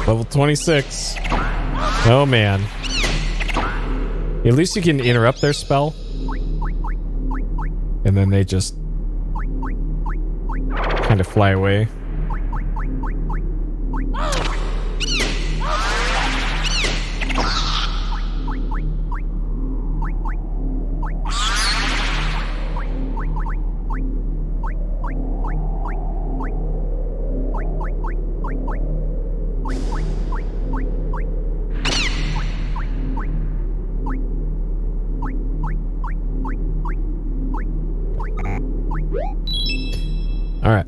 Level 26. Oh, man. At least you can interrupt their spell. And then they just kind of fly away. All right.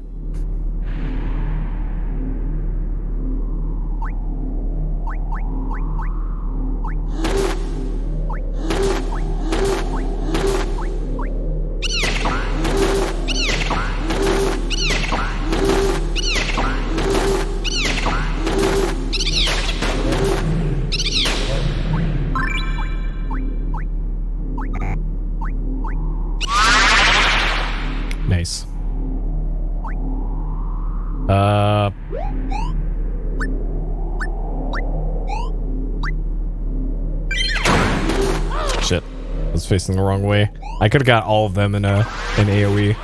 Nice. Shit. I was facing the wrong way. I could have got all of them in an AoE.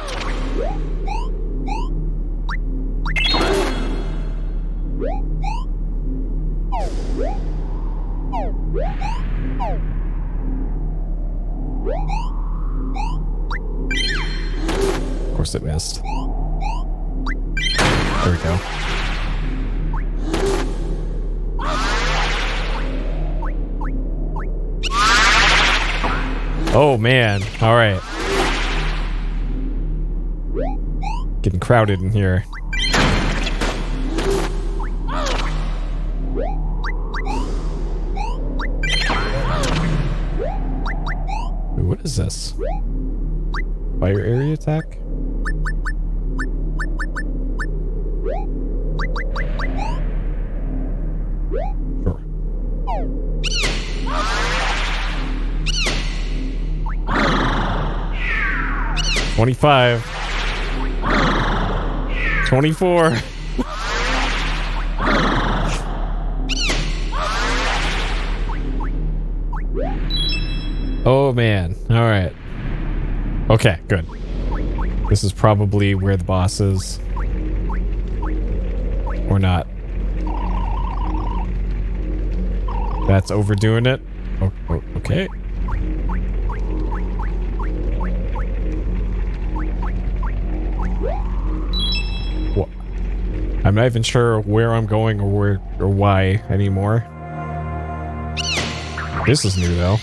Of course it missed. There we go. Oh, man. All right. Getting crowded in here. Ooh, what is this? Fire area attack? Sure. 25. 24. Oh, man. All right. Okay, good. This is probably where the boss is. Or not. That's overdoing it. Oh, okay. What? I'm not even sure where I'm going or why anymore. This is new though.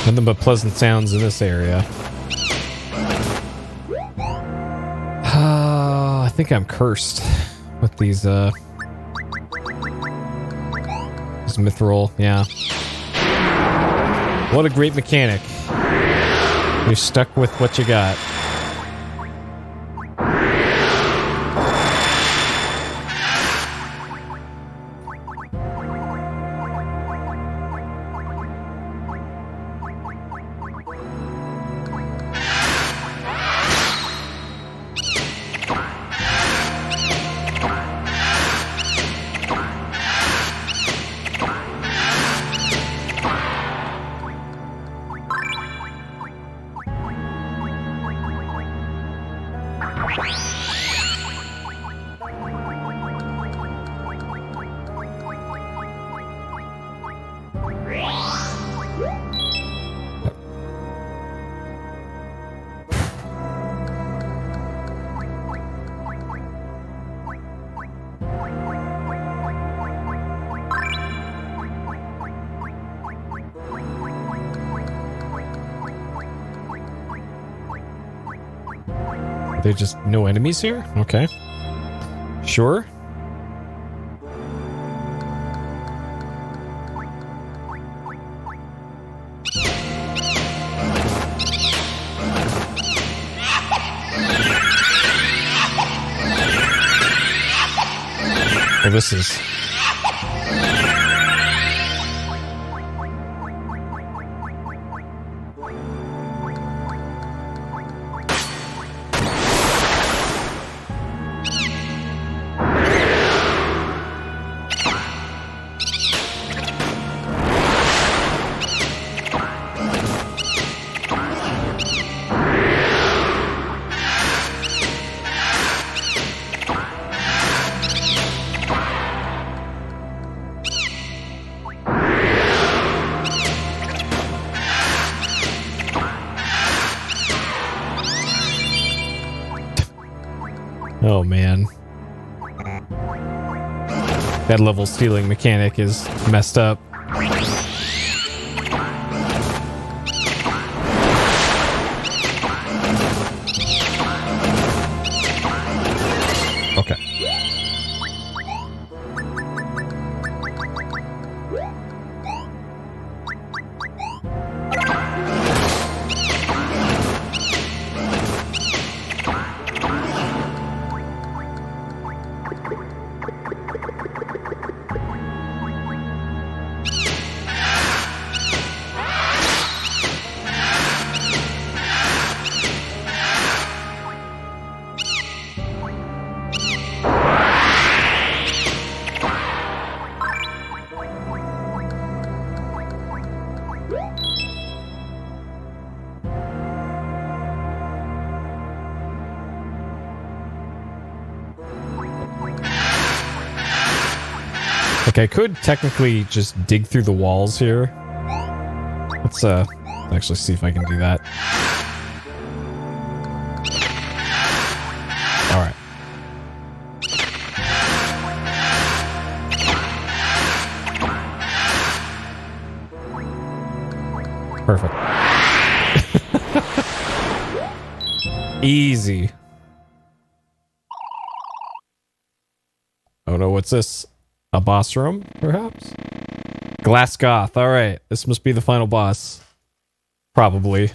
Nothing but pleasant sounds in this area. I think I'm cursed with these mithril, yeah. What a great mechanic. You're stuck with what you got. There's just no enemies here? Okay. Sure. Well, this is... Oh man. That level stealing mechanic is messed up. Okay. Like, I could technically just dig through the walls here. Let's actually see if I can do that. All right. Perfect. Easy. Oh no, what's this? A boss room, perhaps? Glass Goth. All right, this must be the final boss. Probably.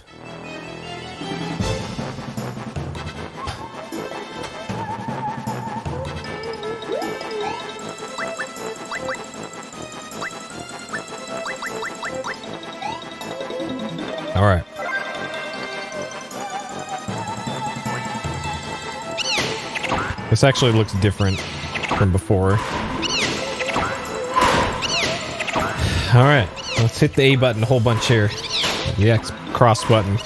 All right. This actually looks different from before. All right, let's hit the A button a whole bunch here. The X cross button.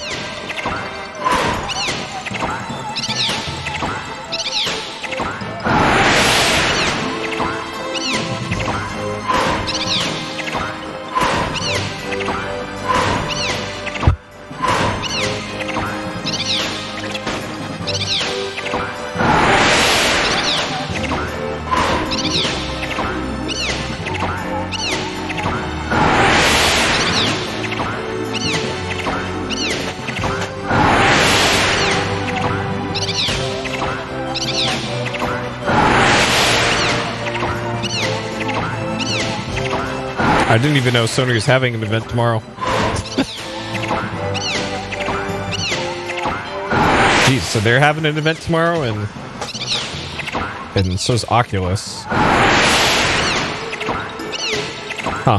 I didn't even know Sony was having an event tomorrow. Jeez, so they're having an event tomorrow, and so's Oculus. Huh.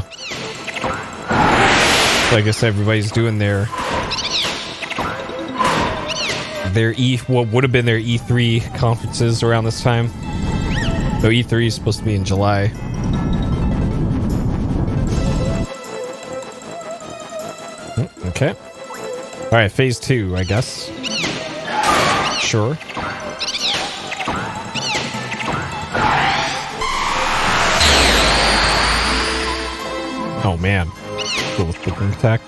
So I guess everybody's doing their what would have been their E3 conferences around this time. Though E3 is supposed to be in July. Okay. Alright, phase 2, I guess. Sure. Oh man. Cool with flipping attack.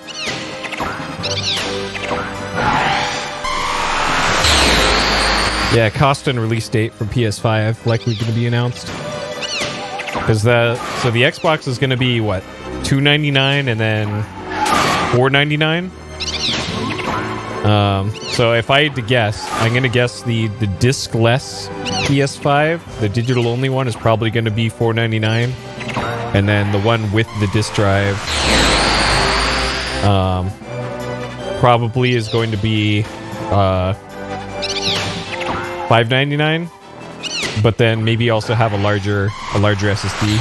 Yeah, cost and release date for PS5 likely going to be announced. Because the Xbox is going to be what? $299 and then $499? So if I had to guess, I'm going to guess the disc-less PS5, the digital-only one, is probably going to be $499. And then the one with the disc drive probably is going to be $599. But then maybe also have a larger SSD.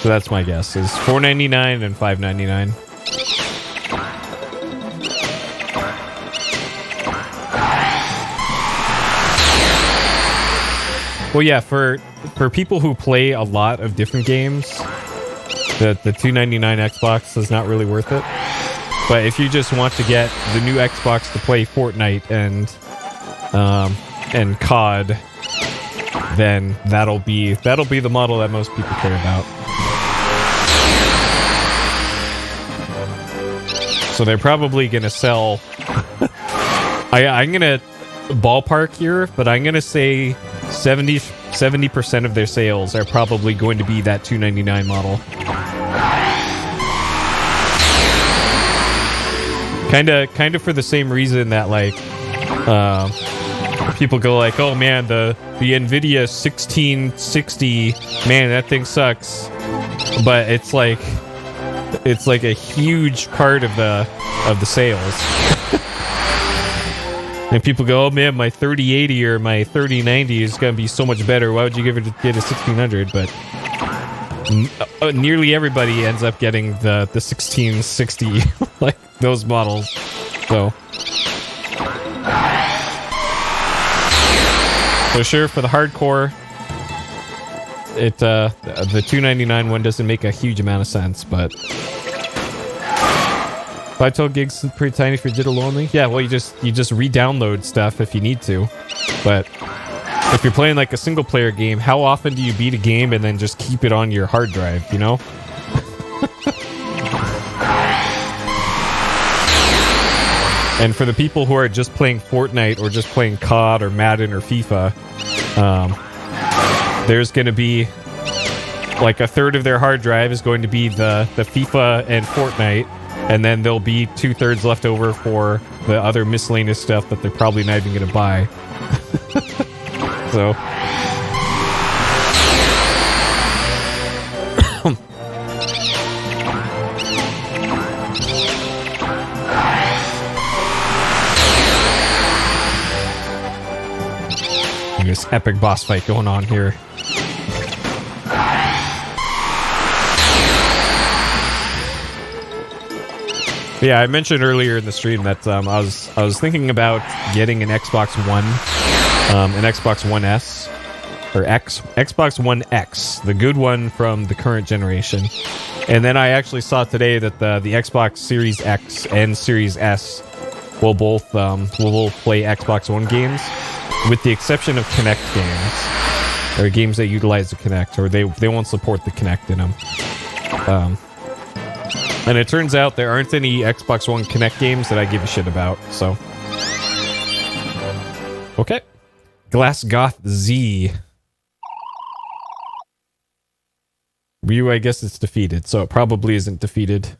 So that's my guess, is $499 and $599. Well, yeah, for people who play a lot of different games, the $299 Xbox is not really worth it. But if you just want to get the new Xbox to play Fortnite and COD, then that'll be the model that most people care about. So they're probably gonna sell. I'm gonna ballpark here, but I'm gonna say 70% of their sales are probably going to be that $299 model. Kind of for the same reason that like people go like, oh man, the Nvidia 1660, man, that thing sucks. But it's like a huge part of the sales. And people go, oh man, my 3080 or my 3090 is gonna be so much better. Why would you get a 1600? But nearly everybody ends up getting the 1660, like those models. So sure, for the hardcore, the $299 one doesn't make a huge amount of sense, but 512 gigs is pretty tiny for digital only. Yeah, well, you just re-download stuff if you need to. But if you're playing like a single player game, how often do you beat a game and then just keep it on your hard drive, you know? And for the people who are just playing Fortnite or just playing COD or Madden or FIFA, there's going to be like a third of their hard drive is going to be the FIFA and Fortnite, and then there'll be 2/3 left over for the other miscellaneous stuff that they're probably not even going to buy. So this epic boss fight going on here. Yeah, I mentioned earlier in the stream that I was thinking about getting an Xbox One, an Xbox One S, or Xbox One X, the good one from the current generation. And then I actually saw today that the Xbox Series X and Series S will both play Xbox One games, with the exception of Kinect games, or games that utilize the Kinect, or they won't support the Kinect in them. And it turns out there aren't any Xbox One Kinect games that I give a shit about, so. Okay. Glass Goth Z. Ryu, I guess it's defeated, so it probably isn't defeated.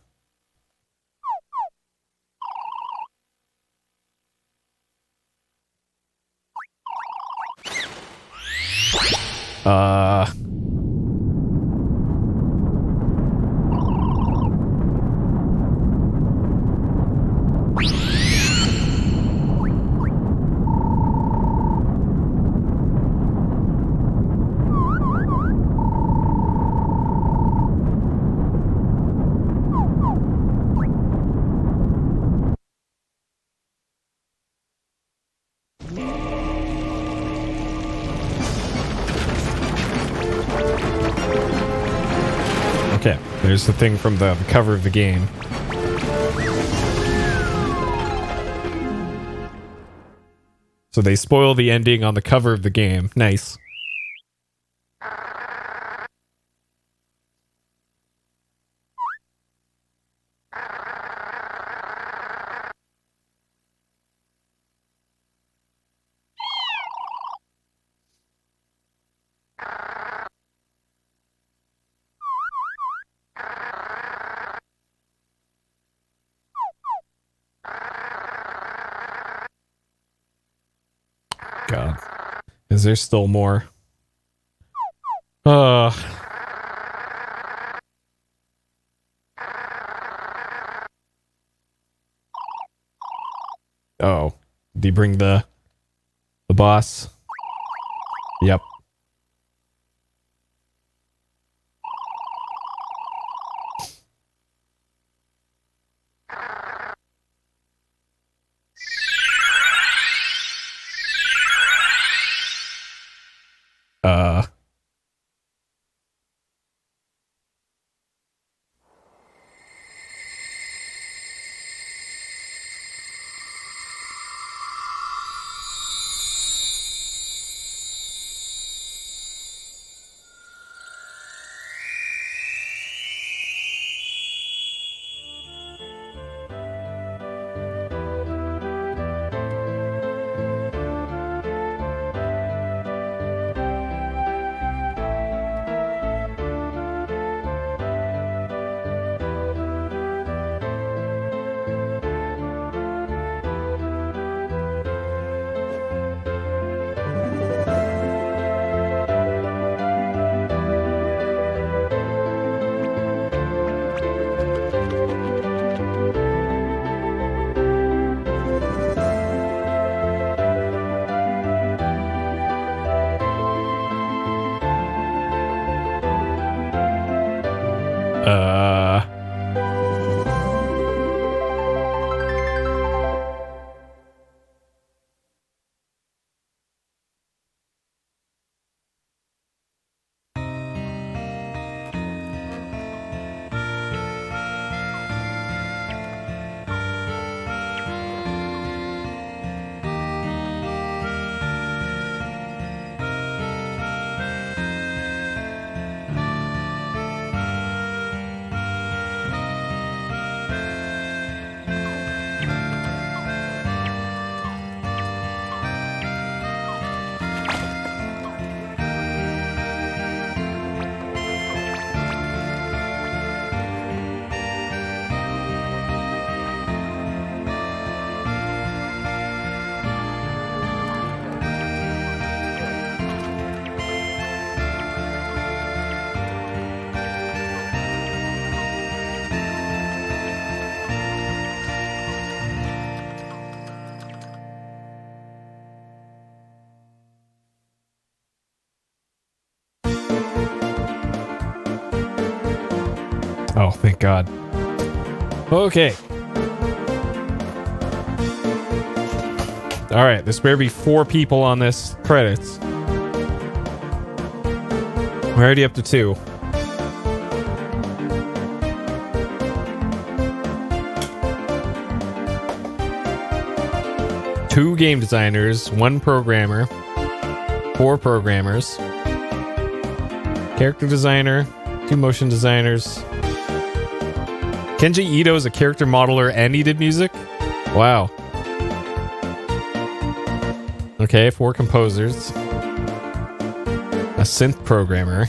Okay, there's the thing from the cover of the game. So they spoil the ending on the cover of the game. Nice. Is there still more? Oh, did he bring the boss? Yep. Oh, thank God. Okay. All right, there's better be 4 people on this credits. We're already up to 2. Two game designers, 1 programmer, 4 programmers, character designer, 2 motion designers. Kenji Ito is a character modeler and he did music? Wow. Okay, 4 composers. A synth programmer.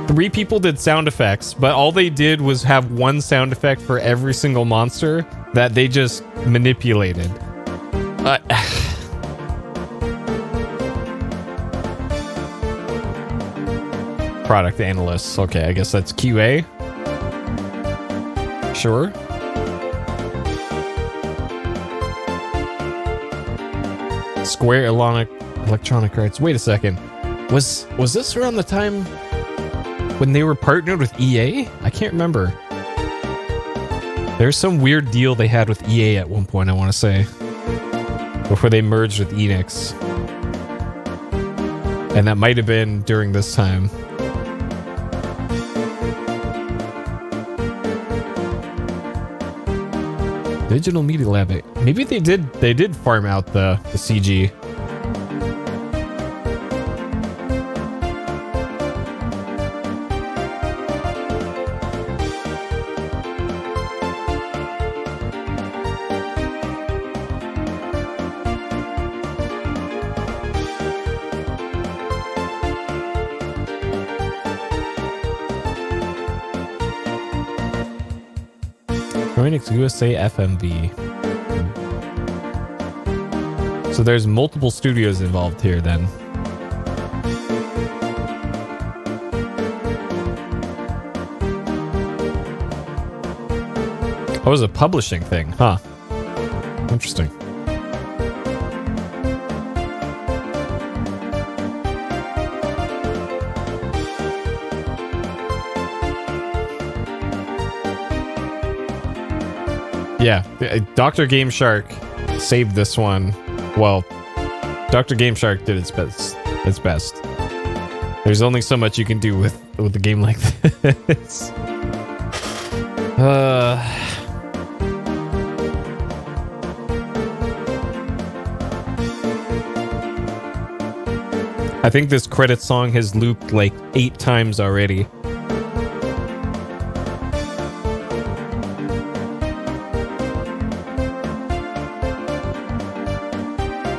3 people did sound effects, but all they did was have 1 sound effect for every single monster that they just manipulated. Product analysts. Okay, I guess that's QA. Sure. Square Electronic Arts. Wait a second. Was this around the time when they were partnered with EA? I can't remember. There's some weird deal they had with EA at one point, I want to say. Before they merged with Enix. And that might have been during this time. Digital Media Lab. Maybe they did farm out the CG. USA FMV. So So there's multiple studios involved here then. Oh, it was a publishing thing, huh? Interesting. Yeah, Dr. Game Shark saved this one. Well, Dr. Game Shark did its best. There's only so much you can do with a game like this. I think this credit song has looped like 8 times already.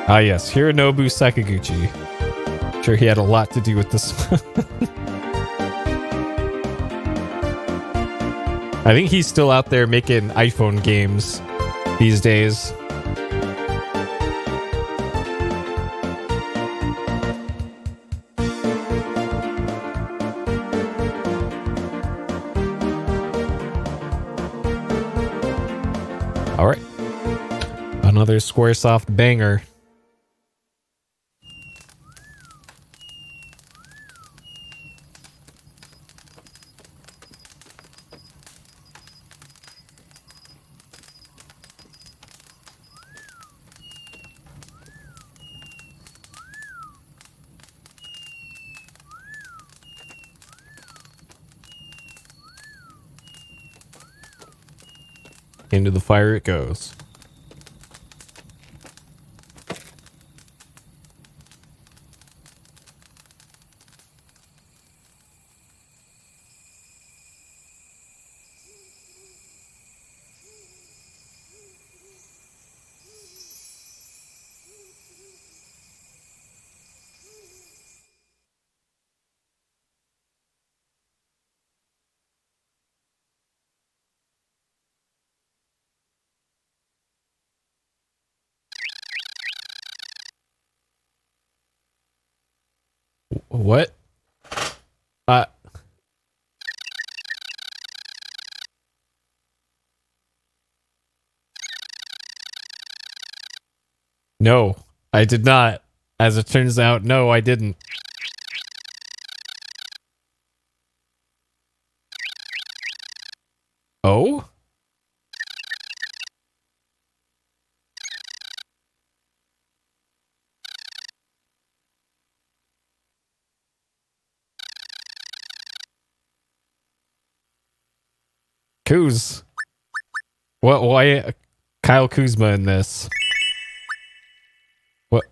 Ah yes, Hironobu Sakaguchi. Sure, he had a lot to do with this one. I think he's still out there making iPhone games these days. All right. Another Squaresoft banger. Into the fire it goes. What? No, I did not. As it turns out, no, I didn't. Oh? Kuz. What? Why Kyle Kuzma in this? What?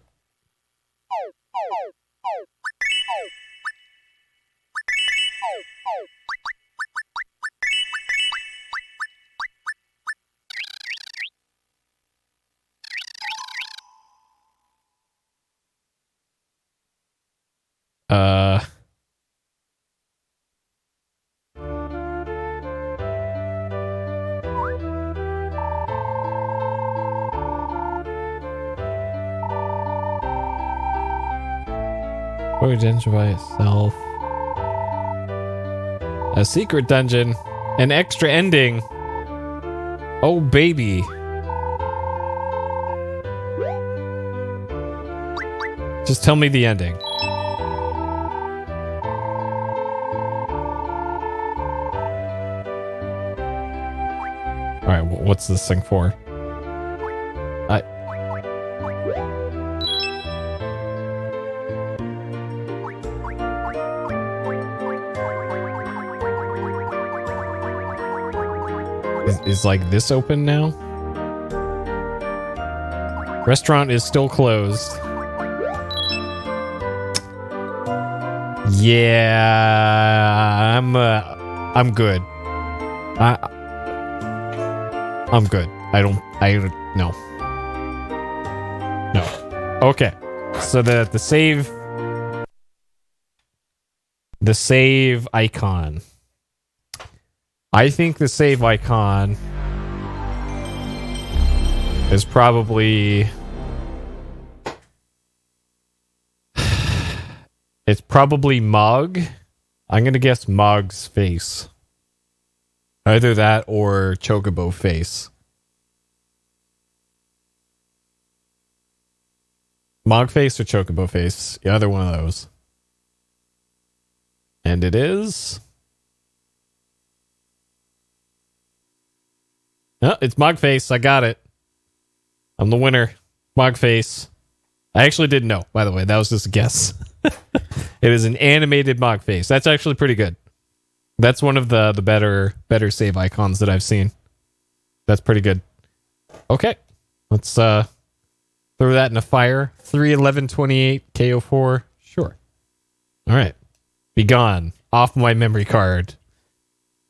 Or dungeon by itself. A secret dungeon. An extra ending. Oh, baby. Just tell me the ending. Alright, what's this thing for? Is like this open now? Restaurant is still closed. Yeah, I'm good. I'm good. No. Okay. So the save icon. I think the save icon is probably It's probably Mog. I'm going to guess Mog's face. Either that or Chocobo face. Mog face or Chocobo face. The other one of those. And it is... Oh, it's Mog face. I got it. I'm the winner. Mog face. I actually didn't know, by the way. That was just a guess. It is an animated Mog face. That's actually pretty good. That's one of the better save icons that I've seen. That's pretty good. Okay. Let's throw that in a fire. 31128 KO4. Sure. All right. Be gone. Off my memory card.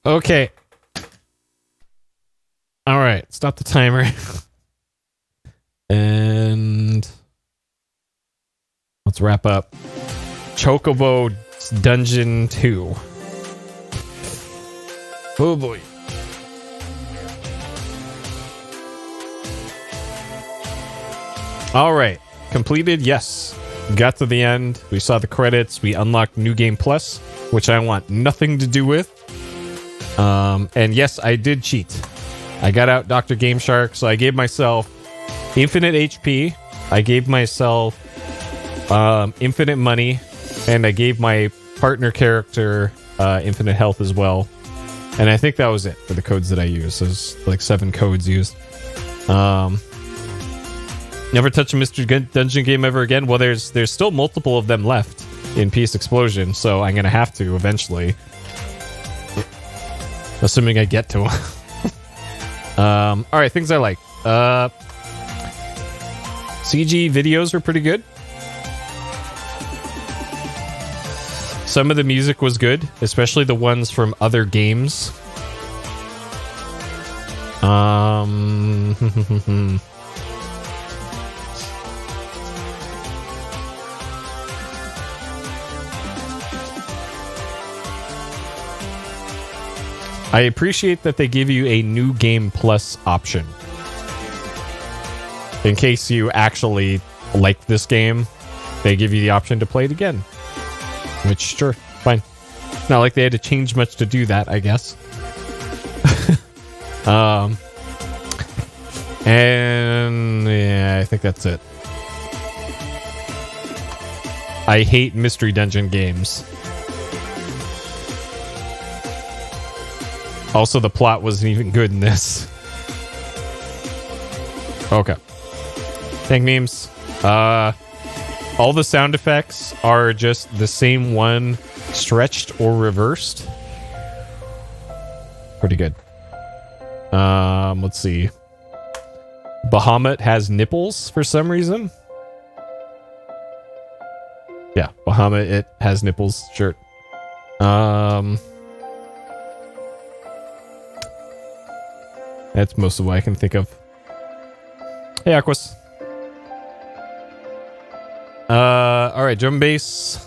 Okay. All right. Stop the timer. And let's wrap up. Chocobo Dungeon 2. Oh boy. All right. Completed. Yes. Got to the end. We saw the credits. We unlocked New Game Plus, which I want nothing to do with. And yes, I did cheat. I got out Dr. Game Shark, so I gave myself infinite HP. I gave myself infinite money, and I gave my partner character infinite health as well. And I think that was it for the codes that I used. There's like 7 codes used. Never touch a mystery dungeon game ever again. Well, there's still multiple of them left in PSXplosion, so I'm gonna have to eventually, assuming I get to them. All right, things I like. CG videos are pretty good. Some of the music was good, especially the ones from other games. I appreciate that they give you a New Game Plus option. In case you actually like this game, they give you the option to play it again. Which, sure, fine. Not like they had to change much to do that, I guess. And yeah, I think that's it. I hate mystery dungeon games. Also, the plot wasn't even good in this. Okay. Thank memes. All the sound effects are just the same one stretched or reversed. Pretty good. Let's see. Bahamut has nipples for some reason. Yeah, Bahamut, it has nipples. Sure. That's most of what I can think of. Hey, Aquas. All right, drum bass.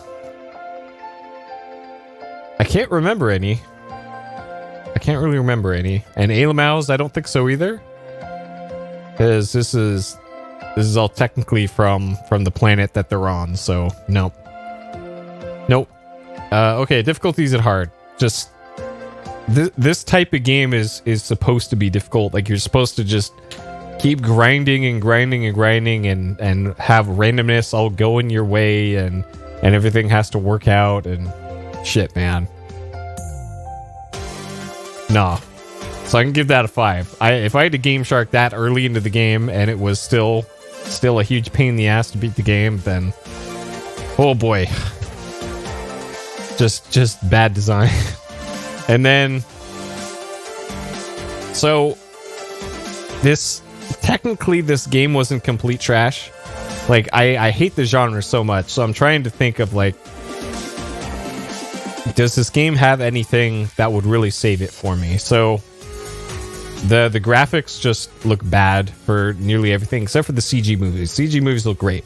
I can't remember any. I can't really remember any. And Alamaus, I don't think so either. Because this is all technically from the planet that they're on. So nope. Nope. Okay, difficulties at hard. Just this type of game is supposed to be difficult. Like, you're supposed to just keep grinding and grinding and grinding and have randomness all going your way and everything has to work out and shit, man. Nah. So I can give that a 5. If I had to Game Shark that early into the game and it was still a huge pain in the ass to beat the game, then oh boy. Just bad design. And then so this game wasn't complete trash. Like, I hate the genre so much, so I'm trying to think of, like, does this game have anything that would really save it for me? So the graphics just look bad for nearly everything except for the CG movies. CG movies look great.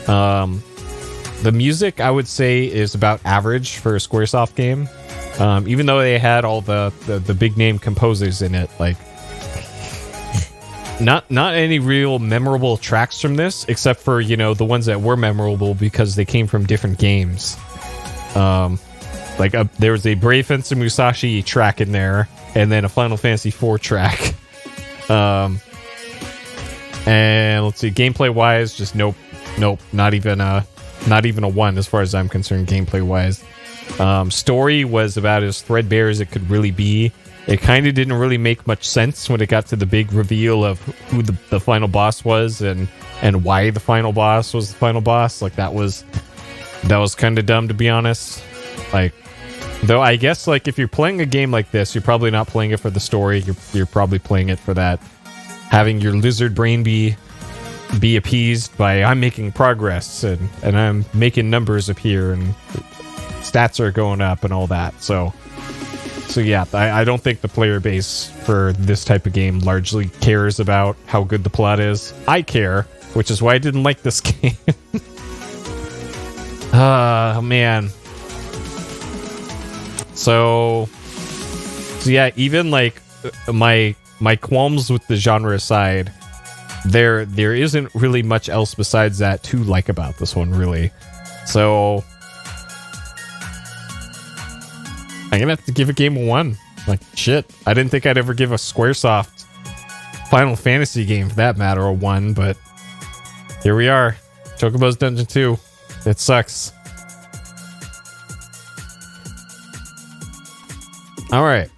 The music, I would say, is about average for a Squaresoft game. Even though they had all the big name composers in it, like not any real memorable tracks from this, except for, you know, the ones that were memorable because they came from different games. There was a Brave Fencer Musashi track in there, and then a Final Fantasy IV track. And let's see, gameplay wise, just nope, not even a 1 as far as I'm concerned, gameplay wise. Story was about as threadbare as it could really be. It kind of didn't really make much sense when it got to the big reveal of who the final boss was and why the final boss was the final boss. Like that was kind of dumb, to be honest. Like, though I guess like if you're playing a game like this, you're probably not playing it for the story. You're probably playing it for that, having your lizard brain be appeased by I'm making progress and I'm making numbers appear and stats are going up and all that. So yeah, I don't think the player base for this type of game largely cares about how good the plot is. I care, which is why I didn't like this game. Man. So yeah, even like my qualms with the genre aside, there isn't really much else besides that to like about this one, really. So I'm gonna have to give a game a 1. Like, shit, I didn't think I'd ever give a Squaresoft Final Fantasy game, for that matter, a 1, but here we are. Chocobo's Dungeon 2. It sucks. All right.